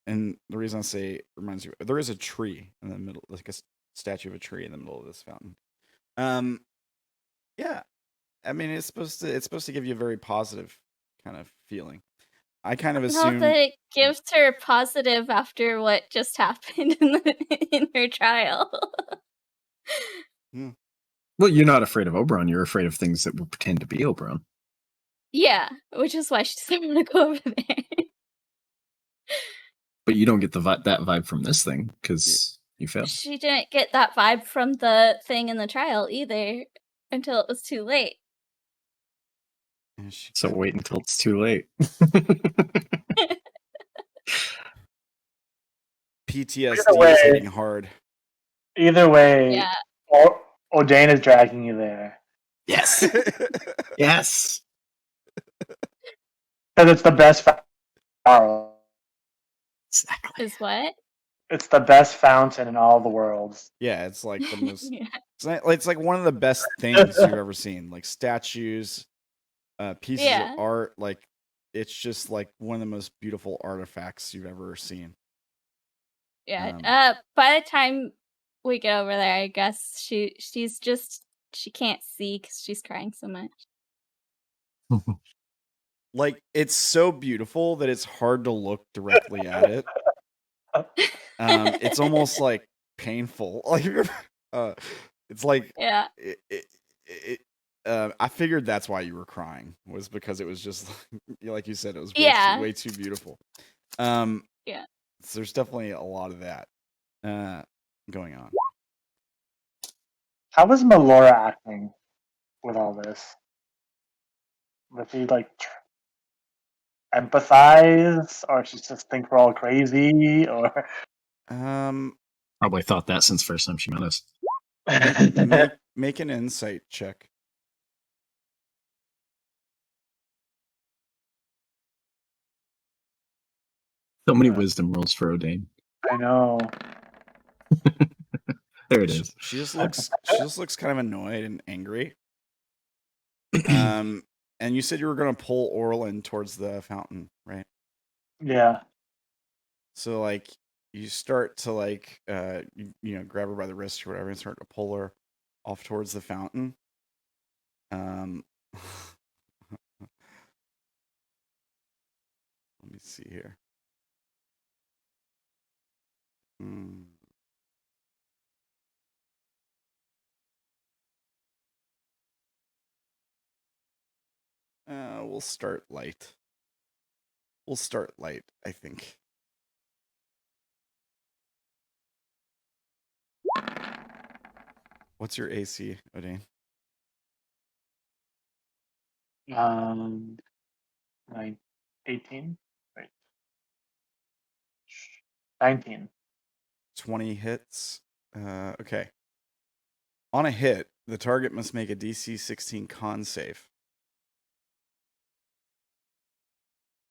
and the reason I say it reminds you, there is a tree in the middle, like a statue of a tree in the middle of this fountain. Yeah, I mean it's supposed to give you a very positive kind of feeling. I kind of assume that it gives her positive after what just happened in her trial. Well, you're not afraid of Oberon. You're afraid of things that will pretend to be Oberon. Yeah, which is why she doesn't want to go over there. But you don't get that vibe from this thing because you failed. She didn't get that vibe from the thing in the trial either until it was too late. So wait until it's too late. PTSD is hitting hard. Either way, Odayn is dragging you there. Yes. Yes. Because it's the best power. Exactly. Is what? It's the best fountain in all the worlds. Yeah, it's like the most. Yeah. It's like one of the best things you've ever seen. Like statues, pieces of Yeah. art. Like it's just like one of the most beautiful artifacts you've ever seen. Yeah. By the time we get over there, I guess she's just she can't see because she's crying so much. Like it's so beautiful that it's hard to look directly at it. It's almost like painful. Like it's like Yeah. I figured that's why you were crying, was because it was just like you said, it was Yeah. way too beautiful. Yeah. So there's definitely a lot of that going on. How was Melora acting with all this? Does she like empathize, or she just think we're all crazy, or Probably thought that since first time she met us. make an insight check. So many wisdom rolls for Odayn. I know. There it is. She just looks kind of annoyed and angry. And you said you were gonna pull Orilyn towards the fountain, right? Yeah. So like you start to like you know, grab her by the wrist or whatever and start to pull her off towards the fountain. Let me see here. We'll start light. I think. What's your AC, Odayn? 18? Wait. 19. 20 hits. Okay. On a hit, the target must make a DC 16 con save.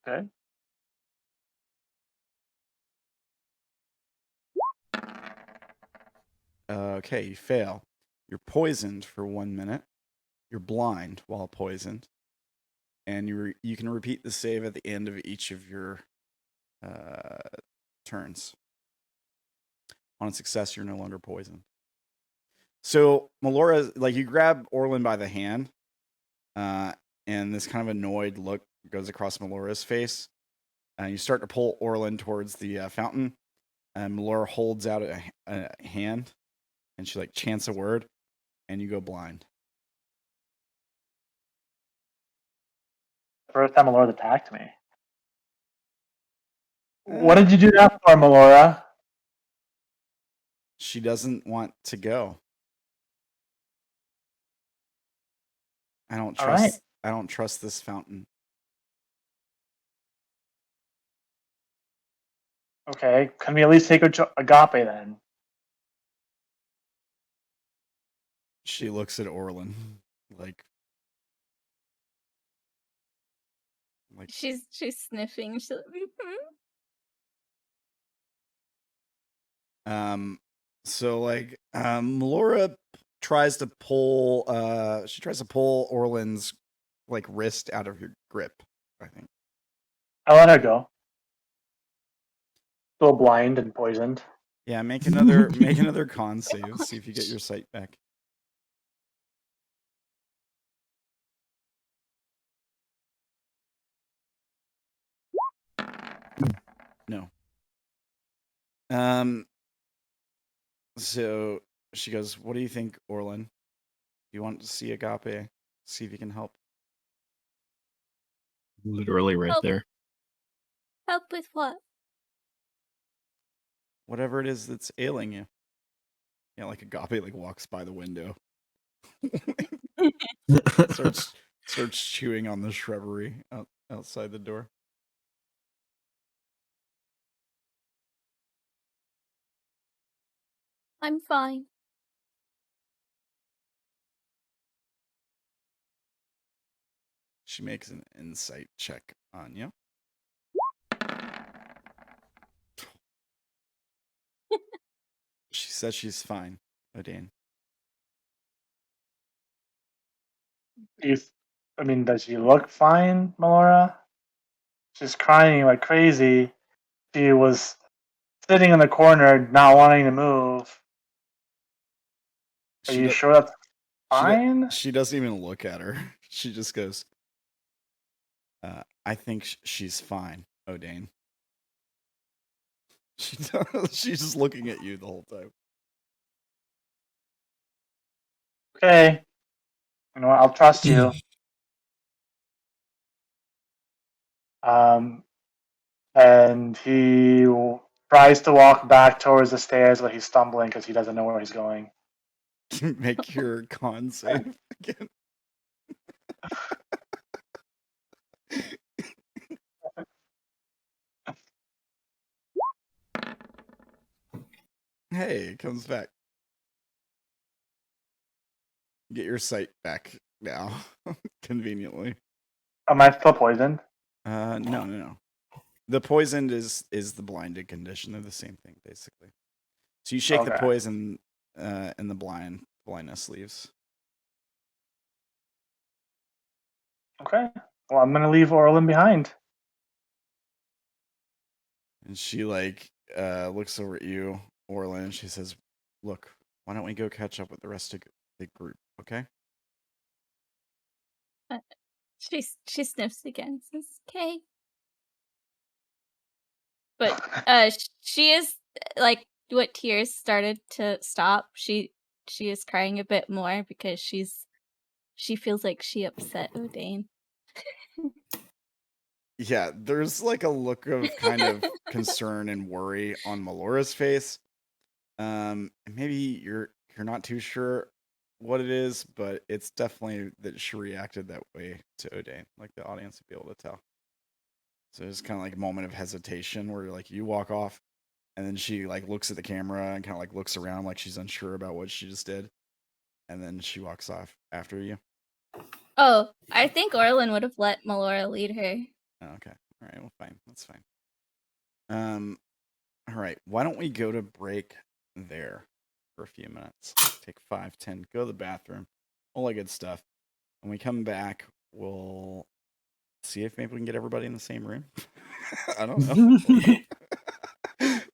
Okay. Okay, you fail. You're poisoned for 1 minute. You're blind while poisoned. And you can repeat the save at the end of each of your turns. On a success, you're no longer poisoned. So Melora, like, you grab Orilyn by the hand, and this kind of annoyed look goes across Melora's face. And you start to pull Orilyn towards the fountain, and Melora holds out a hand, and she like chants a word, and you go blind. First time Melora attacked me. What did you do that for, Melora? She doesn't want to go. I don't trust. All right. I don't trust this fountain. Okay, can we at least take her to Agape then? She looks at Orilyn like she's sniffing. She's like, So like Melora tries to pull Orlin's like wrist out of your grip, I think. I let her go. Still blind and poisoned. Yeah, make another con save. See if you get your sight back. No. So she goes, "What do you think, Orilyn? You want to see Agape? See if he can help." Literally right Help. there. help with what? Whatever it is that's ailing you. Yeah, like Agape like walks by the window. starts chewing on the shrubbery outside the door. I'm fine. She makes an insight check on you. says she's fine, Odayn. Does she look fine, Melora? She's crying like crazy. She was sitting in the corner, not wanting to move. Are you sure that's fine? She doesn't even look at her. She just goes, I think she's fine, Odayn. She's just looking at you the whole time. Okay. You know what? I'll trust you. And he tries to walk back towards the stairs, but he's stumbling because he doesn't know where he's going. Make your con save again. Hey, it comes back. Get your sight back now, conveniently. Am I still poisoned? No. The poisoned is the blinded condition. They're the same thing, basically. So you shake the poison, and the blindness leaves. Okay. Well, I'm gonna leave Orilyn behind. And she looks over at you, Orilyn, and she says, "Look, why don't we go catch up with the rest of the group, okay?" She sniffs again. Says, "Okay." But she is like, what tears started to stop. She is crying a bit more because she feels like she upset Odayn. Yeah, there's like a look of kind of concern and worry on Melora's face. Maybe you're not too sure what it is, but it's definitely that she reacted that way to Odayn. Like the audience would be able to tell. So it's kind of like a moment of hesitation where like you walk off, and then she like looks at the camera and kind of like looks around like she's unsure about what she just did, and then she walks off after you. Oh, I think Orilyn would have let Melora lead her. Oh, okay. All right. Well, fine. That's fine. All right. Why don't we go to break there for a few minutes? Take 5, 10. Go to the bathroom. All that good stuff. When we come back, we'll see if maybe we can get everybody in the same room. I don't know.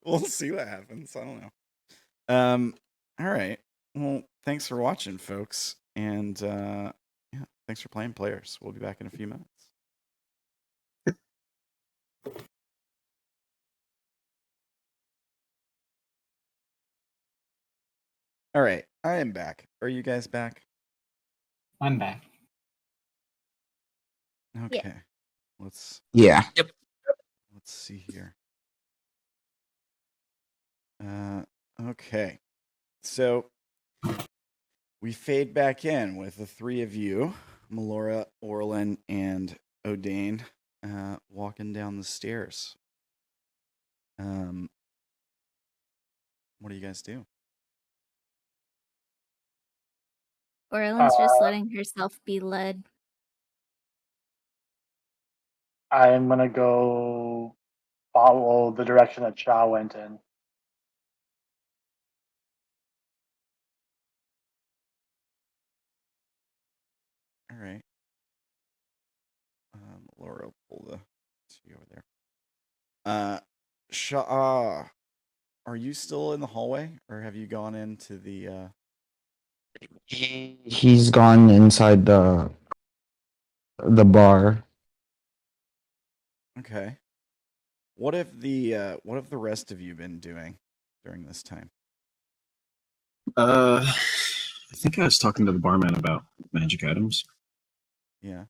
We'll see what happens. I don't know. All right. Well, thanks for watching, folks. And yeah, thanks for playing players. We'll be back in a few minutes. All right, I am back. Are you guys back? I'm back. Okay. Let's see here. Okay. So we fade back in with the three of you, Melora, Orilyn, and Odayn, walking down the stairs. What do you guys do? Orilyn's just letting herself be led. I'm gonna go follow the direction that Sha'ah went in. All right. Laura, pull the see over there. Sha'ah, are you still in the hallway, or have you gone into the? He's gone inside the bar. Okay. What have the rest of you been doing during this time? I think I was talking to the barman about magic items. Yeah.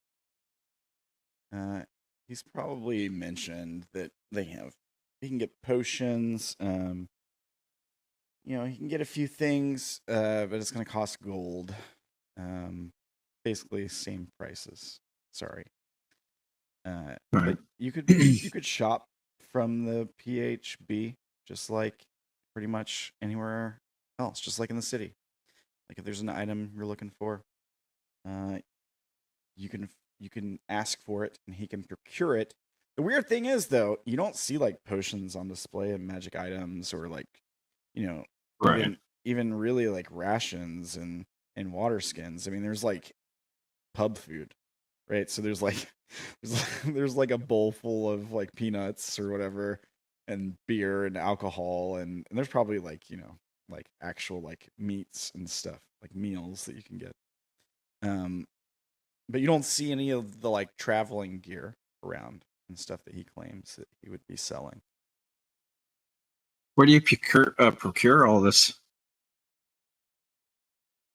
He's probably mentioned that he can get potions. He can get a few things, but it's going to cost gold. Basically same prices. Sorry. But you could shop from the PHB just like pretty much anywhere else, just like in the city. Like if there's an item you're looking for, you can ask for it and he can procure it. The weird thing is though, you don't see like potions on display and magic items or like, even really like rations and water skins. I mean, there's like pub food, right? So there's like there's like a bowl full of like peanuts or whatever, and beer and alcohol, and there's probably like, you know, like actual like meats and stuff, like meals that you can get. But you don't see any of the like traveling gear around and stuff that he claims that he would be selling. Where do you procure all this?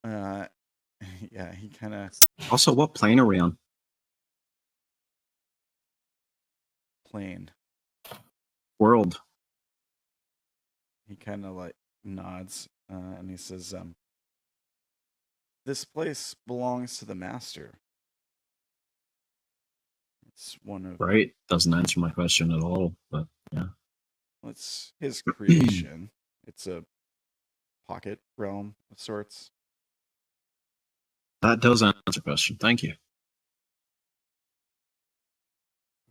Yeah, he kind of Also, what plane are we on? plain. World. He kind of like nods, and he says, "This place belongs to the master. It's one of Right. Doesn't answer my question at all, but yeah. it's his creation. It's a pocket realm of sorts." That does answer the question. Thank you.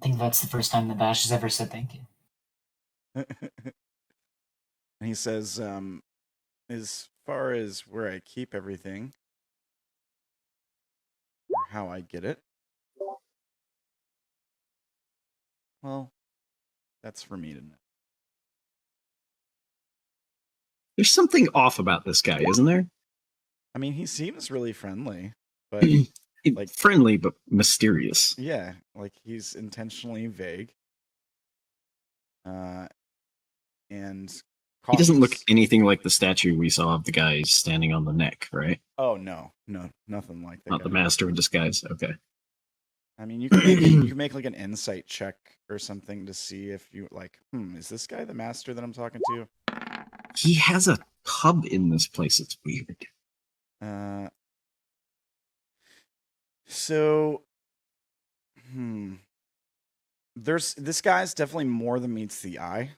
I think that's the first time that Vash has ever said thank you. And he says, as far as where I keep everything, or how I get it, well, that's for me to know. There's something off about this guy, isn't there? I mean, he seems really friendly, but like friendly but mysterious. yeah, like he's intentionally vague. And he doesn't look cautious. anything like the statue we saw of the guy standing on the neck, right? Oh no, nothing like that. Not the master in disguise. Okay. I mean, you can make like an insight check or something to see if you like, is this guy the master that I'm talking to? He has a pub in this place. It's weird. So, this guy's definitely more than meets the eye.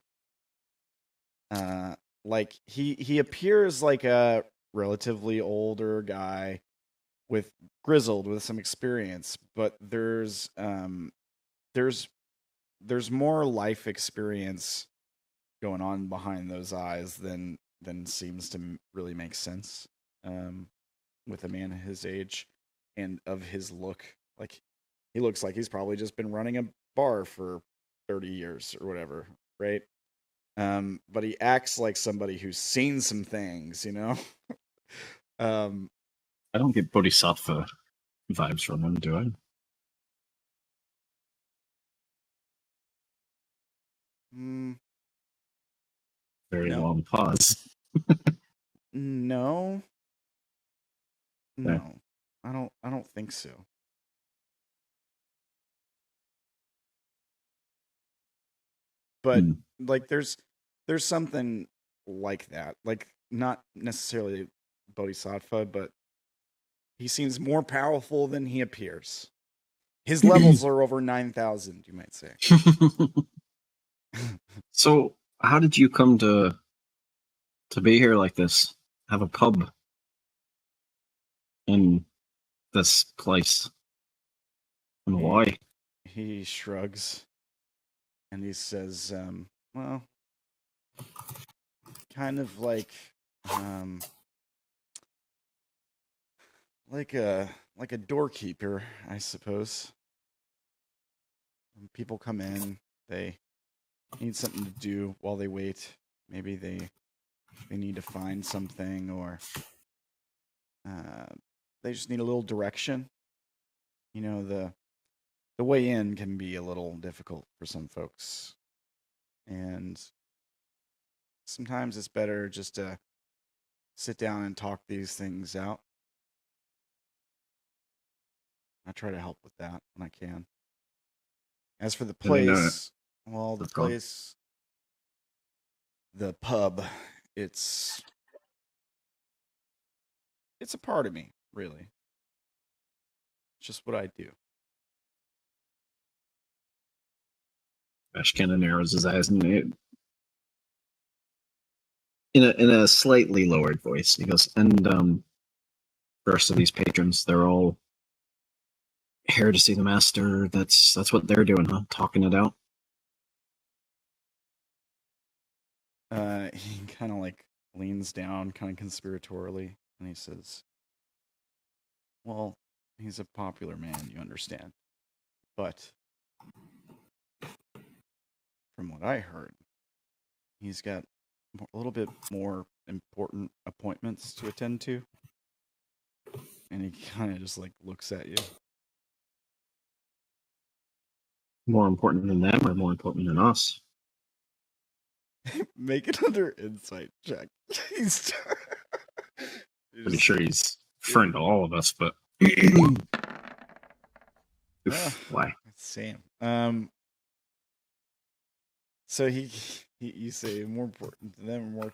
Like he appears like a relatively older guy with grizzled with some experience, but there's more life experience going on behind those eyes than seems to really make sense with a man his age and of his look. Like he looks like he's probably just been running a bar for 30 years or whatever, right? But he acts like somebody who's seen some things, you know? I don't get Bodhisattva vibes from him, do I? Very long pause. No. No. I don't think so. But like there's something like that. Like not necessarily Bodhisattva, but he seems more powerful than he appears. His levels are over 9,000, you might say. So, how did you come to be here like this? Have a pub in this place? And why? He shrugs and he says, well, kind of like a doorkeeper, I suppose. When people come in, they need something to do while they wait. Maybe they need to find something, or they just need a little direction. You know, the way in can be a little difficult for some folks, and sometimes it's better just to sit down and talk these things out. I try to help with that when I can. As for the place, well, the pub, it's a part of me, really. It's just what I do. Vash kind of narrows his eyes and in a slightly lowered voice, he goes, and the rest of these patrons, they're all here to see the master. That's what they're doing, huh? Talking it out. He kind of like leans down kind of conspiratorially, and he says, well, he's a popular man, you understand. But from what I heard, he's got a little bit more important appointments to attend to. And he kind of just like looks at you. More important than them or more important than us? Make another insight check. He's Pretty sure he's referring to all of us, but why? Same. So you say more important than them, more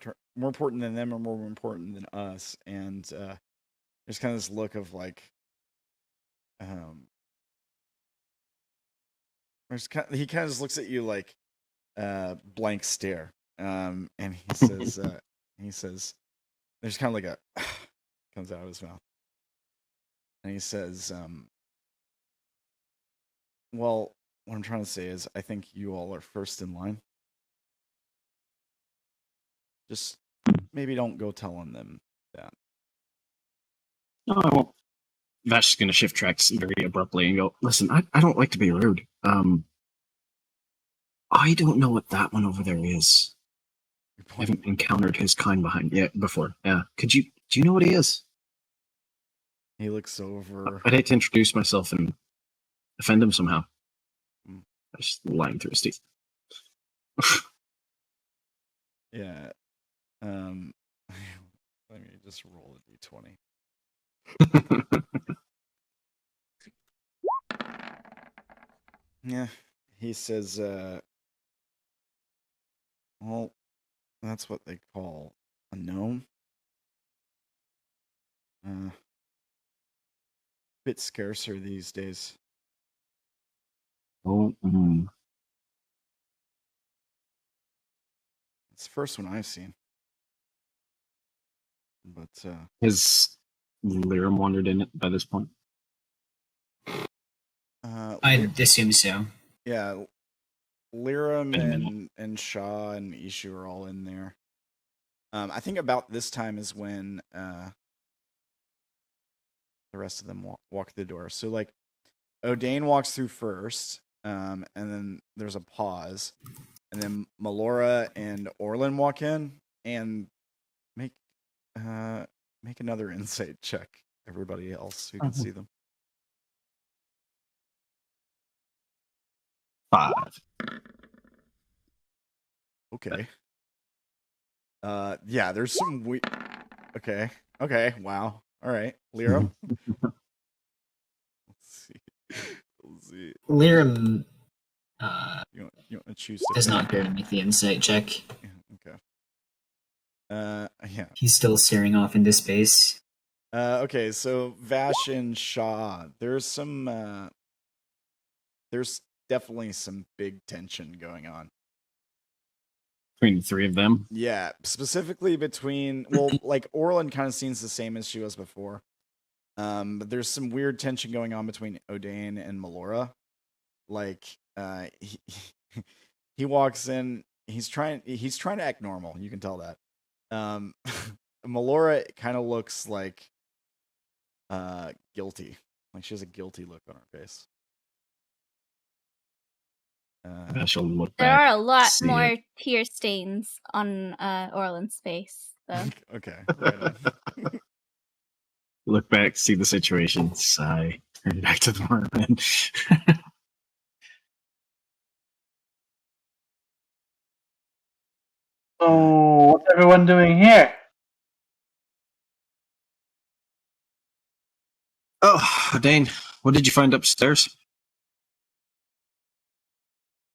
important than them, or more important than us, and there's kind of this look of like, he kind of just looks at you like blank stare, and he says, there's kind of like a comes out of his mouth, and he says, well, what I'm trying to say is, I think you all are first in line. Just maybe don't go telling them that. No, I won't. Vash is going to shift tracks very abruptly and go, listen, I don't like to be rude. I don't know what that one over there is. I haven't encountered his kind before. Yeah. Do you know what he is? He looks over. I'd hate to introduce myself and offend him somehow. I just lying through his teeth. Yeah. Let me just roll a d20. Yeah. He says, well, that's what they call a gnome. Bit scarcer these days. Oh, It's the first one I've seen. But has Lyram wandered in it by this point? I'd assume so. Yeah, Lyram and Sha'ah and Ishu are all in there. I think about this time is when the rest of them walk through the door. So like, Odayn walks through first, and then there's a pause, and then Melora and Orilyn walk in and make another insight check. Everybody else who can see them. 5. Okay. Yeah, there's some Okay. Wow. All right, Lyram. Let's see. Lyram You want to choose? does not care to make the insight check. Okay. Yeah. He's still staring off into space. Okay, so Vash and Sha'ah, there's definitely some big tension going on Between the three of them? Yeah, specifically between, well, like Orilyn kind of seems the same as she was before. But there's some weird tension going on between Odayn and Melora. Like, he walks in, he's trying to act normal. You can tell that. Melora kind of looks like guilty. Like she has a guilty look on her face. There are a lot more tear stains on Orilyn's face, though. Okay. Right on. Look back, see the situation, sigh, turn back to the merman. So, what's everyone doing here? Oh, Dane, what did you find upstairs?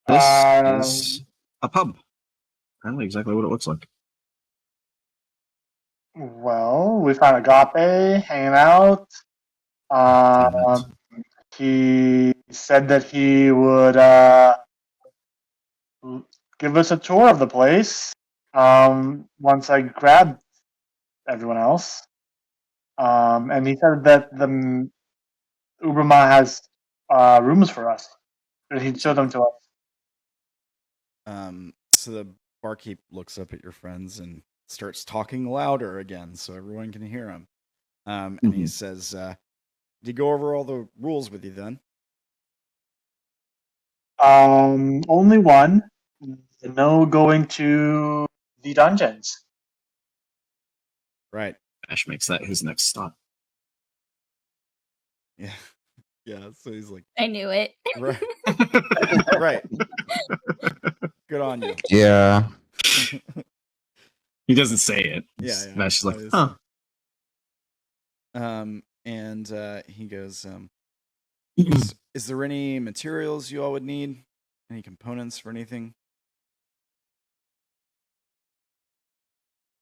This is a pub. Apparently exactly what it looks like. Well, we found Agape hanging out. He said that he would give us a tour of the place once I grabbed everyone else. And he said that the Uberma has rooms for us. And he'd show them to us. So the barkeep looks up at your friends and starts talking louder again so everyone can hear him. And he says, "Did he go over all the rules with you then?" Only one. No going to the dungeons. Right. Vash makes that his next stop. Yeah. Yeah. So he's like, I knew it. right. Right. Good on you. Yeah. He doesn't say it. Yeah, yeah. Vash is like, Obviously. huh. And he goes, is there any materials you all would need? Any components for anything?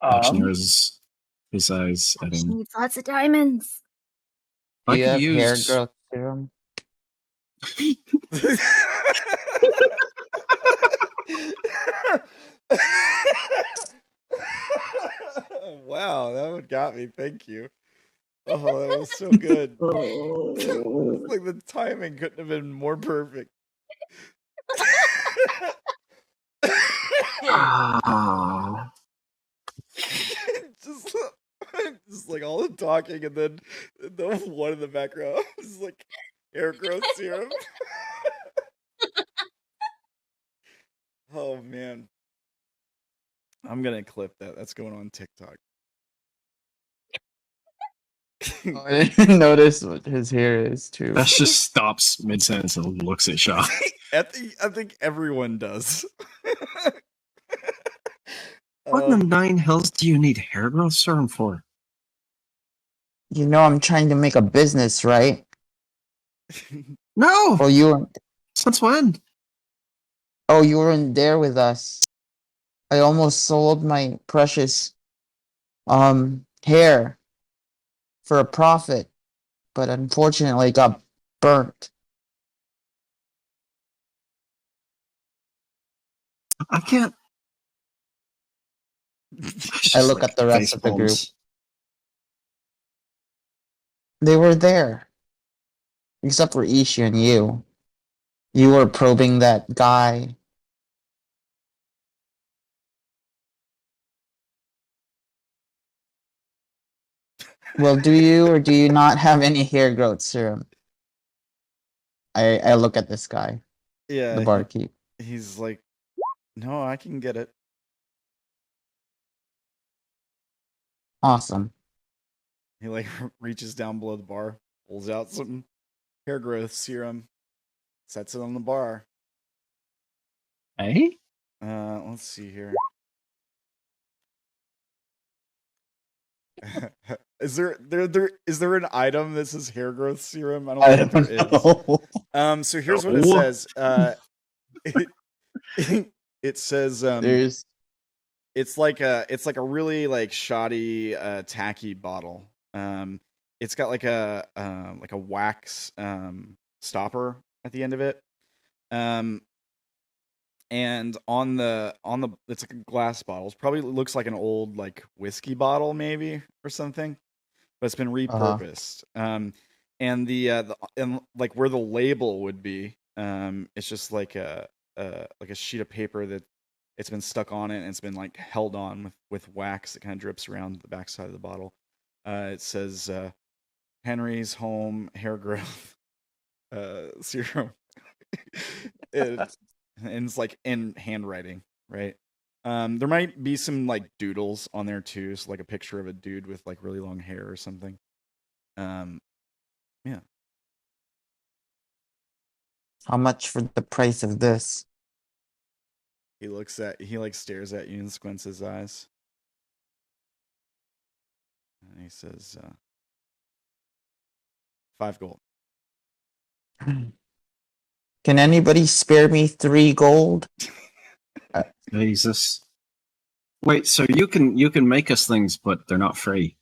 Vash narrows his eyes at She him. needs lots of diamonds. Do I you could have hair use- growth serum? Wow, that one got me. Thank you. Oh, that was so good. Like the timing couldn't have been more perfect. Ah. just like all the talking and then the one in the background is like hair growth serum. Oh man. I'm gonna clip that. That's going on TikTok. Oh, I didn't notice what his hair is too. Vash just stops mid sentence and looks at Sha'ah. I think everyone does. What in the nine hells do you need hair growth serum for? You know I'm trying to make a business, right? No! Oh, you weren't. Since when? Oh, you weren't there with us. I almost sold my precious hair for a profit, but unfortunately got burnt. I can't. I look at the rest of the group. They were there. Except for Ishi and you. You were probing that guy. Well, do you or do you not have any hair growth serum? I look at this guy, Yeah, the barkeep. he's like, no, I can get it. Awesome. He like reaches down below the bar, pulls out some hair growth serum, sets it on the bar. Hey? Let's see here. Is there an item that says hair growth serum? I don't think there is. So here's what it says. It says There's it's like a really like shoddy tacky bottle. It's got like a wax stopper at the end of it. And on the it's like a glass bottle. It probably looks like an old like whiskey bottle maybe or something, but it's been repurposed. And the and like where the label would be, it's just like a sheet of paper that it's been stuck on it and it's been like held on with wax that kind of drips around the backside of the bottle. It says Henry's Home Hair Growth Serum. And it's like in handwriting, right? There might be some like doodles on there too, so like a picture of a dude with like really long hair or something. Yeah. how much for the price of this? He like stares at you and squints his eyes. And he says, 5 gold. Can anybody spare me 3 gold? Jesus. Wait, so you can make us things, but they're not free.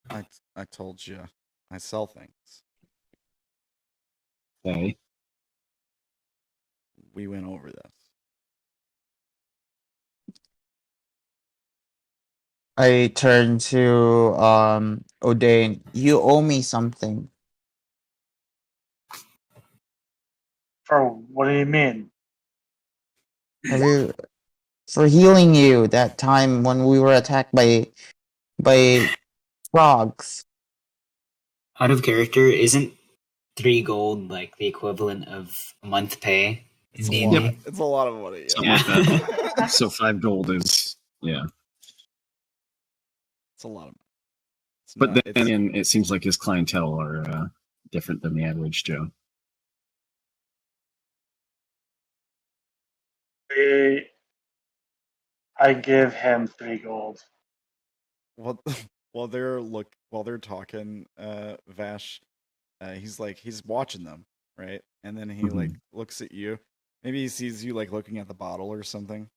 I told you, I sell things. Okay. We went over this. I turn to Odayn. You owe me something. For what do you mean? Have you for healing you that time when we were attacked by frogs. Out of character, isn't 3 gold like the equivalent of a month pay in It's a D&D? lot. It's a lot of money. Something like that. So 5 gold is It's a lot of money. But then again, it seems like his clientele are different than the average Joe. I give him 3 gold. While they're talking, Vash, he's watching them, right? And then he like looks at you. Maybe he sees you like looking at the bottle or something,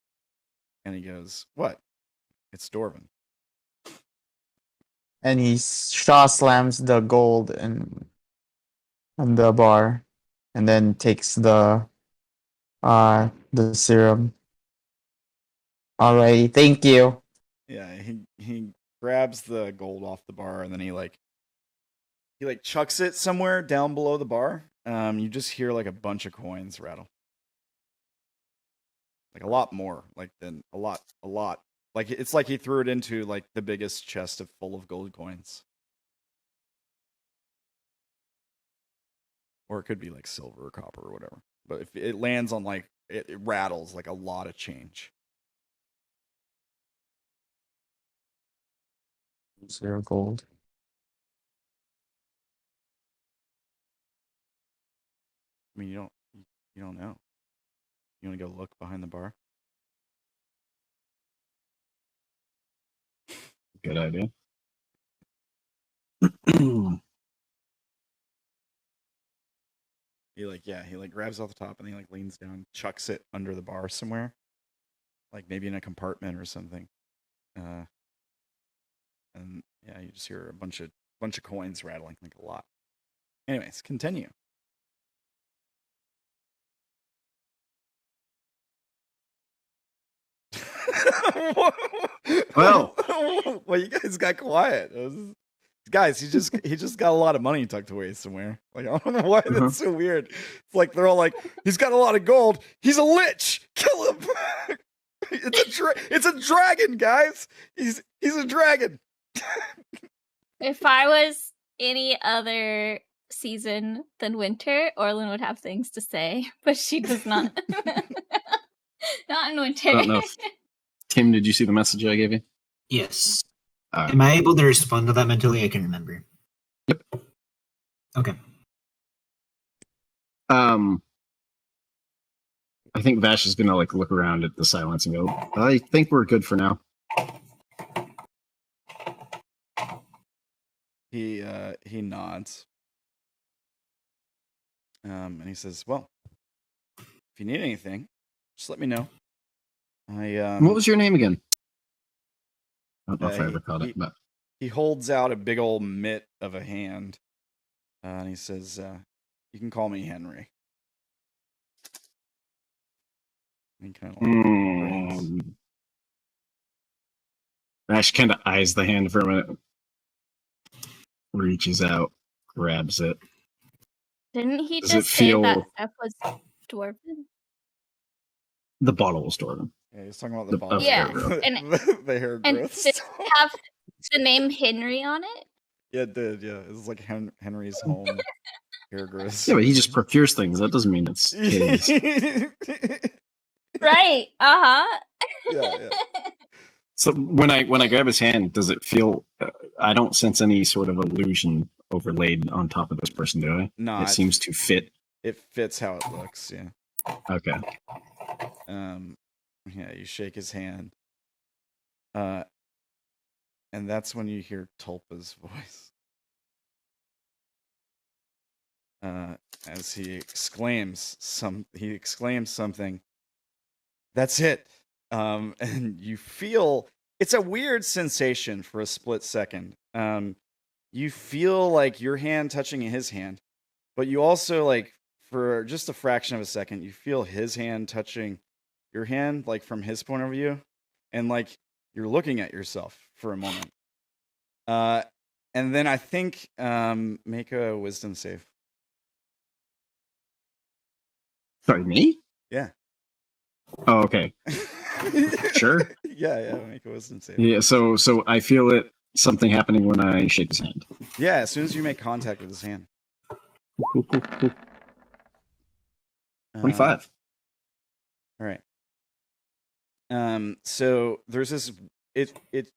and he goes, "What? It's Dwarven." And he Shaw slams the gold on the bar, and then takes the serum. Alrighty, thank you. Yeah, he grabs the gold off the bar, and then he chucks it somewhere down below the bar. You just hear like a bunch of coins rattle, like a lot more, like than a lot. Like it's like he threw it into like the biggest chest full of gold coins, or it could be like silver or copper or whatever. But if it lands on like it rattles like a lot of change. 0 gold. I mean, you don't know. You want to go look behind the bar? Good idea. He grabs off the top and he like leans down, chucks it under the bar somewhere, like maybe in a compartment or something. And yeah, you just hear a bunch of coins rattling, like a lot. Anyways, continue. Well, you guys got quiet. Guys, he just got a lot of money tucked away somewhere. Like I don't know why that's so weird. It's like they're all like, he's got a lot of gold. He's a lich. Kill him. It's a dragon, guys. He's a dragon. If I was any other season than winter, Orilyn would have things to say, but she does not. Not in winter. I don't know. Tim, did you see the message I gave you? Yes. Am I able to respond to that mentally? I can remember. Yep. Okay. I think Vash is gonna like look around at the silence and go, I think we're good for now. He nods. And he says, "Well, if you need anything, just let me know." What was your name again? I don't know if I ever caught it, but he holds out a big old mitt of a hand, and he says, "You can call me Henry." And he kind of Vash kind of eyes the hand for a minute, reaches out, grabs it. Didn't he just say that stuff was dwarven? The bottle was dwarven. Yeah, he's talking about the bottle. Yeah, the hair growth. And did it have the name Henry on it? Yeah, it did. Yeah, it was like Henry's home hair growth. Yeah, but he just procures things. That doesn't mean it's his. Right. Yeah. So when I grab his hand, does it feel? I don't sense any sort of illusion overlaid on top of this person, do I? No, it seems to fit. It fits how it looks. Yeah. Okay. Yeah, you shake his hand. And that's when you hear Tulpa's voice. As he exclaims something. That's it. And you feel it's a weird sensation for a split second. You feel like your hand touching his hand, but you also like for just a fraction of a second, you feel his hand touching your hand, like from his point of view, and like you're looking at yourself for a moment. And then I think make a wisdom save. Sorry, me? Yeah. Oh, okay. Sure. Yeah, make a wisdom save. Yeah, so I feel something happening when I shake his hand. Yeah, as soon as you make contact with his hand. 25. All right. So there's this there's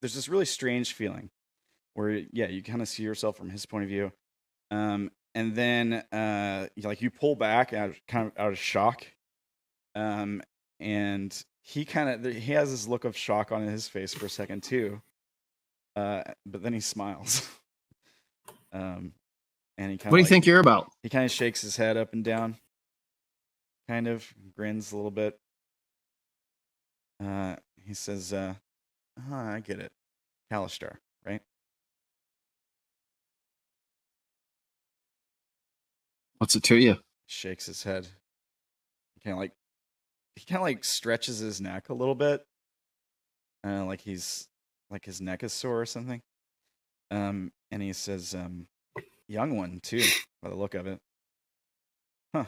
this really strange feeling where you kind of see yourself from his point of view. And then you pull back out of shock. And he has this look of shock on his face for a second too. But then he smiles. And he What do you think you're about? He kind of shakes his head up and down. Kind of grins a little bit. He says, I get it. Kalistar, right? What's it to you? Shakes his head. He kind of stretches his neck a little bit. Like his neck is sore or something. And he says, young one too, by the look of it. Huh.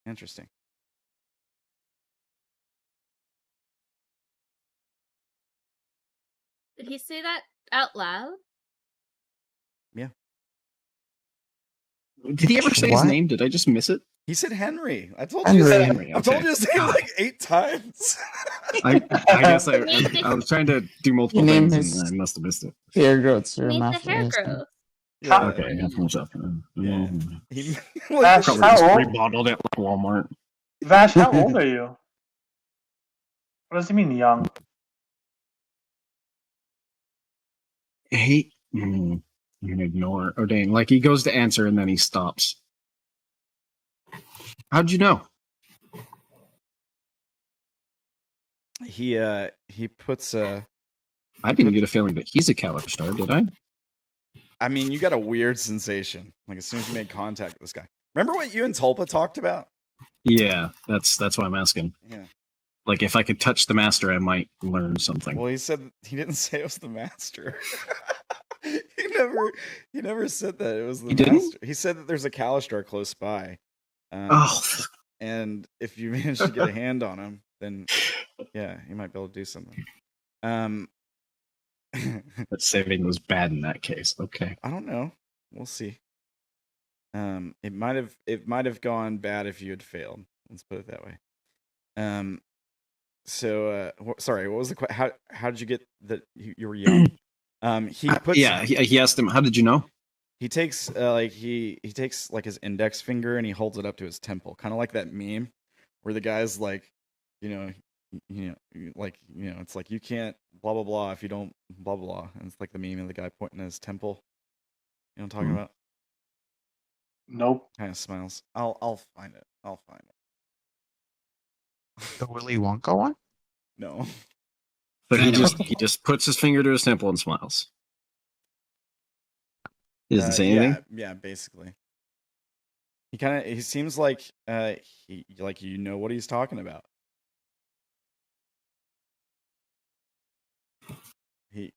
Interesting. Did he say that out loud? Yeah. Did he ever say his name? Did I just miss it? He said Henry. I told you. Henry. I told you his name like 8 times. I guess I was trying to do multiple things and I must have missed it. Hair growth. He made the hair grow. Yeah. Okay, that's myself. Yeah. Vash, Probably how just old? rebottled at like Walmart. Vash, how old are you? What does he mean young? I'm gonna ignore Odayn. Like he goes to answer and then he stops. How'd you know? He puts a. I didn't get a feeling that he's a Kalistar, did I? I mean, you got a weird sensation. Like as soon as you made contact with this guy. Remember what you and Tulpa talked about? Yeah, that's why I'm asking. Yeah. Like if I could touch the master, I might learn something. Well, he said he didn't say it was the master. he never said that it was the master. Didn't? He said that there's a Kalistar close by. And if you manage to get a hand on him, then yeah, you might be able to do something. That saving was bad in that case. Okay. I don't know. We'll see. It might have gone bad if you had failed. Let's put it that way. So sorry, what was the question? How did you get that you were young? He asked him, how did you know? He takes he takes like his index finger and he holds it up to his temple, kind of like that meme where the guy's like, it's like you can't blah blah blah if you don't blah blah, and it's like the meme of the guy pointing at his temple. You know what I'm talking about? Nope. Kind of smiles. I'll find it. The Willy Wonka one? No. But he just puts his finger to his temple and smiles. He doesn't say anything? Yeah, basically. He seems like you know what he's talking about. He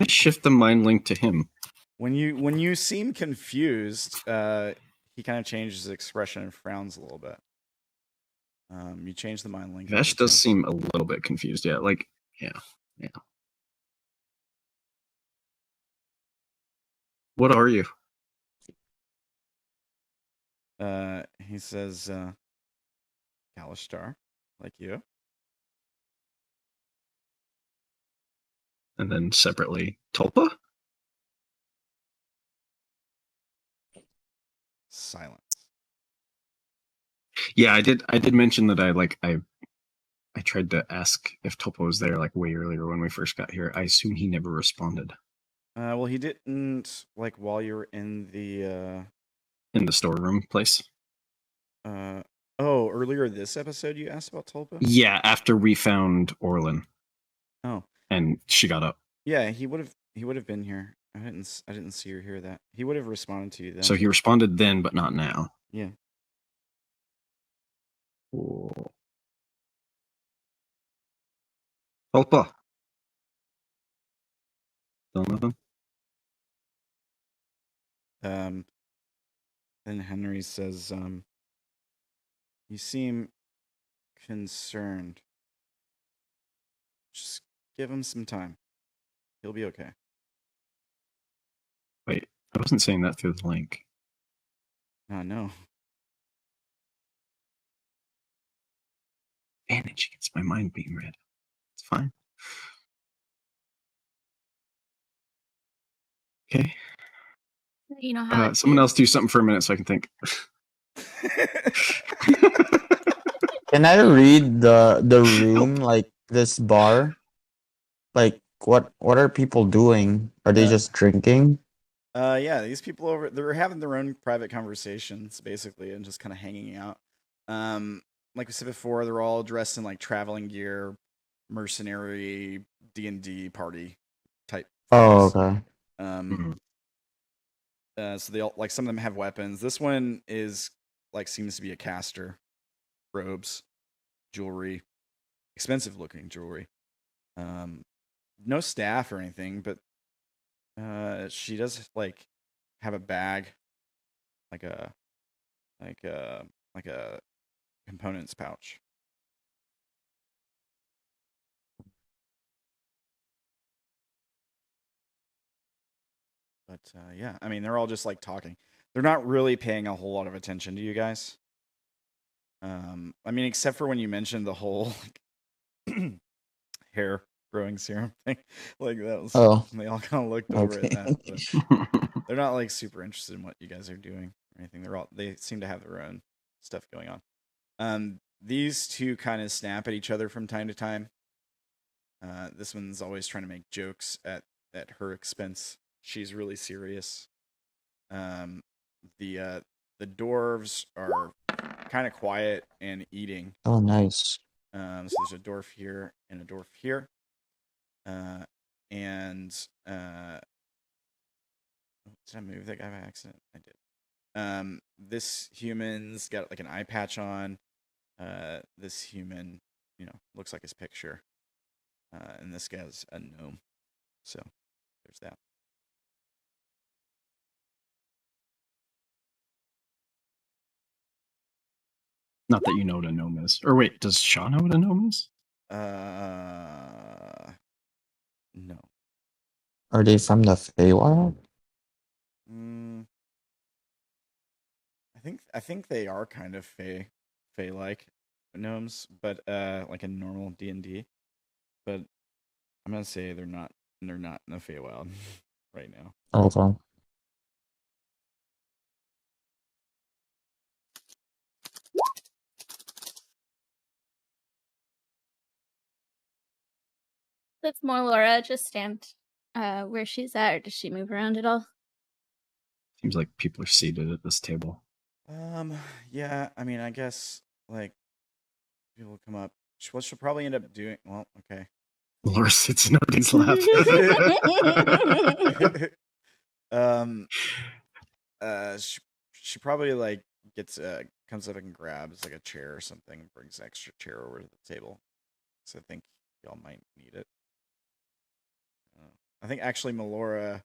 shift the mind link to him. When you seem confused, he kind of changes his expression and frowns a little bit. You change the mind link. Vash does seem a little bit confused. Yeah, yeah. What are you? He says, Kalistar, like you. And then separately, Tulpa? Silence. Yeah, I did mention that I tried to ask if Tulpa was there like way earlier when we first got here. I assume he never responded. Well, he didn't while you were in the storeroom place. Earlier this episode you asked about Tulpa? Yeah, after we found Orilyn. Oh. And she got up. Yeah, he would have been here. I didn't see or hear that. He would have responded to you then. So he responded then, but not now. Yeah. Cool. Tulpa. Still nothing? Then Henry says, you seem concerned. Just give him some time. He'll be okay. Wait, I wasn't saying that through the link. No. Advantage against my mind being read. It's fine. Okay. You know how Someone else do something for a minute so I can think. Can I read the room, like this bar? Like what are people doing? Are they just drinking? Yeah, these people they're having their own private conversations basically and just kind of hanging out. Like we said before, they're all dressed in like traveling gear, mercenary D&D party type Oh, things. okay. So they all, like, some of them have weapons. This one is like seems to be a caster. Robes, jewelry, expensive looking jewelry. No staff or anything, but she does like have a bag, like a components pouch. But yeah, I mean, they're all just like talking. They're not really paying a whole lot of attention to you guys. I mean, except for when you mentioned the whole like, hair growing serum thing. Like that was. Oh, they all kind of looked over okay. at that. But they're not like super interested in what you guys are doing or anything. They seem to have their own stuff going on. These two kind of snap at each other from time to time. This one's always trying to make jokes at her expense. She's really serious. The dwarves are kind of quiet and eating. Oh, nice. So there's a dwarf here and a dwarf here. Did I move that guy by accident? I did. This human's got like an eye patch on. This human, looks like his picture. And this guy's a gnome. So there's that. Not that you know what a gnome is. Or wait, does Sha'ah know what a gnome is? No. Are they from the Feywild? I think they are kind of fey-like gnomes, but like a normal D&D. But I'm gonna say they're not in the Feywild right now. Okay. Does Melora just stand where she's at, or does she move around at all? Seems like people are seated at this table. Yeah, I mean, I guess like people come up. What she'll probably end up doing. Well, okay. Melora sits in Odayn's lap. She probably like gets comes up and grabs like a chair or something, brings an extra chair over to the table. So I think y'all might need it. I think actually Melora,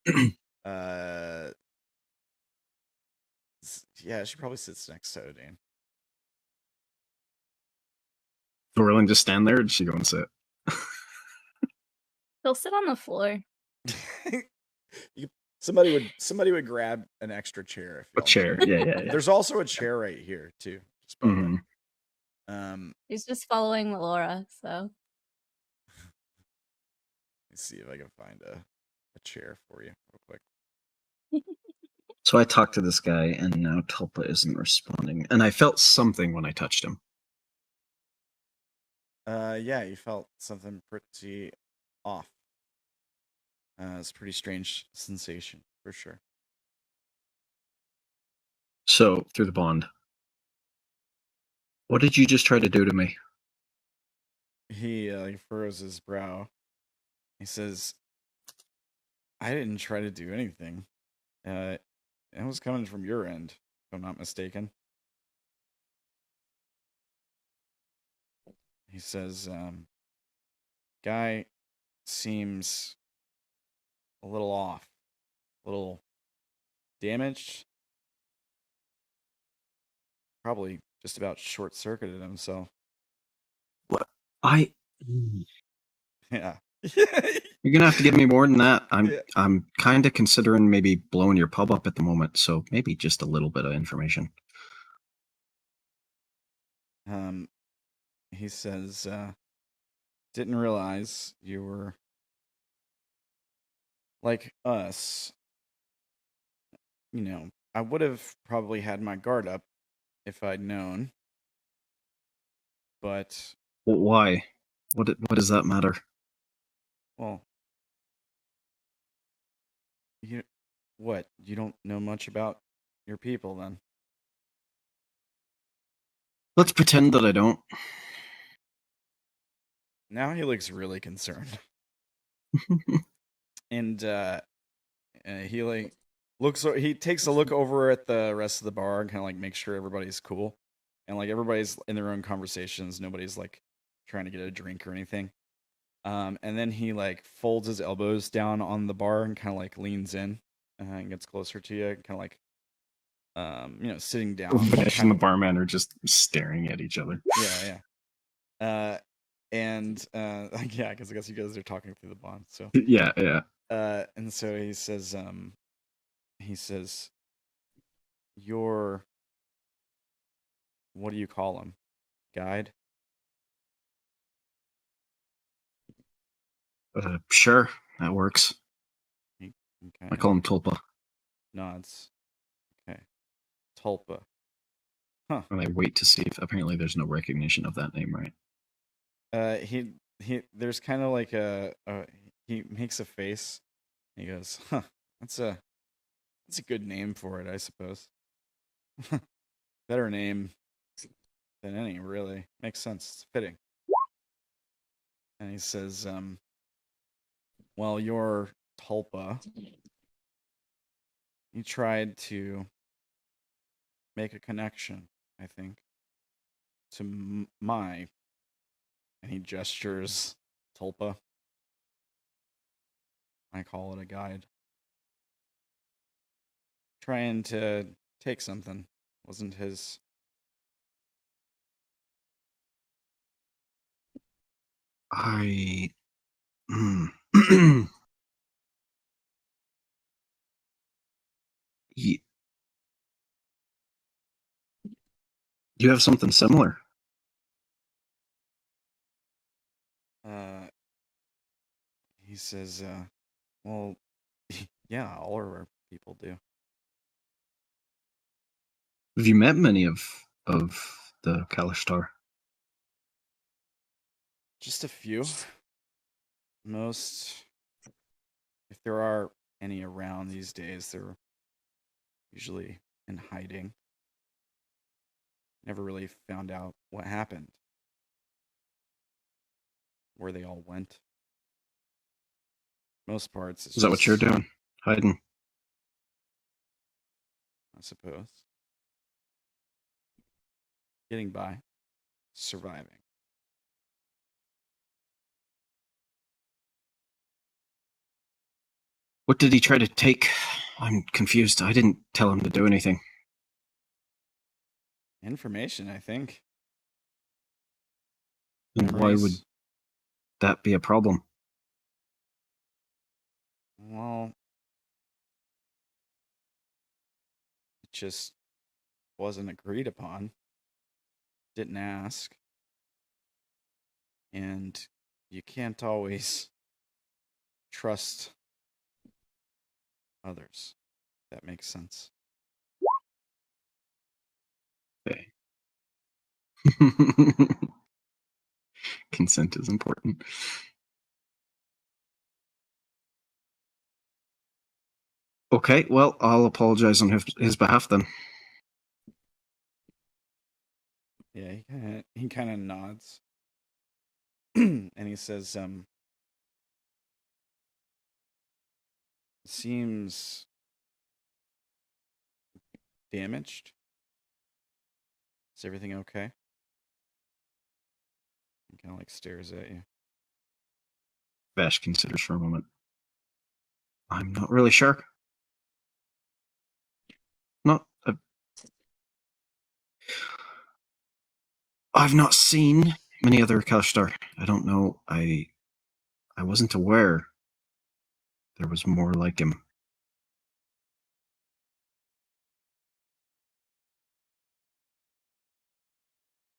yeah, she probably sits next to Odayn. Orilyn just stand there, or did she go and sit? He'll sit on the floor. Somebody would grab an extra chair. If A chair, yeah. There's also a chair right here too. Just by the way. He's just following Melora, so. Let's see if I can find a chair for you real quick. So I talked to this guy, and now Tulpa isn't responding. And I felt something when I touched him. Yeah, you felt something pretty off. It's a pretty strange sensation, for sure. So, through the bond, what did you just try to do to me? He furrows his brow. He says, I didn't try to do anything. It was coming from your end, if I'm not mistaken. He says, guy seems a little off, a little damaged. Probably just about short-circuited himself. I. Yeah. You're gonna have to give me more than that. Yeah. I'm kind of considering maybe blowing your pub up at the moment, so maybe just a little bit of information. He says, didn't realize you were like us. You know, I would have probably had my guard up if I'd known. But Why? What does that matter? well, you don't know much about your people then? Let's pretend that I don't. Now he looks really concerned. And he like he takes a look over at the rest of the bar and kind of like makes sure everybody's cool. And like everybody's in their own conversations, nobody's like trying to get a drink or anything. And then he like folds his elbows down on the bar and kind of like leans in and gets closer to you, kind of like sitting down. Vash and the barman are just staring at each other. Yeah. Yeah, because I guess you guys are talking through the bond. So yeah. And so he says, "Your what do you call him? Guide?" Sure, that works. Okay. I call him Tulpa. Nods. Okay. Tulpa. Huh. And I wait to see if apparently there's no recognition of that name, right? He there's kind of like he makes a face. He goes, "Huh, that's a good name for it, I suppose. Better name than any, really. Makes sense. It's fitting." And he says, well, you're Tulpa. You tried to make a connection, I think, to my, and he gestures Tulpa. I call it a guide. Trying to take something. Wasn't his. You have something similar. He says, well, yeah, all of our people do. Have you met many of the Kalishtar? Just a few. Most, if there are any around these days, they're usually in hiding. Never really found out what happened. Where they all went. Most parts. Is that what you're doing? Hiding? I suppose. Getting by. Surviving. What did he try to take? I'm confused. I didn't tell him to do anything. Information, I think. And why would that be a problem? Well, it just wasn't agreed upon. Didn't ask. And you can't always trust others. That makes sense. Okay. Consent is important. Okay, well, I'll apologize on his behalf then. Yeah, he kind of nods. And he says, seems damaged. Is everything okay? He kind of like stares at you. Vash considers for a moment. I'm not really sure. I've not seen many other Kalashtar. I don't know. I wasn't aware there was more like him.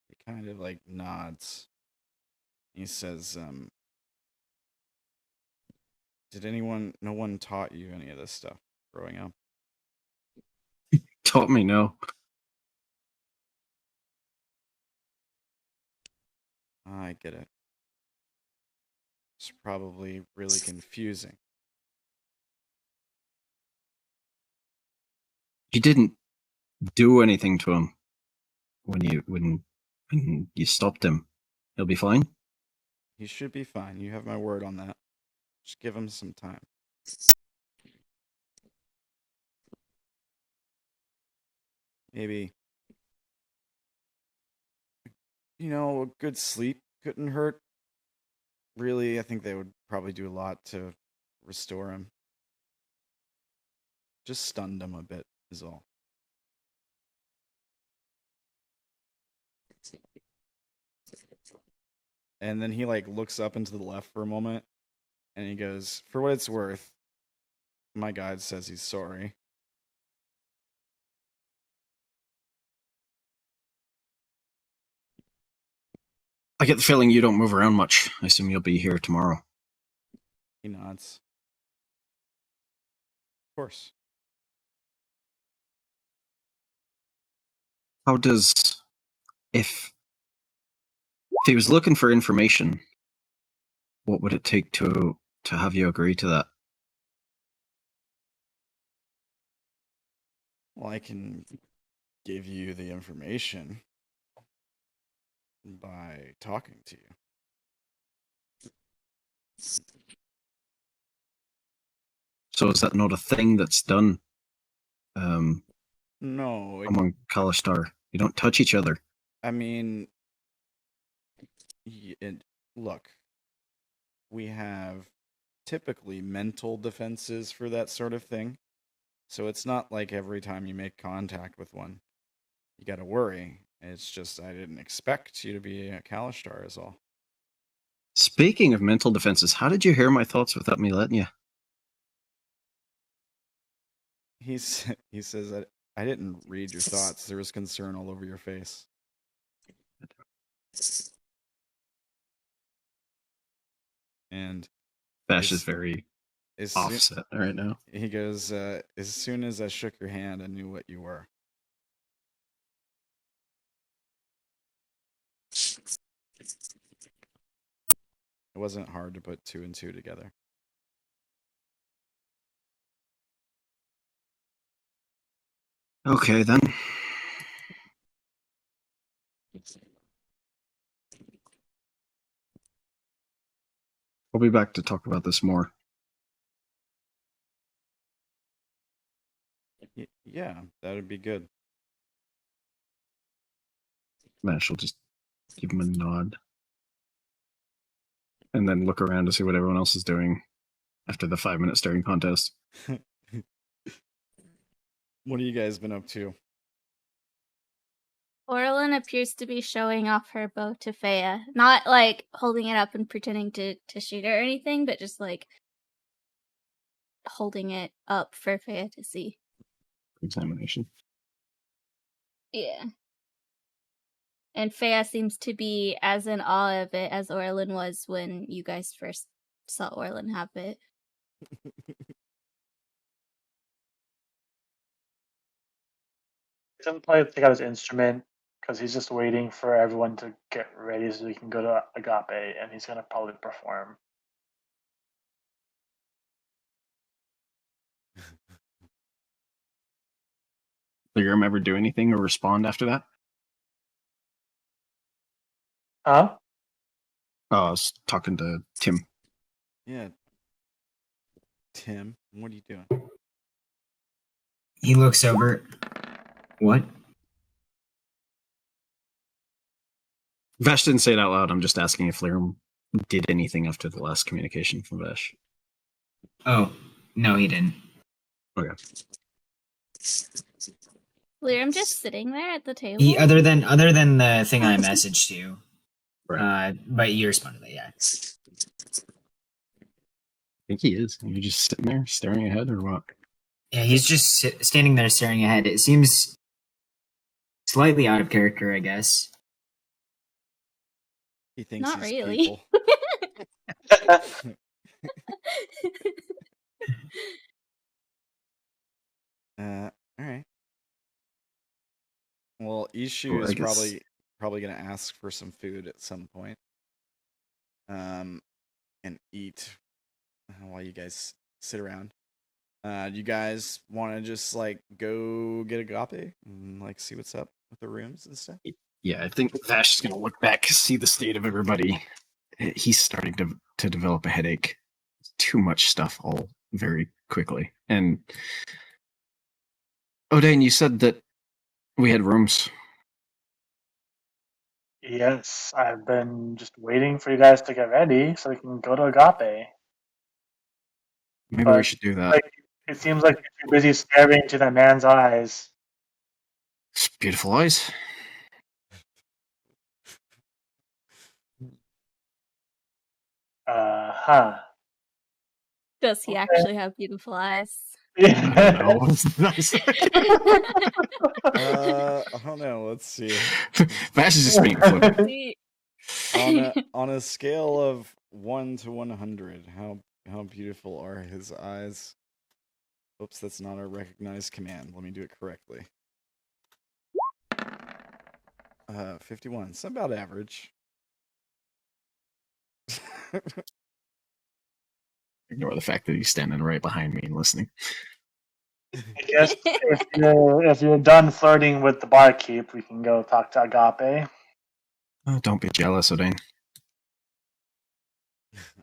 He kind of like nods. He says, no one taught you any of this stuff growing up? Taught me no. I get it. It's probably really confusing. You didn't do anything to him when you stopped him. He'll be fine. He should be fine. You have my word on that. Just give him some time. Maybe, a good sleep couldn't hurt. Really, I think they would probably do a lot to restore him. Just stunned him a bit is all. And then he looks up into the left for a moment and he goes, "For what it's worth, my guide says he's sorry." I get the feeling you don't move around much. I assume you'll be here tomorrow. He nods. Of course. How does if he was looking for information, what would it take to have you agree to that? Well, I can give you the information by talking to you. So is that not a thing that's done No. among Kalashtar? You don't touch each other. I mean, look, we have typically mental defenses for that sort of thing. So it's not like every time you make contact with one, you gotta worry. It's just I didn't expect you to be a Kalashtar is all. Speaking of mental defenses, how did you hear my thoughts without me letting you? He says that I didn't read your thoughts. There was concern all over your face. And Vash is very as offset right now. He goes, as soon as I shook your hand, I knew what you were. It wasn't hard to put 2 and 2 together. Okay, then. I'll be back to talk about this more. Yeah, that would be good. Vash will just give him a nod. And then look around to see what everyone else is doing after the 5-minute staring contest. What have you guys been up to? Orilyn appears to be showing off her bow to Faya. Not holding it up and pretending to shoot it or anything, but just holding it up for Faya to see. Examination. Yeah. And Faya seems to be as in awe of it as Orilyn was when you guys first saw Orilyn have it. He doesn't take out his instrument because he's just waiting for everyone to get ready so he can go to Agape, and he's going to probably perform. Lyram ever do anything or respond after that? Huh? Oh, I was talking to Tim. Yeah. Tim, what are you doing? He looks over. What? Vash didn't say it out loud. I'm just asking if Lyram did anything after the last communication from Vash. Oh, no, he didn't. Okay. Lyram just sitting there at the table? He other than the thing I messaged you. But you responded that, yeah. I think he is. Are you just sitting there staring ahead or what? Yeah, he's just standing there staring ahead. It seems slightly out of character, I guess. He thinks Not he's really. people. All right. Well, Ishu Well, I is guess- probably gonna ask for some food at some point. And eat while you guys sit around. Do you guys want to just like go get Agape and like see what's up with the rooms and stuff? Yeah, I think Vash is going to look back, see the state of everybody. He's starting to develop a headache. Too much stuff all very quickly. And Odayn, you said that we had rooms. Yes, I've been just waiting for you guys to get ready so we can go to Agape. Maybe we But, should do that. Like, it seems like you're too busy staring into that man's eyes. It's beautiful eyes. Huh. Does he Okay. actually have beautiful eyes? I don't know. I don't know. Let's see. Vash is just being flippant. See- On a scale of 1 to 100, how beautiful are his eyes? Oops, that's not a recognized command. Let me do it correctly. 51. It's about average. Ignore the fact that he's standing right behind me and listening. I guess if you're done flirting with the barkeep, we can go talk to Agape. Oh, don't be jealous, Odayn.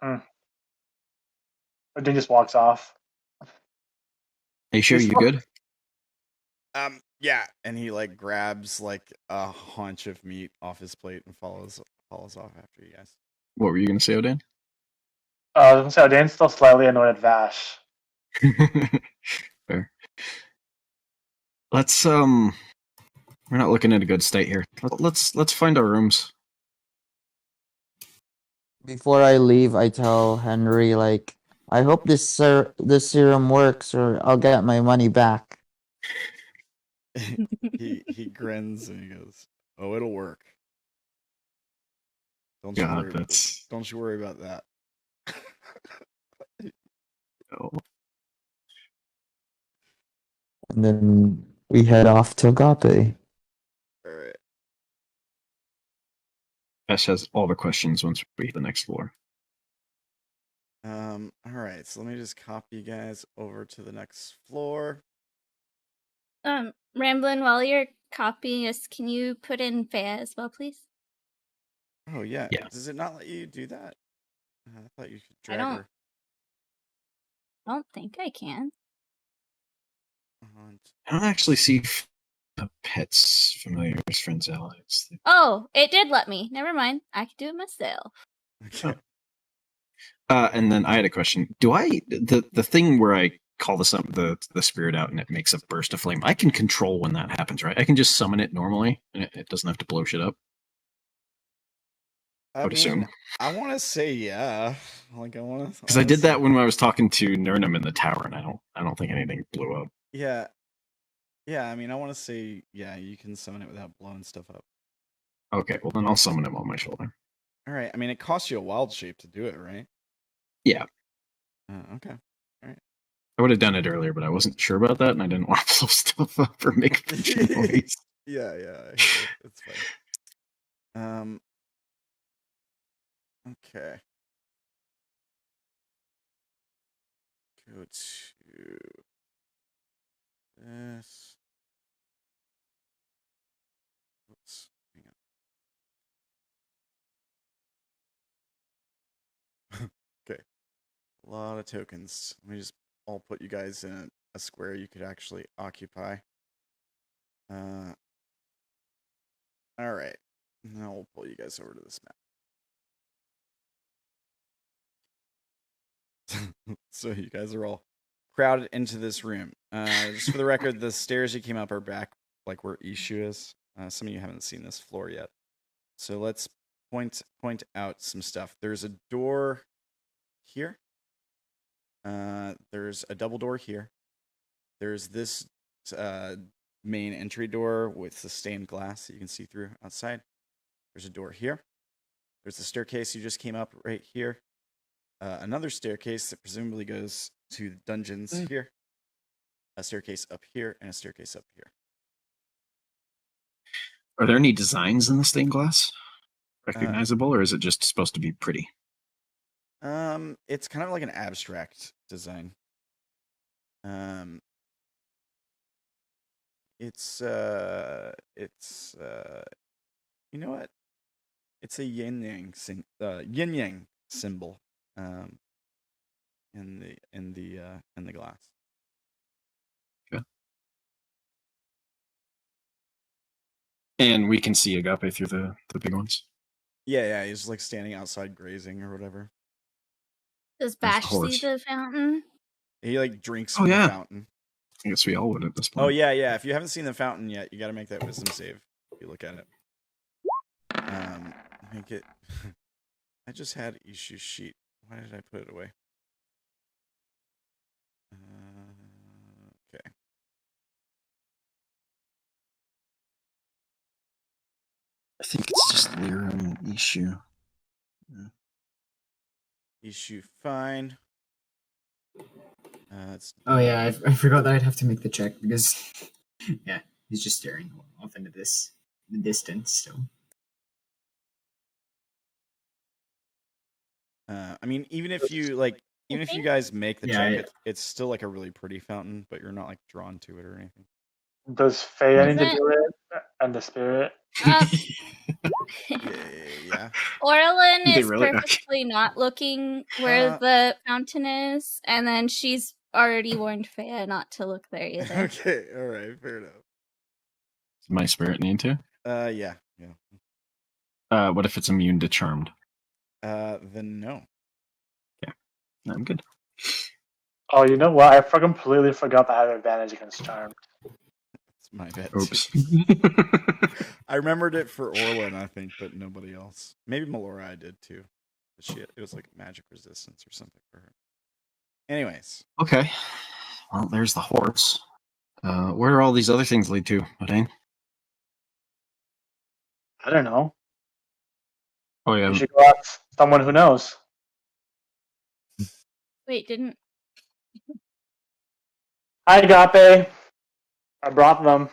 Or then just walks off. Are you sure you good? Yeah, and he like grabs like a haunch of meat off his plate and follows off after you guys. What were you going to say, Odayn? I was gonna say Odayn's still slightly annoyed at Vash. Fair. Let's we're not looking at a good state here. Let's find our rooms. Before I leave, I tell Henry, like, I hope this serum works or I'll get my money back. he grins and he goes, "Oh, it'll work. Don't you God, worry. that's Don't you worry about that." oh. And then we head off to Agape. All right. Vash has all the questions once we hit the next floor. All right. So let me just copy you guys over to the next floor. Ramblin', while you're copying us, can you put in Fea as well, please? Oh yeah. Yeah. Does it not let you do that? I thought you could I drag her. don't think I can. I don't actually see pets, familiars, friends, allies. Oh, it did let me. Never mind. I can do it myself. Okay. And then I had a question. Do I the thing where I call the spirit out and it makes a burst of flame? I can control when that happens, right? I can just summon it normally, and it doesn't have to blow shit up. I would assume. I want to say yeah. Like I want to. Because I did that when I was talking to Nurnum in the tower, and I don't think anything blew up. Yeah. Yeah. I mean, I want to say yeah. You can summon it without blowing stuff up. Okay, well then I'll summon him on my shoulder. All right. I mean, it costs you a wild shape to do it, right? Yeah. Okay. I would have done it earlier, but I wasn't sure about that, and I didn't want to blow stuff up or make a bunch of noise. Yeah. It's fine. Okay. Go to this. Oops. Hang on. Okay. A lot of tokens. Let me just all put you guys in a square you could actually occupy. All right. Now we'll pull you guys over to this map. So you guys are all crowded into this room. Just for the record, the stairs you came up are back like where Ishu is. Some of you haven't seen this floor yet. So let's point out some stuff. There's a door here. There's a double door here. There's this main entry door with the stained glass that you can see through outside. There's a door here. There's the staircase you just came up right here. Another staircase that presumably goes to the dungeons here. A staircase up here and a staircase up here. Are there any designs in the stained glass? Recognizable, or is it just supposed to be pretty? It's kind of like an abstract design. It's you know what? It's a yin yang symbol. In the glass. Okay. And we can see Agape through the big ones. Yeah, he's like standing outside grazing or whatever. Does That's the Vash see horse. the fountain? He like drinks Oh, from yeah. the fountain. I guess we all would at this point. Oh yeah. If you haven't seen the fountain yet, you got to make that wisdom save. If you look at it. Make it. I just had Issue's sheet. Why did I put it away? Okay. I think it's just Lyram and Issue. Issue fine. Oh yeah, I forgot that I'd have to make the check because yeah, he's just staring off into the distance. So I mean, even if you guys make the check, it's still like a really pretty fountain, but you're not like drawn to it or anything. Does Faye need to do it? And the spirit? Yeah. Orilyn They is really- purposely not looking where the fountain is, and then she's already warned Faya not to look there either. Okay, all right, fair enough. Does my spirit need to? Yeah. What if it's immune to charmed? Then no. I'm good. Oh, you know what? I completely forgot that I have advantage against charm. It's my bad. Oops. I remembered it for Orilyn, I think, but nobody else. Maybe Melora I did too. But it was like magic resistance or something for her. Anyways. Okay. Well, there's the horse. Where do all these other things lead to, Odayn? I don't know. Oh yeah. You should go ask someone who knows. Wait, didn't Hi, Agape. I brought them.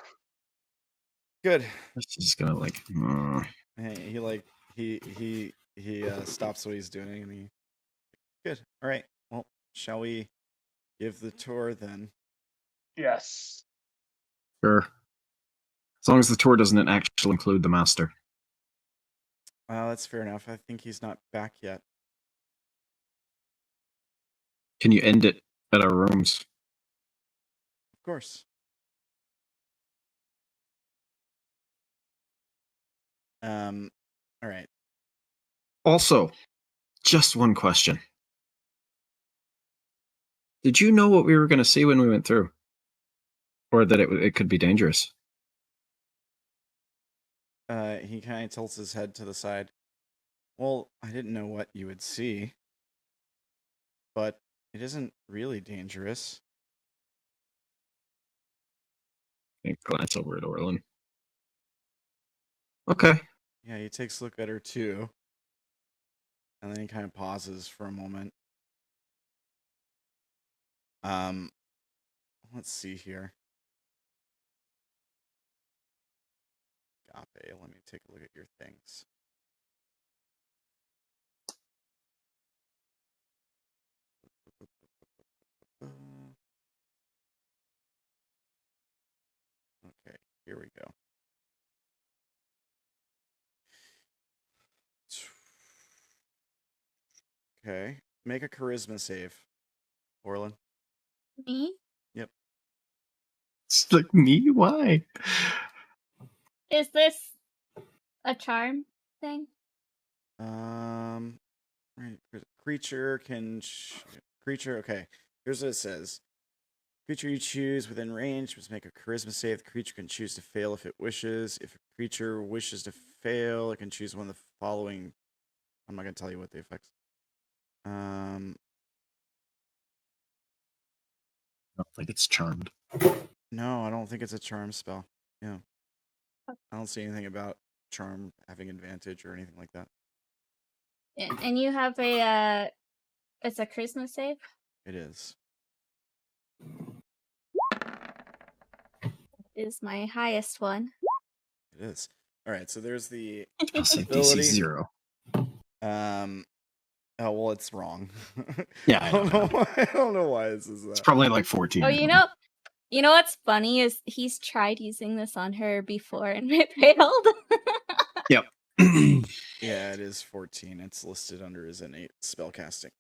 Good. This is gonna like. He stops what he's doing and he. Good. All right. Well, shall we give the tour then? Yes. Sure. As long as the tour doesn't actually include the master. Well, that's fair enough. I think he's not back yet. Can you end it at our rooms? Of course. All right. Also, just one question. Did you know what we were going to see when we went through? Or that it could be dangerous? He kind of tilts his head to the side. Well, I didn't know what you would see. But it isn't really dangerous. I glance over at Orilyn. Okay. Yeah, he takes a look at her too. And then he kind of pauses for a moment. Let's see here. Agape, let me take a look at your things. Okay, here we go. Okay, make a charisma save, Orilyn. me? Yep. It's like me? Why? Is this a charm thing? Right. Creature can. Creature. Okay. Here's what it says. Creature you choose within range must make a charisma save. The creature can choose to fail if it wishes. If a creature wishes to fail, it can choose one of the following. I'm not going to tell you what the effects. I don't think it's charmed. No, I don't think it's a charm spell. Yeah. I don't see anything about charm having advantage or anything like that. And you have a it's a charisma save? It is. Is my highest one. It is. All right, so there's the I'll say DC ability. 0. Oh well, it's wrong. Yeah, I don't know why this is that. It's probably like 14. Oh, you know what's funny is he's tried using this on her before and it failed. Yep. Yeah, it is 14. It's listed under his innate spellcasting.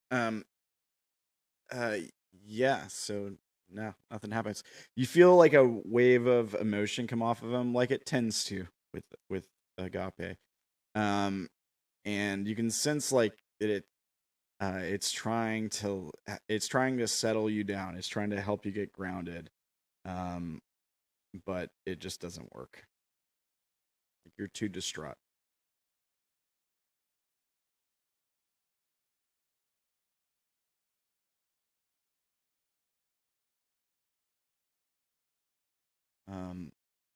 Yeah, so no, nothing happens. You feel like a wave of emotion come off of him, like it tends to with Agape. And you can sense like it's trying to settle you down. It's trying to help you get grounded. But it just doesn't work. You're too distraught.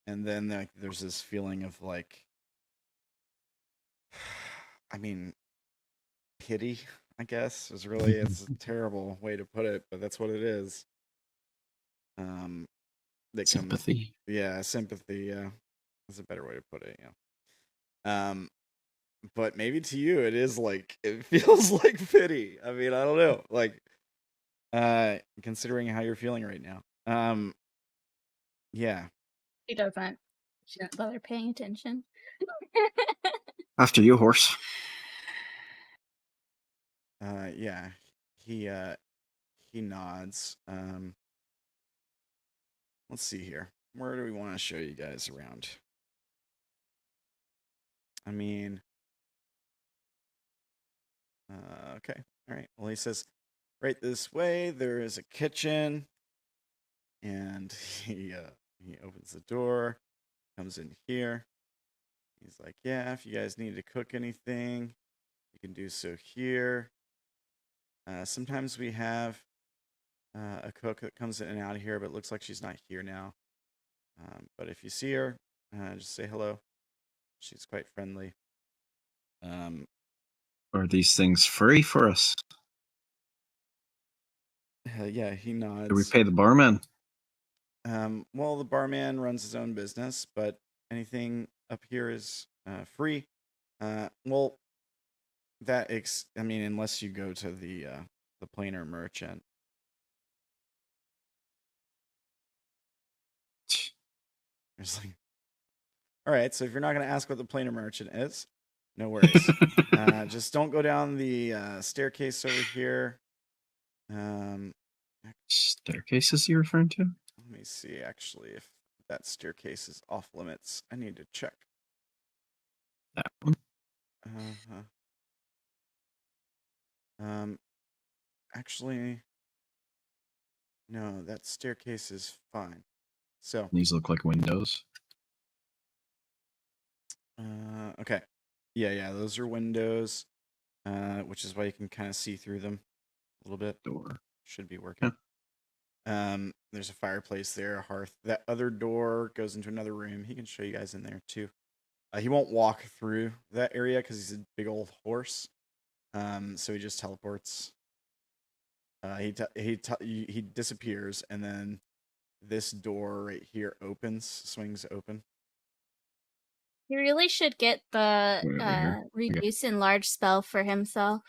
And then there's this feeling of like, I mean, pity, I guess, it's a terrible way to put it, but that's what it is. Sympathy. Yeah, sympathy, yeah. That's a better way to put it, yeah. But maybe to you it feels like pity. I mean, I don't know. Like considering how you're feeling right now. Yeah. She doesn't bother paying attention. After you, horse. Yeah. He nods. Let's see here. Where do we want to show you guys around? I mean, okay. All right. Well, he says, right this way, there is a kitchen. And he opens the door, comes in here. He's like, yeah, if you guys need to cook anything, you can do so here. Sometimes we have a cook that comes in and out of here, but it looks like she's not here now. But if you see her, just say hello. She's quite friendly. Are these things free for us? Yeah, he nods. Do we pay the barman? Well, the barman runs his own business, but anything up here is free. Well, I mean, unless you go to the planar merchant. It's like, all right, so if you're not going to ask what the planar merchant is, no worries. Just don't go down the staircase over here. Staircases you're referring to? Let me see, actually, if that staircase is off limits. I need to check. That one? Actually, no, that staircase is fine. So these look like windows. Okay. Yeah, those are windows. Which is why you can kind of see through them a little bit. Door. Should be working. Yeah. There's a fireplace there, a hearth. That other door goes into another room. He can show you guys in there too. He won't walk through that area because he's a big old horse. So he just teleports. He disappears, and then this door right here swings open. He really should get the reduce enlarge spell for himself.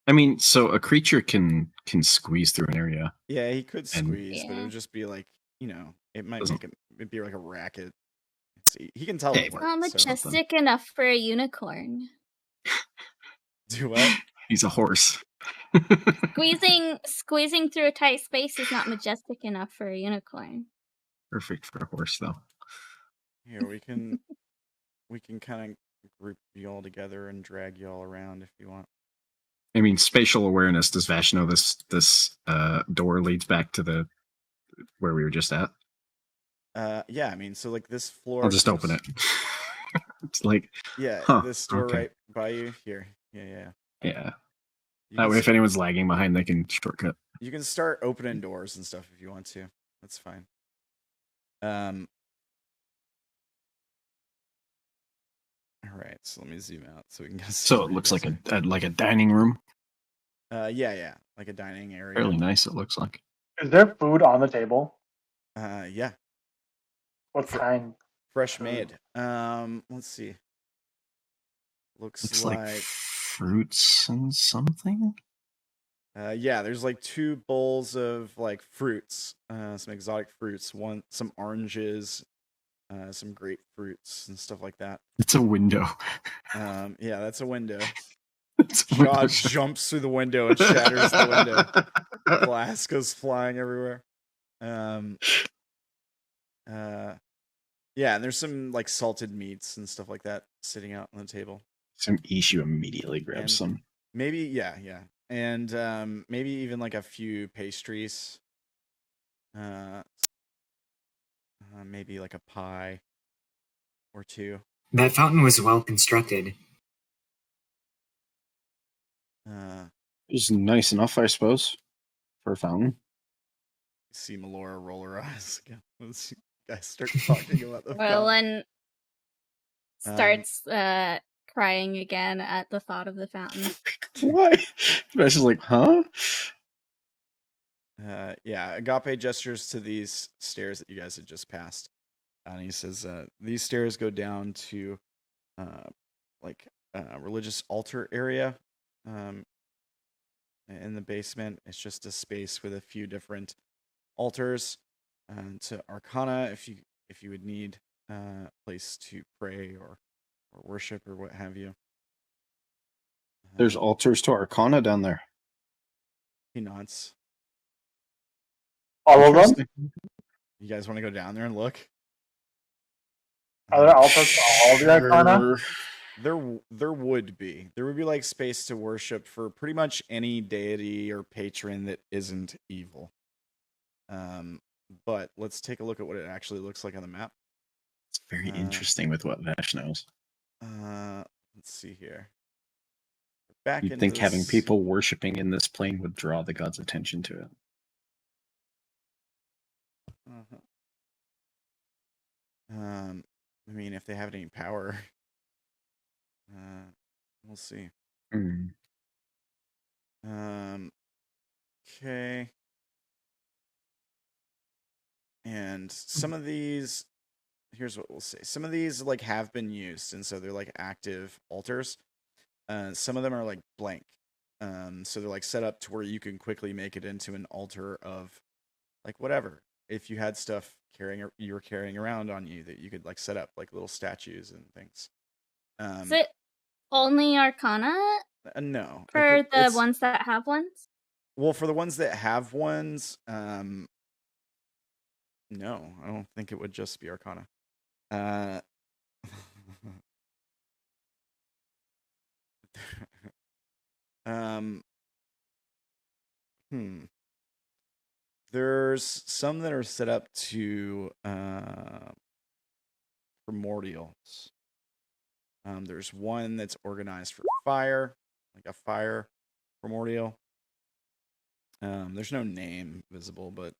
I mean, so a creature can squeeze through an area. Yeah, he could squeeze, but it would just be like, it might it'd be like a racket. See, he can teleport. It's not majestic enough for a unicorn. Do what? He's a horse. Squeezing through a tight space is not majestic enough for a unicorn. Perfect for a horse, though. Here we can kind of group you all together and drag you all around if you want. I mean, spatial awareness. Does Vash know this door leads back to the where we were just at? Yeah, I mean, so like this floor. I'll just open it. It's like, Yeah, huh, this door okay. right by you here. Yeah. Yeah. You That can way, if anyone's lagging behind, they can shortcut. You can start opening doors and stuff if you want to. That's fine. All right, so let me zoom out so we can get. So it looks like a dining room. Yeah, like a dining area. Fairly nice. It looks like. Is there food on the table? Yeah. What kind? Fresh made. Let's see. Looks like fruits and something. Yeah, there's like 2 bowls of like fruits, some exotic fruits, some oranges, some grapefruits and stuff like that. It's a window. Yeah, that's a window. God jumps through the window and shatters the window. Glass goes flying everywhere. Yeah, and there's some like salted meats and stuff like that sitting out on the table. Some issue immediately grabs some. Maybe, yeah. And maybe even like a few pastries. Maybe like a pie or 2. That fountain was well constructed. It was nice enough, I suppose, for a fountain. See Melora roll her eyes again. Let's guys start talking about the Orilyn starts crying again at the thought of the fountain. Why? Vash is like, huh? Yeah, Agape gestures to these stairs that you guys had just passed. And he says, these stairs go down to religious altar area in the basement. It's just a space with a few different altars. To Arcana, if you would need a place to pray or worship or what have you. There's altars to Arcana down there. He nods. All of them? You guys want to go down there and look? Are there altars to all the Arcana? There would be. There would be like space to worship for pretty much any deity or patron that isn't evil. But let's take a look at what it actually looks like on the map. It's very interesting with what Vash knows. Let's see here. You'd think having people worshipping in this plane would draw the gods' attention to it. I mean, if they have any power, we'll see. Okay. And some of these, here's what we'll say. Some of these like have been used, and so they're like active altars. Some of them are like blank. So they're like set up to where you can quickly make it into an altar of like whatever. If you had stuff you were carrying around on you that you could like set up like little statues and things. Is it only Arcana? No. For the ones that have ones? Well, for the ones that have ones, no, I don't think it would just be Arcana. There's some that are set up to primordials. There's one that's organized for fire, like a fire primordial. There's no name visible, but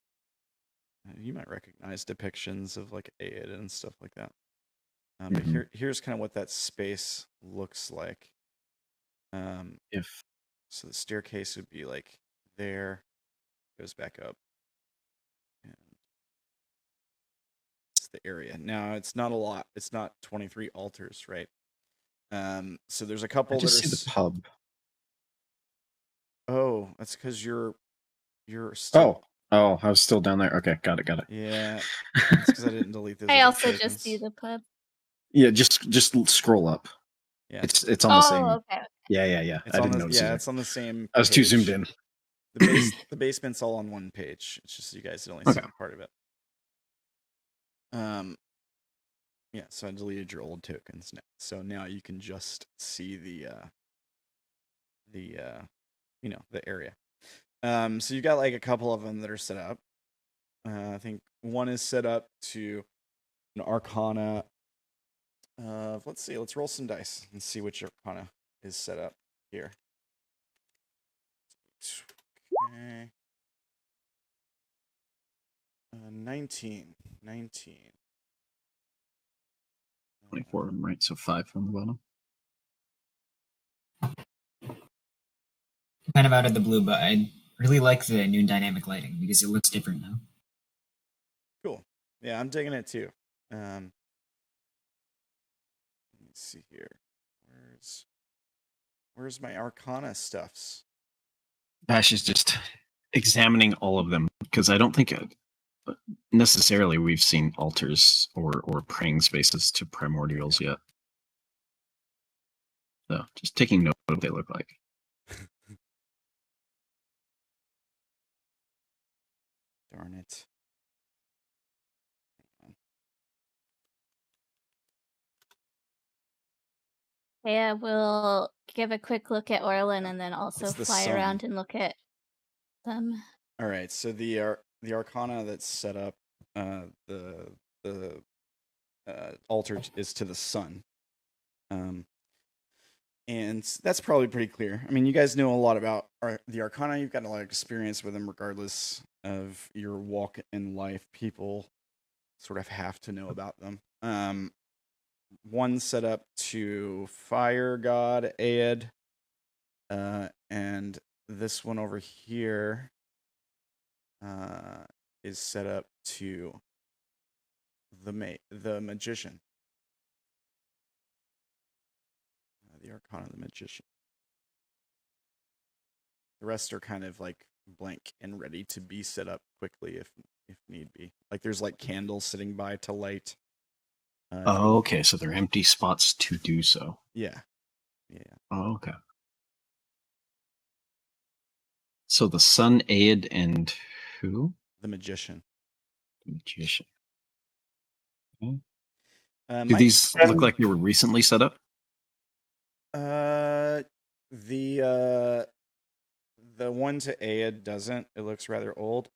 you might recognize depictions of like Aid and stuff like that. But here's kind of what that space looks like. So the staircase would be like there, goes back up, and it's the area. Now it's not a lot. It's not 23 altars, right? So there's a couple. I just see the pub. Oh, that's because you're still. Oh, I was still down there. Okay, got it. Yeah, that's because I didn't delete this. I also just see the pub. Yeah, just scroll up. Yeah, it's on the same. Okay. Yeah. I didn't notice. Yeah, it's on the same. I was too zoomed in. The basement's all on one page. It's just you guys only see part of it. Yeah, so I deleted your old tokens now. So now you can just see the area. So you've got like a couple of them that are set up. I think one is set up to an Arcana of, let's see, let's roll some dice and see which Arcana is set up here. Okay. 19. 24 of them, right? So 5 from the bottom. Kind of out of the blue, but I really like the new dynamic lighting because it looks different now. Cool. Yeah, I'm digging it too. Let me see here. Where's my Arcana stuffs? Vash is just examining all of them because I don't think necessarily we've seen altars or praying spaces to primordials yet. So just taking note of what they look like. Darn it. Yeah, we'll give a quick look at Orilyn and then also It's the fly sun. around and look at them. All right, so the Arcana that's set up, the altar is to the sun, and that's probably pretty clear. I mean, you guys know a lot about the Arcana. You've got a lot of experience with them, regardless of your walk in life. People sort of have to know about them. One set up to fire god Aed, and this one over here is set up to the magician. The Arcana of the magician. The rest are kind of like blank and ready to be set up quickly if need be. Like there's like candles sitting by to light. Oh, okay. So they're empty spots to do so. Yeah. Oh, okay. So the sun, Aed, and who? The magician. The magician. Okay. Do these look like they were recently set up? The one to Aed doesn't. It looks rather old.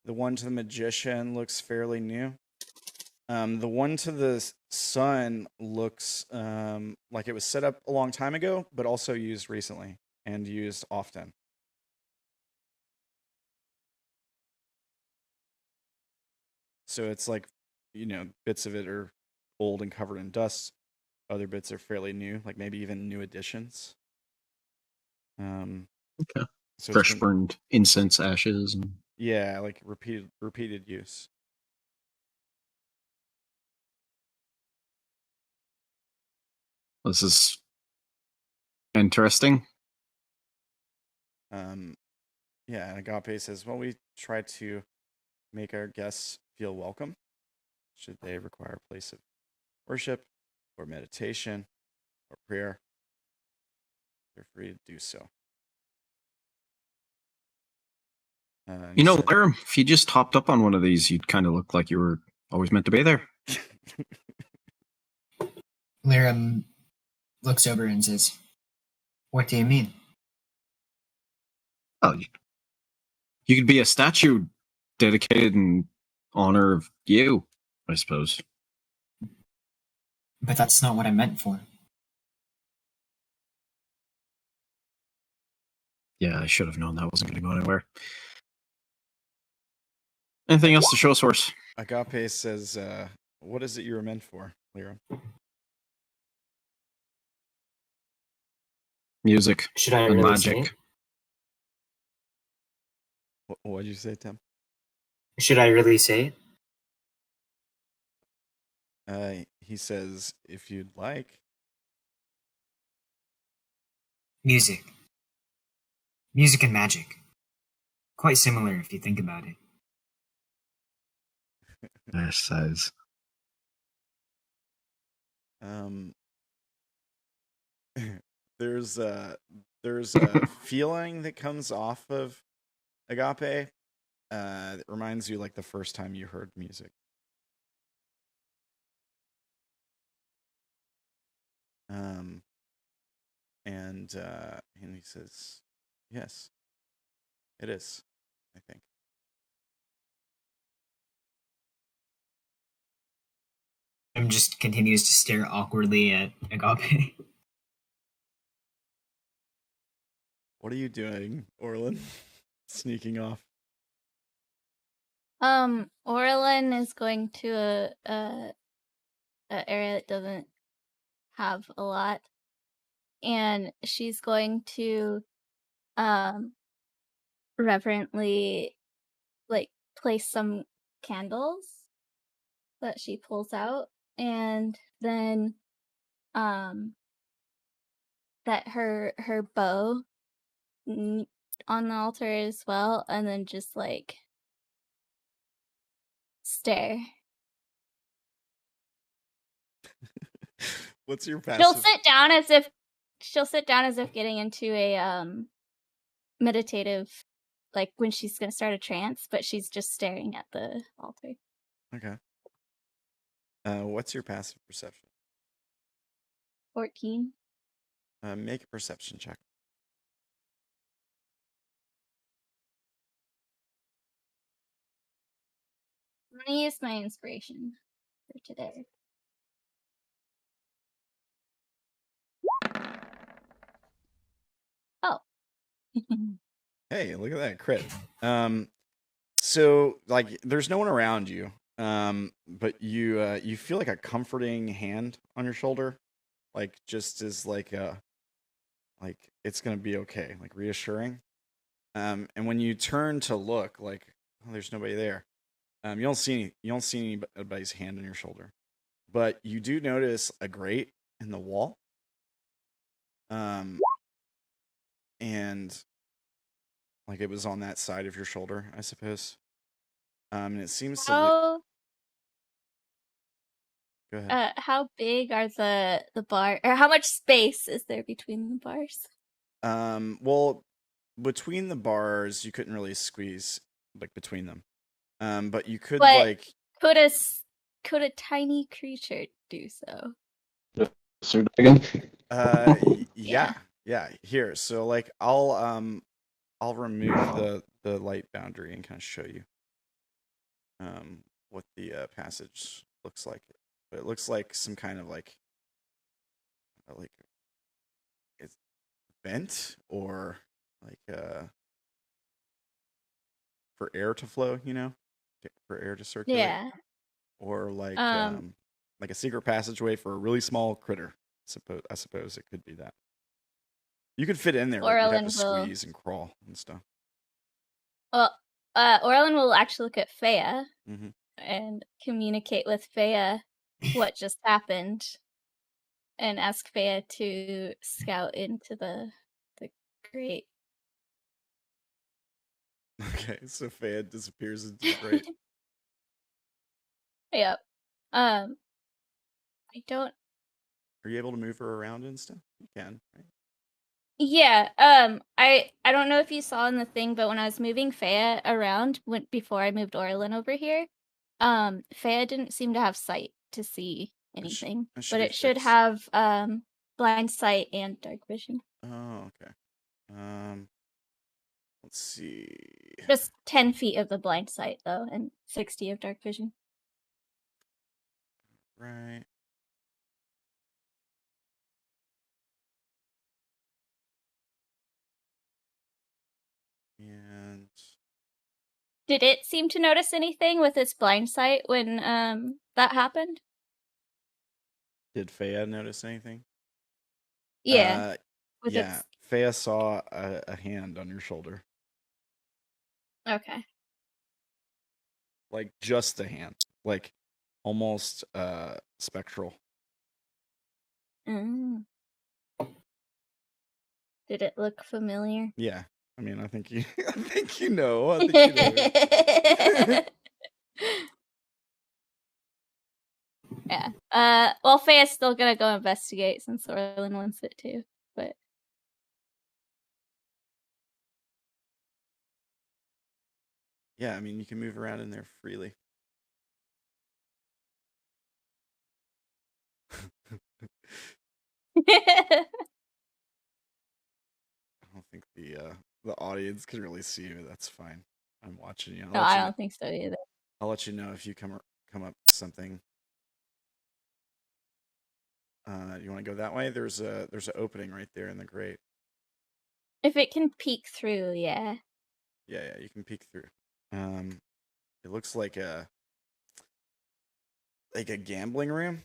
The one to the magician looks fairly new. The one to the sun looks like it was set up a long time ago, but also used recently and used often. So it's like, bits of it are old and covered in dust. Other bits are fairly new, like maybe even new additions. Okay. So fresh burned incense ashes. And... yeah, like repeated use. This is interesting. Yeah, and Agape says, well, we try to make our guests feel welcome. Should they require a place of worship or meditation or prayer, they're free to do so. Lyram, if you just hopped up on one of these, you'd kind of look like you were always meant to be there. Lyram looks over and says, "What do you mean?" Oh, you could be a statue dedicated in honor of you, I suppose. But that's not what I meant for. Yeah, I should have known that wasn't going to go anywhere. Anything else to show us, horse? Agape says, what is it you were meant for, Lyram? Music. Should I and really magic. say it? What did you say, Tim? Should I really say it? He says, if you'd like. Music. Music and magic. Quite similar if you think about it. Vash sighs. There's a feeling that comes off of Agape that reminds you like the first time you heard music. And he says, yes, it is, I think. just continues to stare awkwardly at Agape. What are you doing, Orilyn? Sneaking off. Orilyn is going to a area that doesn't have a lot, and she's going to reverently like place some candles that she pulls out, and then that her bow on the altar as well, and then just like stare. What's your passive? She'll sit down as if getting into a meditative, like when she's gonna start a trance, but she's just staring at the altar. Okay. What's your passive perception? 14. Make a perception check. I'm gonna use my inspiration for today. Oh. Hey, look at that crit. So like there's no one around you. But you feel like a comforting hand on your shoulder. Like just as like it's gonna be okay, like reassuring. And when you turn to look, like, oh, there's nobody there. You don't see anybody's hand on your shoulder. But you do notice a grate in the wall. And like it was on that side of your shoulder, I suppose. And it seems to How Go ahead. how big are the bar, or how much space is there between the bars? Well, between the bars, you couldn't really squeeze like between them. But you could But like could a tiny creature do so? Sir Dragon. yeah. Here, so like I'll remove the light boundary and kind of show you what the passage looks like. But it looks like some kind of like it's vent or like for air to flow, for air to circulate. Yeah. Or like a secret passageway for a really small critter. I suppose it could be that. You could fit in there, but you'd have to squeeze and crawl and stuff. Well, Orilyn will actually look at Faya Mm-hmm. and communicate with Faya what just happened, and ask Faya to scout into the grate. Okay, so Faya disappears into the grate. Yep. I don't. Are you able to move her around and stuff? You can, right? Yeah. I don't know if you saw in the thing, but when I was moving Faya around before I moved Orilyn over here, Faya didn't seem to have sight to see anything, but it should have blind sight and dark vision. Oh, okay. Let's see. Just 10 feet of the blind sight though, and 60 of dark vision. Right. And did it seem to notice anything with its blind sight when that happened? Did Faya notice anything? Yeah. Faya saw a hand on your shoulder. Okay. Like just a hand. Like almost spectral. Mm. Did it look familiar? Yeah. I mean, I think you know. I think you know. Yeah. Well, Faya's still gonna go investigate since Orilyn wants it to, but yeah, I mean, you can move around in there freely. I don't think the audience can really see you. That's fine. I'm watching you. No, I don't think so either. I'll let you know if you come up with something. You want to go that way? There's an opening right there in the grate. If it can peek through, yeah. Yeah, you can peek through. It looks like a gambling room.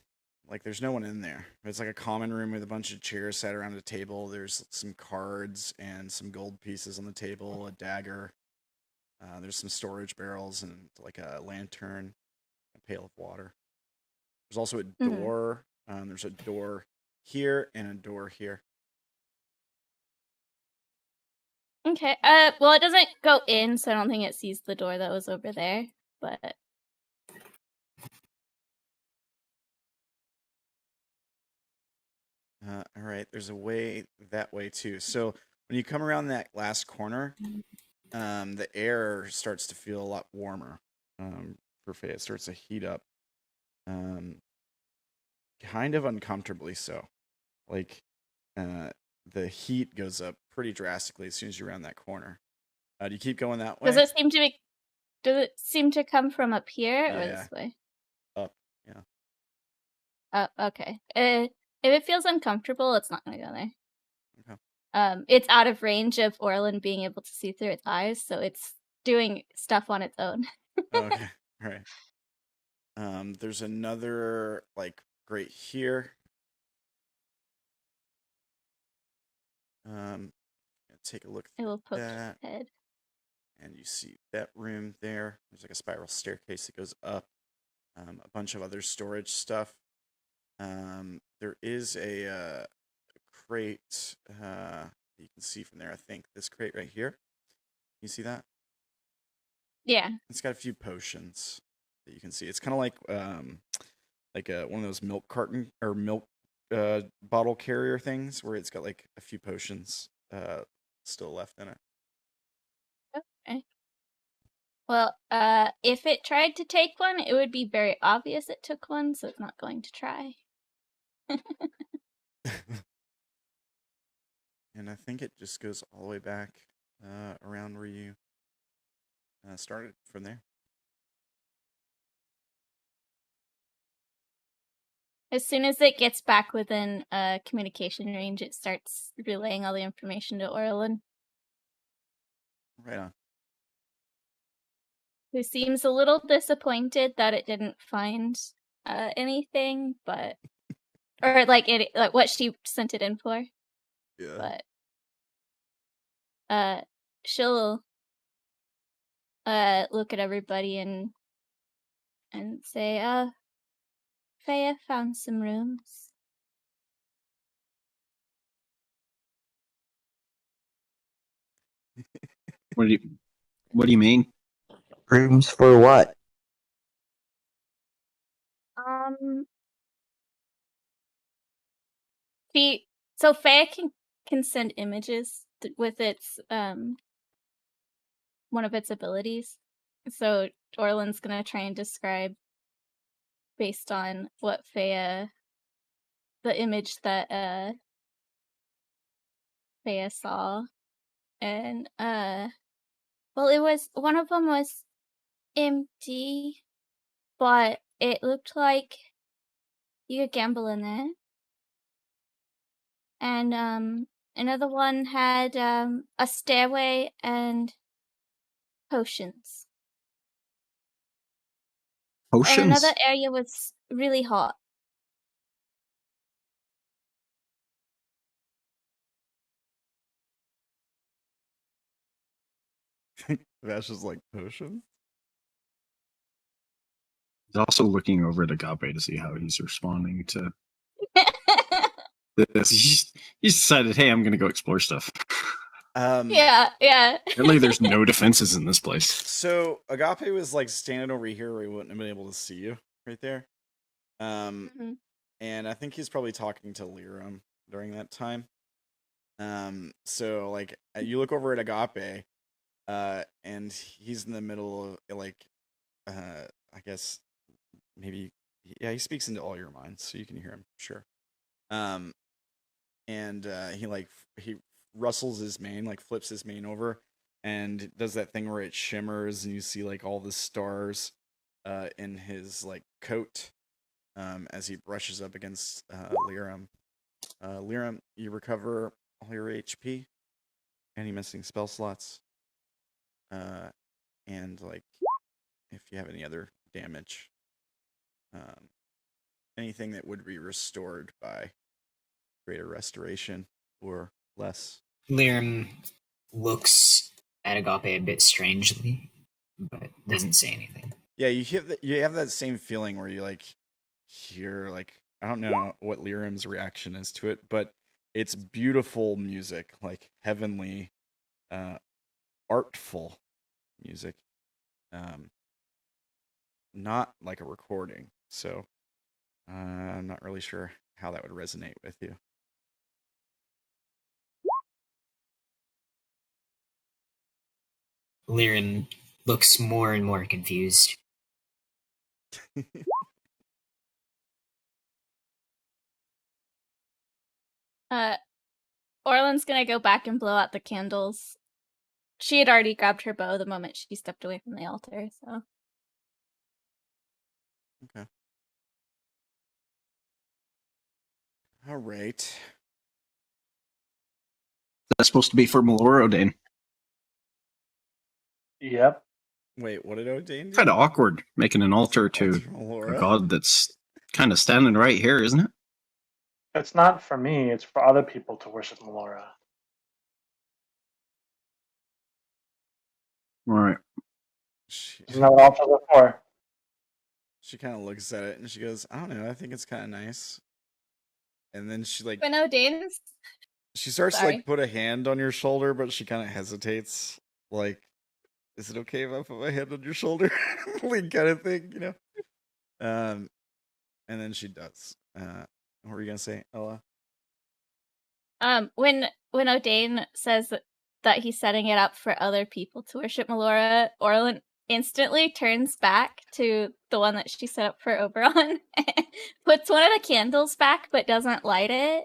Like there's no one in there. It's like a common room with a bunch of chairs sat around a table. There's some cards and some gold pieces on the table, a dagger. There's some storage barrels and like a lantern, a pail of water. There's also a door. There's a door here and a door here. Okay. Well, it doesn't go in, so I don't think it sees the door that was over there. But all right. There's a way that way too. So when you come around that last corner, the air starts to feel a lot warmer. For Faye, it starts to heat up. Kind of uncomfortably so. Like, the heat goes up pretty drastically as soon as you're around that corner. Do you keep going that way? does it seem to come from up here or this way? Up, yeah. Oh, okay. If it feels uncomfortable, it's not gonna go there. Okay. It's out of range of Orilyn being able to see through its eyes, so it's doing stuff on its own. Okay, all right. There's another like grate here. Take a look It will through poke that, its head. and you see that room there. There's like a spiral staircase that goes up. A bunch of other storage stuff. There is a crate you can see from there. I think this crate right here. You see that? Yeah. It's got a few potions that you can see. It's kind of like one of those milk carton or milk bottle carrier things where it's got like a few potions still left in it. Okay. Well, if it tried to take one, it would be very obvious it took one, so it's not going to try. And I think it just goes all the way back around where you started from there. As soon as it gets back within communication range, it starts relaying all the information to Orilyn, Right on. who seems a little disappointed that it didn't find anything, but or like what she sent it in for. Yeah. But she'll look at everybody and say, Faye found some rooms. What do you mean? Rooms for what? So Faye can send images with its one of its abilities. So Orilyn's gonna try and describe based on what Faye the image that Faye saw. And well, it was one of them was empty, but it looked like you could gamble in there. And another one had a stairway and potions. Potions? And another area was really hot. Vash is like potions. He's also looking over at Agape to see how he's responding to this. He's decided, hey, I'm going to go explore stuff. Yeah. Apparently, there's no defenses in this place. So Agape was like standing over here where he wouldn't have been able to see you right there. Mm-hmm. And I think he's probably talking to Lyram during that time. So like you look over at Agape, and he's in the middle of like, I guess maybe, yeah, he speaks into all your minds, so you can hear him, sure. And he rustles his mane, like flips his mane over, and does that thing where it shimmers, and you see like all the stars, in his like coat, as he brushes up against Lyram. Lyram, you recover all your HP, any missing spell slots, and like if you have any other damage, anything that would be restored by greater restoration or less. Lyram looks at Agape a bit strangely, but doesn't say anything. Yeah, you have that same feeling where you like hear like, I don't know what Lyram's reaction is to it, but it's beautiful music, like heavenly, artful music, not like a recording. So I'm not really sure how that would resonate with you. Lyram looks more and more confused. Orlin's gonna go back and blow out the candles. She had already grabbed her bow the moment she stepped away from the altar, so. Okay. All right. That's supposed to be for Melora, Odayn. Yep. Wait, what did Odayn do? Kind of awkward making an altar to a god that's kind of standing right here, isn't it? It's not for me, it's for other people to worship Melora. All right. Isn't that what altars are for? She kind of looks at it and she goes, I don't know, I think it's kind of nice. And then she like, When Odayn's... she starts to Sorry. like put a hand on your shoulder, but she kind of hesitates. Like, is it okay if I put my hand on your shoulder? Like kind of thing, you know? And then she does. What were you gonna say, Ella? When Odayn says that he's setting it up for other people to worship Melora, Orilyn instantly turns back to the one that she set up for Oberon, puts one of the candles back but doesn't light it.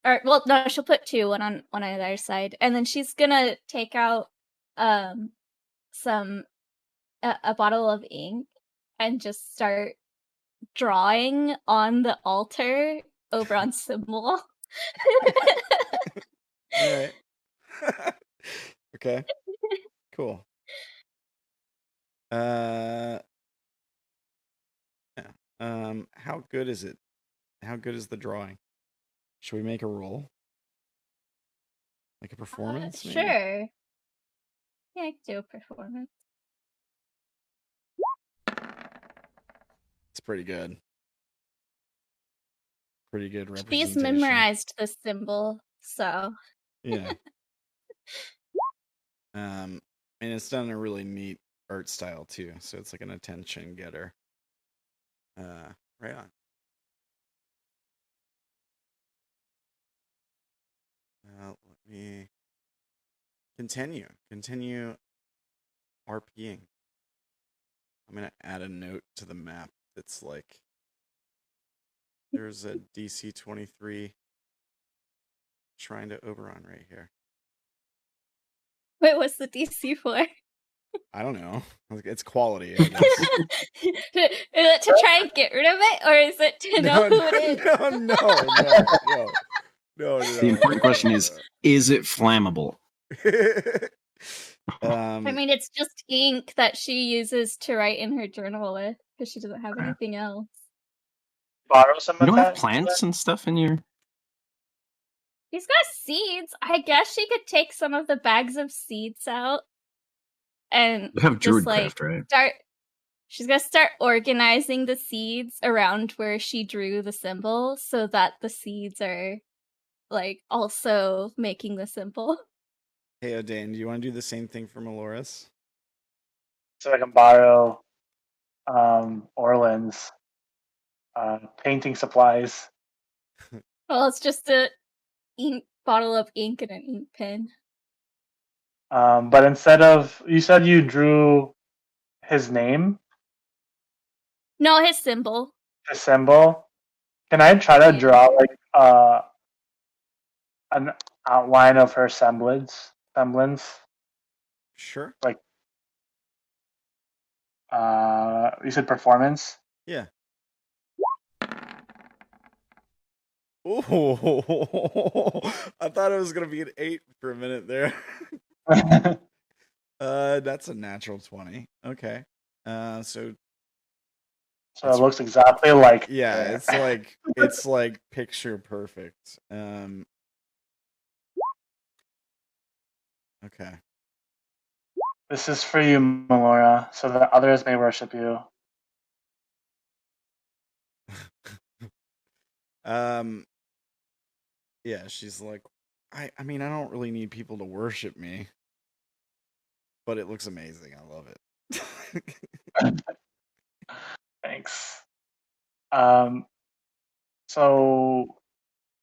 Or, well, no, she'll put two, one on either side, and then she's gonna take out a bottle of ink and just start drawing on the altar Oberon's symbol. All right. Okay. Cool. Yeah. How good is it? How good is the drawing? Should we make a roll? Like a performance? Maybe? Sure. Yeah, I can do a performance. It's pretty good. Pretty good She's representation. memorized the symbol, so. Yeah. And it's done in a really neat art style too, so it's like an attention getter. Right on. Let me continue RPing. I'm gonna add a note to the map that's like, there's a DC 23 shrine to Oberon right here. Wait, what's the DC for? I don't know. It's quality, I guess. Is it to try and get rid of it, or is it to know who it is? No. The important question is it flammable? I mean, it's just ink that she uses to write in her journal with, because she doesn't have anything else. Borrow some You of don't that? have plants and stuff in your... He's got seeds. I guess she could take some of the bags of seeds out and You have just Druidcraft, right? start. She's gonna start organizing the seeds around where she drew the symbol, so that the seeds are like also making the symbol. Hey, Odayn, do you want to do the same thing for Melora's? So I can borrow Orlin's painting supplies. Well, it's just a bottle of ink and an ink pen. But instead of, you said you drew his name? No, his symbol. His symbol? Can I try to draw like an outline of her semblance? Sure. Like, you said performance? Yeah. Oh, I thought it was gonna be an 8 for a minute there. That's a natural 20. Okay. So So it looks exactly like yeah, her. it's like picture perfect. Okay. This is for you, Melora, so that others may worship you. Yeah, she's like, I mean, I don't really need people to worship me, but it looks amazing. I love it. Thanks. So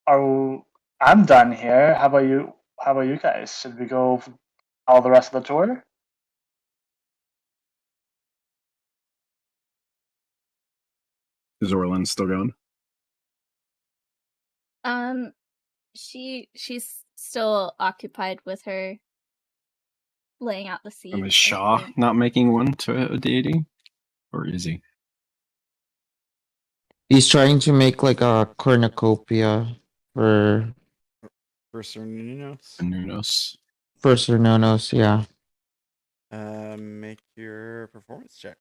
I'm done here. How about you? How about you guys? Should we go all the rest of the tour? Is Orilyn still going? She's still occupied with her laying out the seeds. And is I Sha'ah think. not making one to a deity? Or is he? He's trying to make like a cornucopia for Nunos. Nunos. Nonos, yeah. Make your performance check.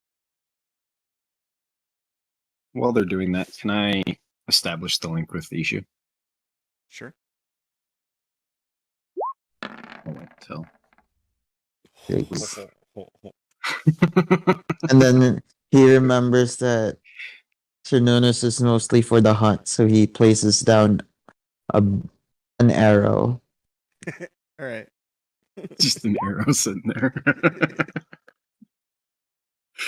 While they're doing that, can I establish the link with the issue? Sure. I'll wait till. Yikes. And then he remembers that Cernunnos is mostly for the hunt, so he places down an arrow. All right. Just an arrow sitting there.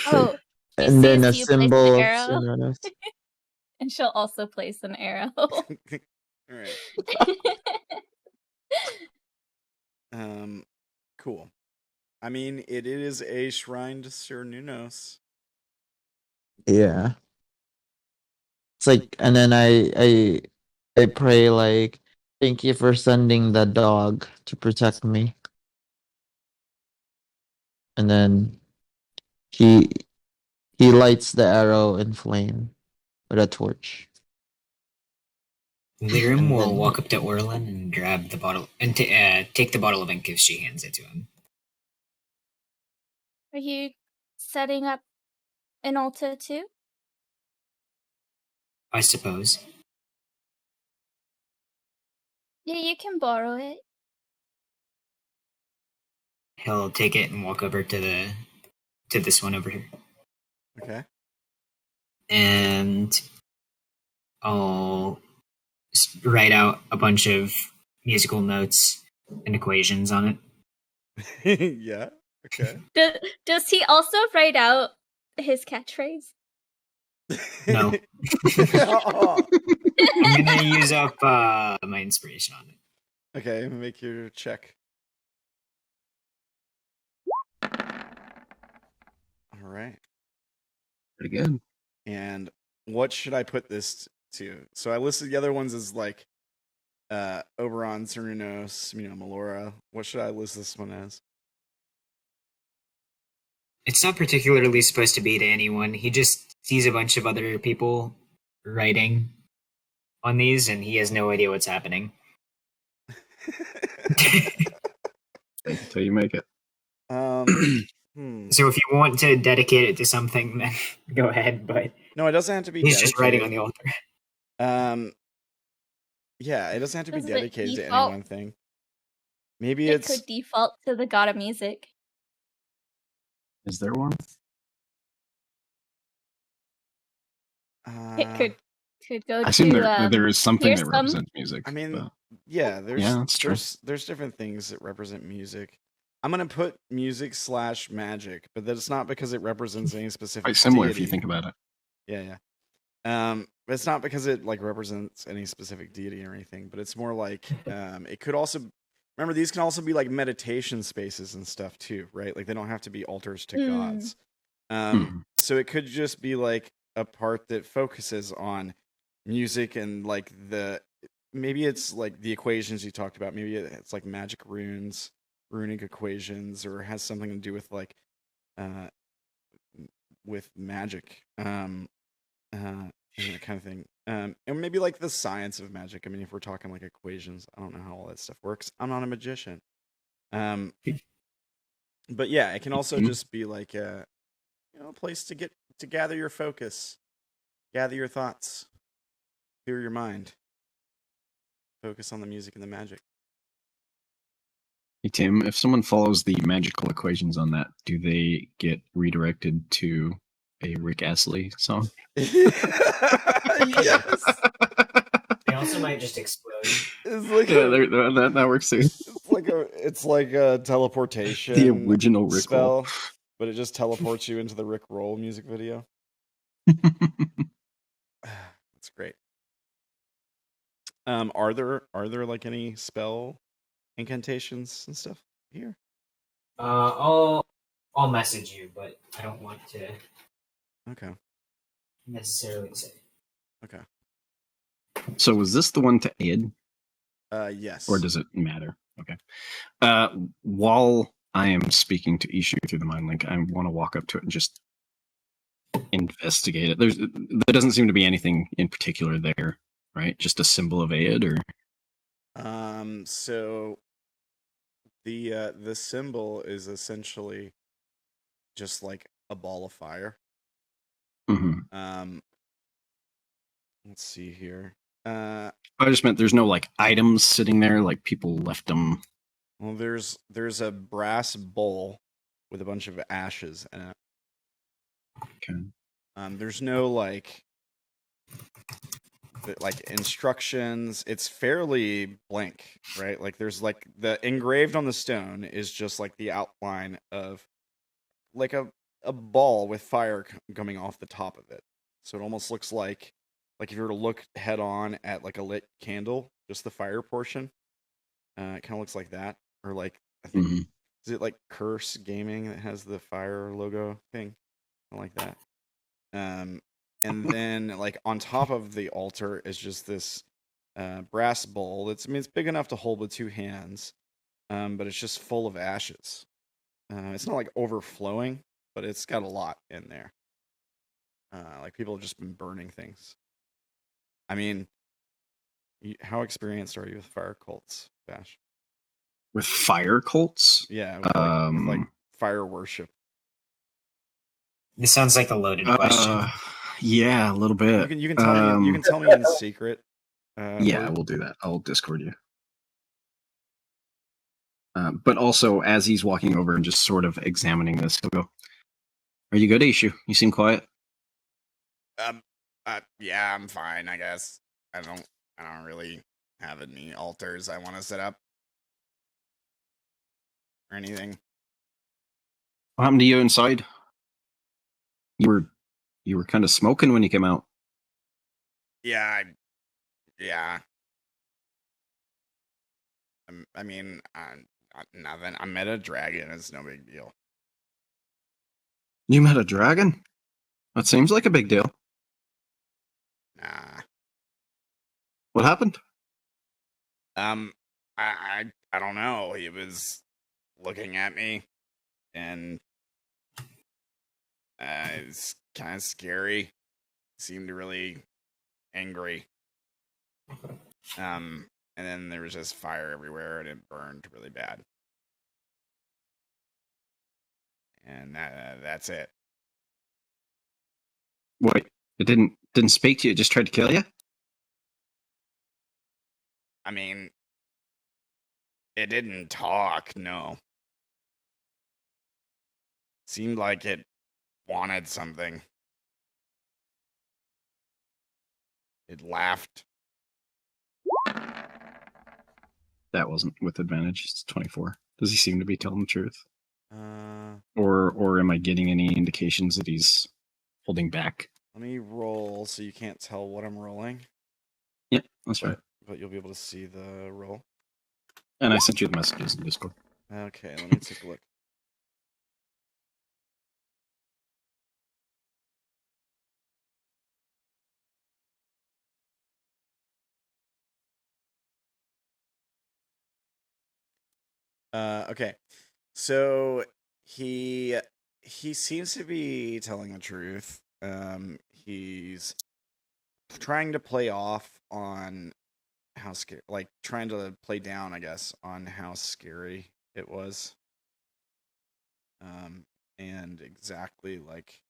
Oh, she And then a sees you place symbol the of arrow, Cernunnos. and she'll also place an arrow. All right. Cool. I mean, it is a shrine to Sir Nunos. Yeah. It's like, and then I pray like, thank you for sending the dog to protect me. And then he lights the arrow in flame with a torch. Lyram will walk up to Orilyn and grab the bottle and take the bottle of ink if she hands it to him. Are you setting up an altar too? I suppose. Yeah, you can borrow it. He'll take it and walk over to this one over here. Okay. And I'll write out a bunch of musical notes and equations on it. Yeah. Okay. Does he also write out his catchphrase? No. Oh. I'm gonna use up my inspiration on it. Okay, make your check. All right. Pretty good. And what should I put this to? So I listed the other ones as like Oberon, Cernunnos, Melora. What should I list this one as? It's not particularly supposed to be to anyone. He just sees a bunch of other people writing on these, and he has no idea what's happening. Until you make it. So if you want to dedicate it to something, then go ahead. But no, it doesn't have to be. He's dedicated. just writing on the altar. Yeah, it doesn't have to be Does it dedicated to any default? one thing. Maybe It it's could default to the god of music. Is there one? It could go I assume to. there is something here's that some- represents music. I mean, but- yeah, that's true. there's different things that represent music. I'm gonna put music / magic, but that's not because it represents any specific. Quite similar deity. if you think about it. Yeah. But it's not because it like represents any specific deity or anything, but it's more like it could also remember these can also be like meditation spaces and stuff too, right? Like they don't have to be altars to gods. So it could just be like a part that focuses on music and like maybe it's like the equations you talked about. Maybe it's like magic runes, runic equations, or has something to do with like with magic. and that kind of thing. And maybe like the science of magic. I mean, if we're talking like equations, I don't know how all that stuff works. I'm not a magician. But yeah, it can also just be like a a place to gather your focus, gather your thoughts, clear your mind, focus on the music and the magic. Hey Tim, if someone follows the magical equations on that, do they get redirected to a Rick Astley song? Yes. They also might just explode. It's like that works too. It's like a teleportation. The original Rick spell, roll. but it just teleports you into the Rick Roll music video. That's great. Are there like any spell incantations and stuff here? I'll message you, but I don't want to necessarily say. Okay. So was this the one to aid? Yes. Or does it matter? Okay. While I am speaking to Ishu through the mind link, I want to walk up to it and just investigate it. There doesn't seem to be anything in particular there, right? Just a symbol of aid, or so the symbol is essentially just like a ball of fire. Mm-hmm. Let's see here. I just meant there's no like items sitting there, like people left them. Well, there's a brass bowl with a bunch of ashes in it. Okay. There's no like instructions. It's fairly blank, right? Like there's like the engraved on the stone is just like the outline of like a ball with fire coming off the top of it. So it almost looks like if you were to look head on at like a lit candle, just the fire portion. It kind of looks like that, or like I think is it like Curse Gaming that has the fire logo thing, something like that. And then like on top of the altar is just this brass bowl. It's big enough to hold with two hands, but it's just full of ashes. It's not like overflowing, but it's got a lot in there. Like people have just been burning things. I mean, how experienced are you with fire cults, Vash? With fire cults? Yeah, with like fire worship. This sounds like a loaded question. Yeah, a little bit. You can tell me. You can tell me in secret. Yeah, we'll do that. I'll Discord you. But also, as he's walking over and just sort of examining this, he'll go, "Are you good, Ishu? You seem quiet." Yeah, I'm fine. I guess I don't really have any altars I want to set up or anything. What happened to you inside? You were kind of smoking when you came out. Yeah. Nothing. I met a dragon. It's no big deal. You met a dragon? That seems like a big deal. Nah. What happened? I don't know. He was looking at me, and it's kind of scary. Seemed really angry. And then there was just fire everywhere, and it burned really bad. And that's it. Wait, it didn't speak to you. It just tried to kill you? I mean, it didn't talk. No. Seemed like it wanted something. It laughed. That wasn't with advantage. It's 24. Does he seem to be telling the truth? Or am I getting any indications that he's holding back? Let me roll so you can't tell what I'm rolling. Yeah, that's right. But you'll be able to see the roll. And I sent you the messages in Discord. Okay, let me take a look. Okay. So he seems to be telling the truth. He's trying to play off on how scary, like trying to play down, I guess, on how scary it was. And exactly like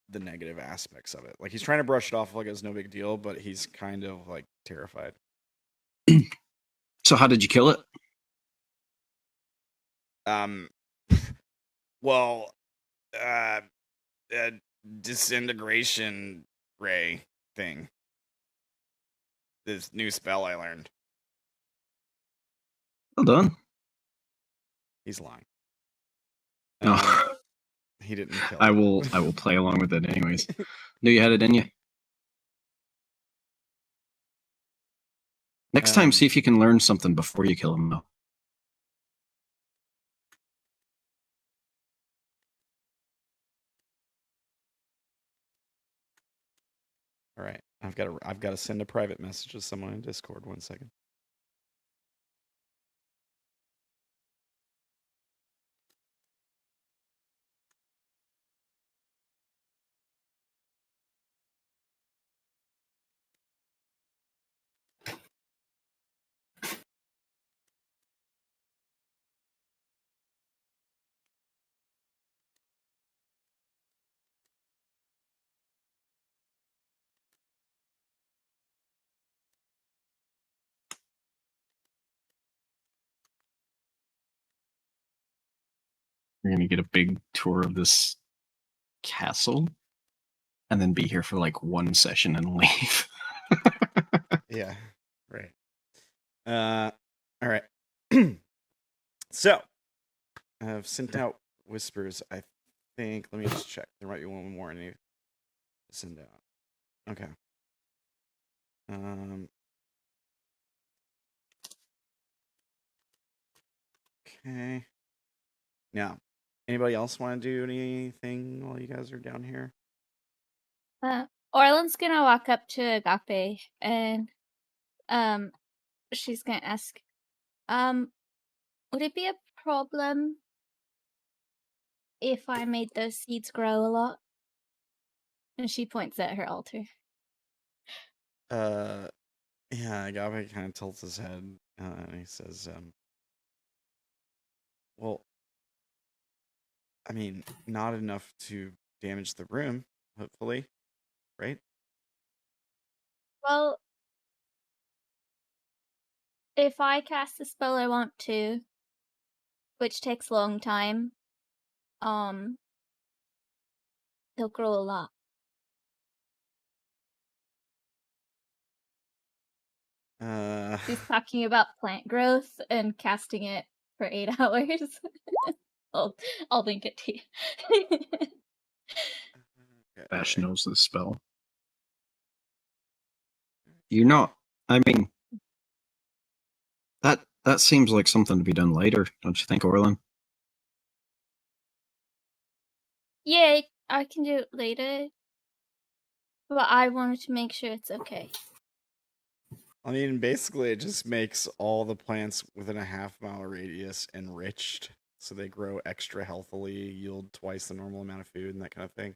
the negative aspects of it. Like he's trying to brush it off like it's no big deal, but he's kind of like terrified. So how did you kill it? Well, disintegration ray thing. This new spell I learned. Well done. He's lying. No. He didn't kill I it. will play along with it anyways. Knew you had it in you. Next time, see if you can learn something before you kill him, though. All right, I've got to send a private message to someone in Discord. 1 second. You're gonna get a big tour of this castle, and then be here for like 1 session and leave. Yeah, right. All right. So, I've sent out whispers. I think. Let me just check. There might be one more I need to send out. Okay. Okay. Now, anybody else want to do anything while you guys are down here? Orlin's gonna walk up to Agape and she's gonna ask, would it be a problem if I made those seeds grow a lot? And she points at her altar. Yeah, Agape kind of tilts his head and he says, well, I mean, not enough to damage the room, hopefully, right? Well, if I cast the spell I want to, which takes a long time, they'll grow a lot. He's talking about plant growth and casting it for 8 hours. I'll link it to you. Vash knows this spell. You're not. I mean, that seems like something to be done later, don't you think, Orilyn? Yeah, I can do it later. But I wanted to make sure it's okay. I mean, basically, it just makes all the plants within a half-mile radius enriched, so they grow extra healthily, yield twice the normal amount of food, and that kind of thing.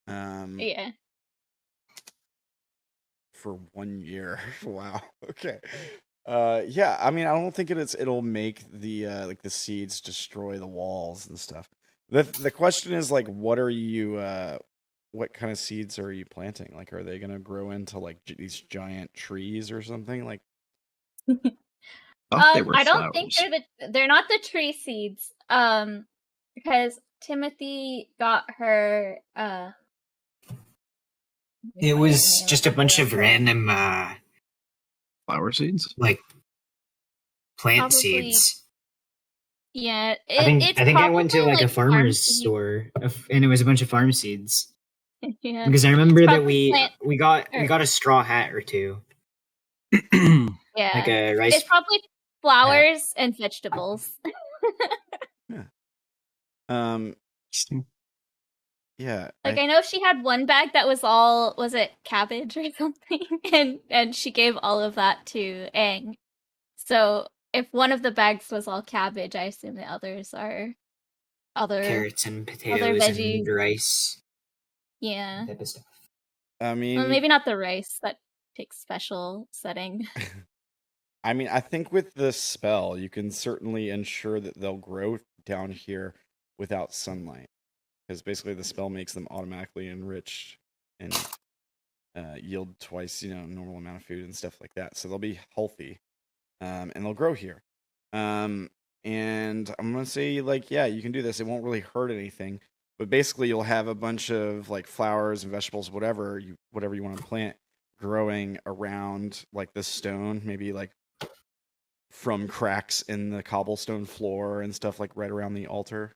Yeah. For 1 year. Wow. Okay. Yeah. I mean, I don't think it'll make the like the seeds destroy the walls and stuff. The question is like, what are you? What kind of seeds are you planting? Like, are they gonna grow into like these giant trees or something? Like, I don't think they're not the tree seeds. Because Timothy got her. It was just a bunch of random flower seeds, like plant Probably, seeds. Yeah, I think I went to like a farmer's store, and it was a bunch of farm seeds. Yeah, because I remember that we got a straw hat or two. Yeah, like a rice. It's probably flowers and vegetables. Yeah. Yeah. Like I know she had one bag that was all, was it cabbage or something? And she gave all of that to Aang. So if one of the bags was all cabbage, I assume the others are other carrots and potatoes and rice. Yeah. Type of stuff. I mean, Well, maybe not the rice. That takes special setting. I mean, I think with the spell, you can certainly ensure that they'll grow down here without sunlight, because basically the spell makes them automatically enriched and yield twice, normal amount of food and stuff like that. So they'll be healthy, and they'll grow here. And I'm gonna say, like, yeah, you can do this. It won't really hurt anything, but basically you'll have a bunch of like flowers and vegetables, whatever you want to plant, growing around like the stone, maybe like from cracks in the cobblestone floor and stuff, like right around the altar.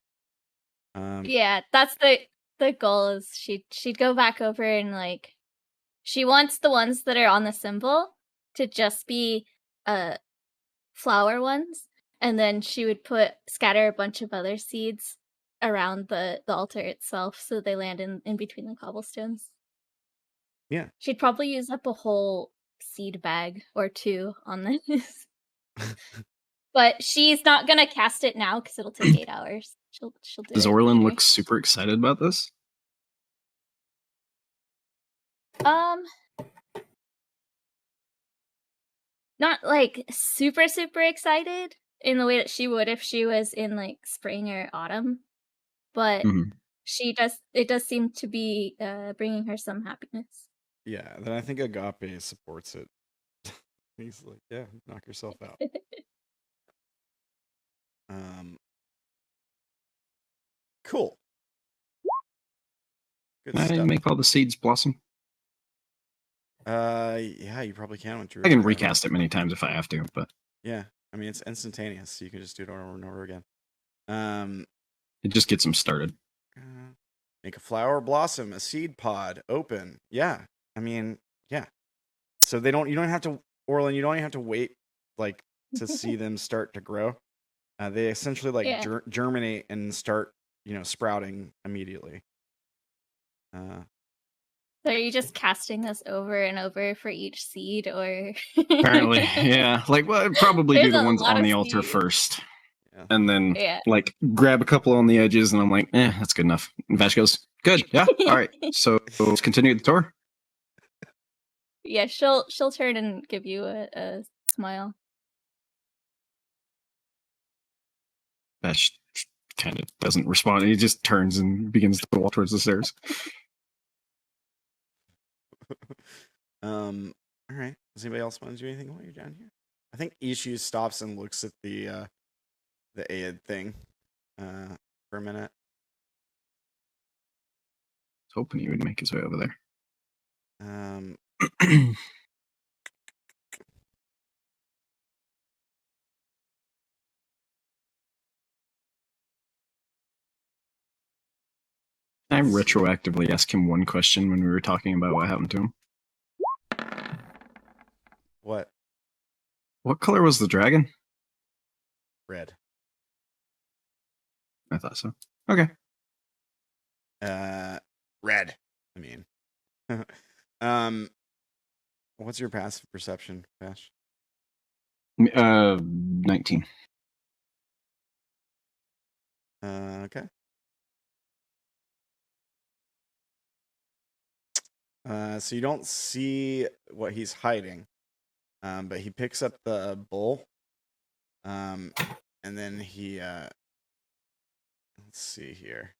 Yeah, that's the goal. Is she'd go back over and like she wants the ones that are on the symbol to just be flower ones, and then she would scatter a bunch of other seeds around the altar itself so they land in between the cobblestones. Yeah. She'd probably use up a whole seed bag or two on this. But she's not gonna cast it now because it'll take 8 hours. She'll do Does it Orilyn later. look super excited about this? Not like super excited in the way that she would if she was in like spring or autumn, but Mhm. it does seem to be bringing her some happiness. Yeah, then I think Agape supports it. He's like, yeah, knock yourself out. Cool. Good Can I stuff. make all the seeds blossom? Yeah, you probably can with Druid. I can recast it many times if I have to, but yeah, I mean it's instantaneous, so you can just do it over and over again. it just gets them started. Make a flower blossom, a seed pod, open. Yeah, I mean, yeah. So you don't have to, Orilyn, you don't even have to wait like to see them start to grow. They essentially like germinate and start, sprouting immediately. So are you just casting this over and over for each seed, or Apparently, yeah. Like, well, I'd probably do There's the a ones lot on of the altar seeds. first. Yeah. And then, Yeah. like, grab a couple on the edges, and I'm like, that's good enough. And Vash goes, good, yeah, all right. So let's continue the tour. Yeah, she'll turn and give you a smile. Vash kind of doesn't respond. He just turns and begins to walk towards the stairs. All right. Does anybody else want to do anything while you're down here? I think Ishu stops and looks at the Aid thing for a minute. I was hoping he would make his way over there. I retroactively asked him one question when we were talking about what happened to him. What? What color was the dragon? Red. I thought so. Okay. Red. I mean. What's your passive perception, Vash? 19. Okay. So you don't see what he's hiding, but he picks up the bull, and then he, let's see here.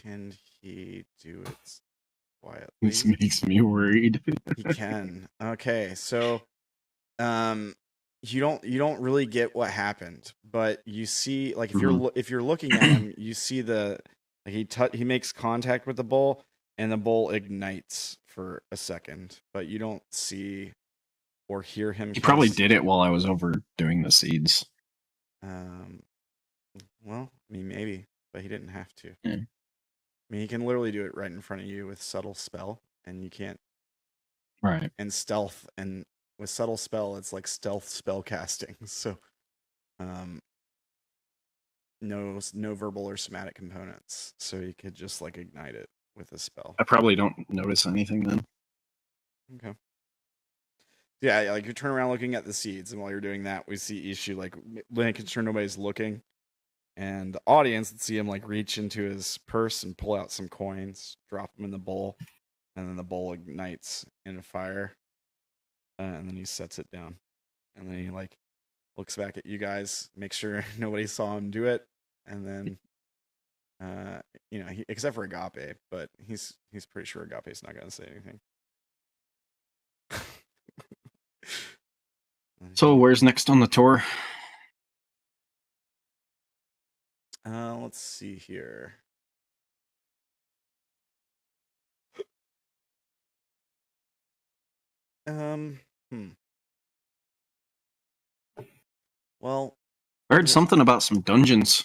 Can he do it quietly? This makes me worried. He can. Okay, so you don't really get what happened, but you see, like, if you're looking at him, you see he makes contact with the bull, and the bull ignites for a second, but you don't see or hear him. He probably did it while I was over doing the seeds. Well, I mean, maybe, but he didn't have to. Yeah. I mean, he can literally do it right in front of you with subtle spell, and you can't. Right. And stealth, and with subtle spell, it's like stealth spell casting. So, no verbal or somatic components. So you could just like ignite it with a spell. I probably don't notice anything then. Okay. Yeah, like you turn around looking at the seeds, and while you're doing that, we see Ishu like making sure nobody's looking, And the audience would see him like reach into his purse and pull out some coins, drop them in the bowl, and then the bowl ignites in a fire, and then he sets it down, and then he like looks back at you guys, makes sure nobody saw him do it, and then except for Agape, but he's pretty sure Agape's not gonna say anything. So where's next on the tour? Let's see here. Well, I heard something about some dungeons.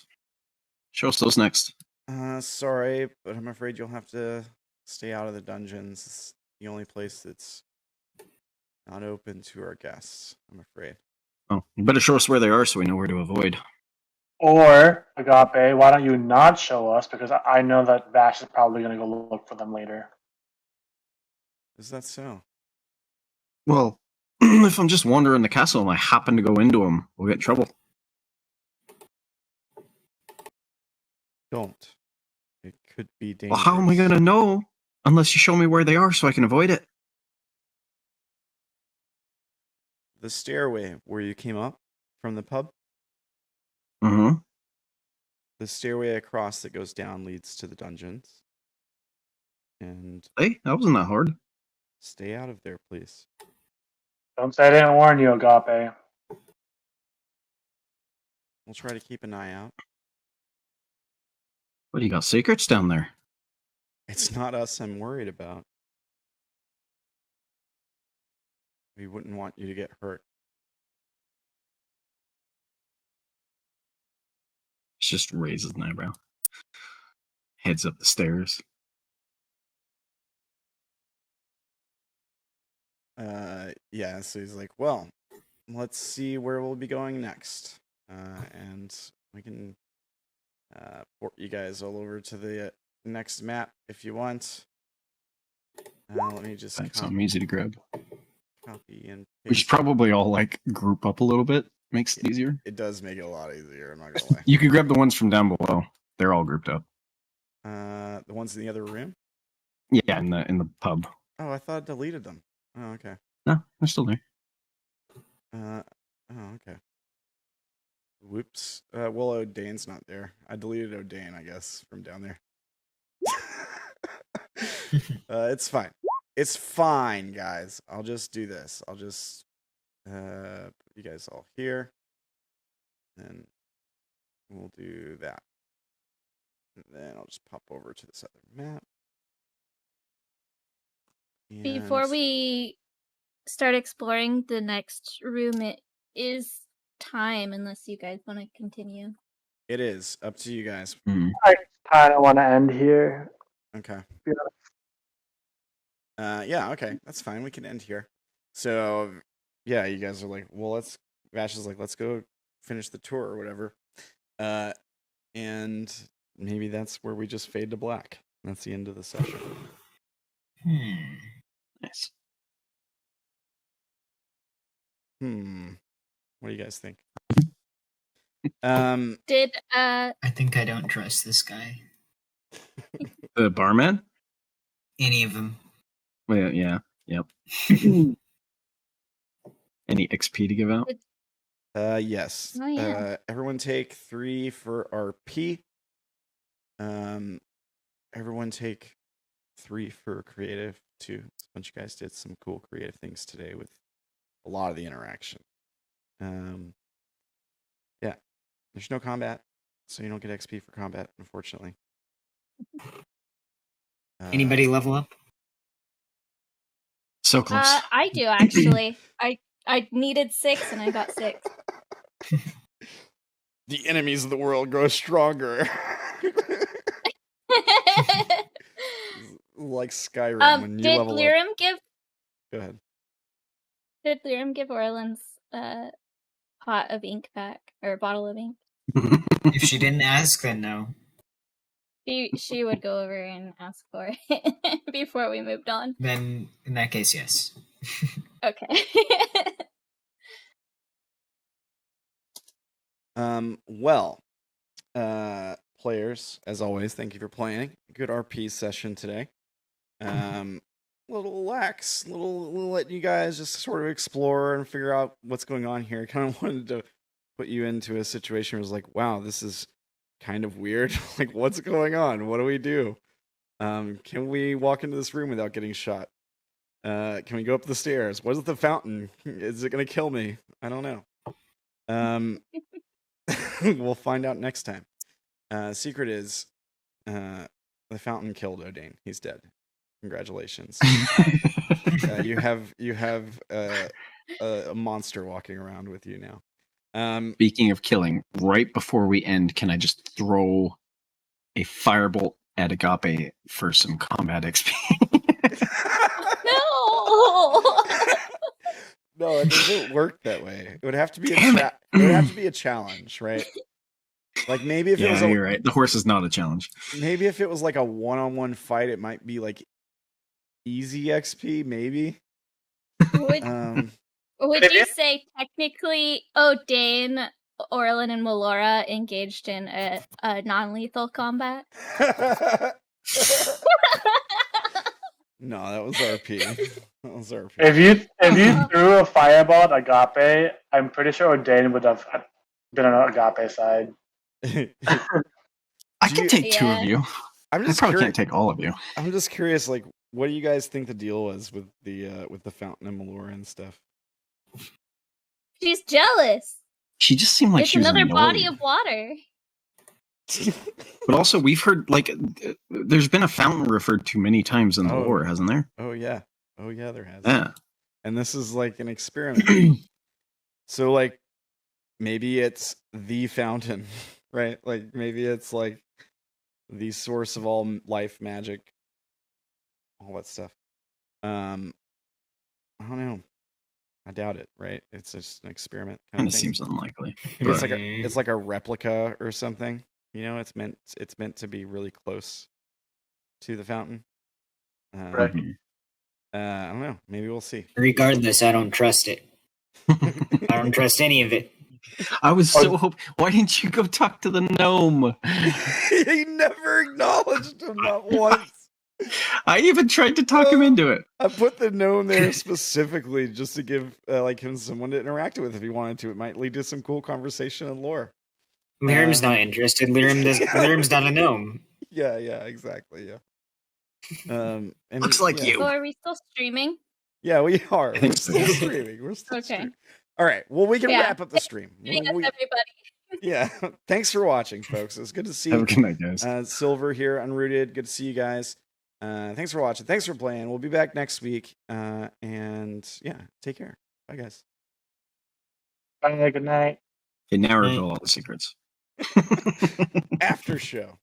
Show us those next. Sorry, but I'm afraid you'll have to stay out of the dungeons. It's the only place that's not open to our guests, I'm afraid. Oh, you better show us where they are so we know where to avoid. Or, Agape, why don't you not show us? Because I know that Vash is probably going to go look for them later. Is that so? Well, if I'm just wandering the castle and I happen to go into them, we'll get in trouble. Don't. It could be dangerous. Well, how am I going to know unless you show me where they are so I can avoid it? The stairway where you came up from the pub? Mm-hmm. The stairway across that goes down leads to the dungeons. And Hey, that wasn't that hard. stay out of there, please. Don't say I didn't warn you, Agape. We'll try to keep an eye out. What, you got secrets down there? It's not us I'm worried about. We wouldn't want you to get hurt. She just raises an eyebrow. Heads up the stairs. Yeah, so he's like, well, let's see where we'll be going next. And we can port you guys all over to the next map if you want. Let me just That's something easy to grab. copy and We should paste. probably all like group up a little bit. Makes it easier. It does make it a lot easier, I'm not gonna lie. You can grab the ones from down below. They're all grouped up. The ones in the other room? Yeah, in the pub. Oh, I thought I deleted them. Oh, okay. No, they're still there. Oh, okay. Whoops. Well, Odayn's not there. I deleted Odayn, I guess, from down there. It's fine. It's fine, guys. I'll just do this. I'll just put you guys all here. And we'll do that. And then I'll just pop over to this other map. Before And- we start exploring the next room, it is time, unless you guys want to continue. It is up to you guys. I kind of want to end here. Okay. Yeah. Yeah, okay. That's fine. We can end here. So, yeah, you guys are like, well, Vash is like, let's go finish the tour or whatever. And maybe that's where we just fade to black. That's the end of the session. Nice. What do you guys think? Did I think I don't trust this guy. The barman? Any of them. Well, yeah. Yep. Any XP to give out? Yes. Oh, yeah. Everyone take 3 for RP. Everyone take 3 for creative too. A bunch of guys did some cool creative things today with a lot of the interaction. Yeah. There's no combat, so you don't get XP for combat, unfortunately. Anybody level up? So close. I do actually. I needed 6 and I got 6. The enemies of the world grow stronger. Like Skyrim when you did level Lyram up. give? Go ahead. Did Lyram give Orilyn's pot of ink back or bottle of ink? If she didn't ask, then no. She would go over and ask for it before we moved on. Then in that case, yes. Okay. Well, players, as always, thank you for playing. Good RP session today. Little lax, little letting you guys just sort of explore and figure out what's going on here. Kind of wanted to put you into a situation where it's like, wow, this is kind of weird. Like, what's going on? What do we do? Can we walk into this room without getting shot? Can we go up the stairs? What is the fountain? Is it gonna kill me? I don't know. We'll find out next time. Secret is, the fountain killed Odayn. He's dead. Congratulations. You have a monster walking around with you now. Speaking of killing, right before we end, can I just throw a firebolt at Agape for some combat XP? No. No, it doesn't work that way. It would have to be it would have to be a challenge, right? Like maybe if it was you're right. The horse is not a challenge. Maybe if it was like a one-on-one fight, it might be like easy XP, maybe. Would you say technically Odayn, Orilyn, and Melora engaged in a non-lethal combat? No, that was RP. That was RP. If you threw a fireball at Agape, I'm pretty sure Odayn would have been on Agape's side. I can take two of you. I probably can't take all of you. I'm just curious, like, what do you guys think the deal was with the fountain and Melora and stuff? She's jealous. She just seemed like it's she was another annoyed. body of water. But also, we've heard like there's been a fountain referred to many times in the lore, hasn't there? Oh yeah, there has. Yeah, and this is like an experiment. So like, maybe it's the fountain, right? Like maybe it's like the source of all life, magic, all that stuff. I don't know. I doubt it, right? It's just an experiment. Kind of seems unlikely. It's like a replica or something. You know, it's meant to be really close to the fountain. Right. I don't know. Maybe we'll see. Regardless, I don't trust it. I don't trust any of it. I was so hoping. Why didn't you go talk to the gnome? He never acknowledged him, not once. I even tried to talk him into it. I put the gnome there specifically just to give like him someone to interact with if he wanted to. It might lead to some cool conversation and lore. Lyram's not interested. Lyram's not a gnome. Yeah, exactly. Yeah. And Looks like you. So are we still streaming? Yeah, we are. We're still streaming. We're still streaming. All right. Well, we can wrap up the stream. Everybody. Yeah. Thanks for watching, folks. It's good to see you. Have a good night, guys. Silver here, Unrooted. Good to see you guys. Thanks for watching. Thanks for playing. We'll be back next week. And yeah, take care. Bye, guys. Bye. Good night. Okay, now reveal all the secrets. After show.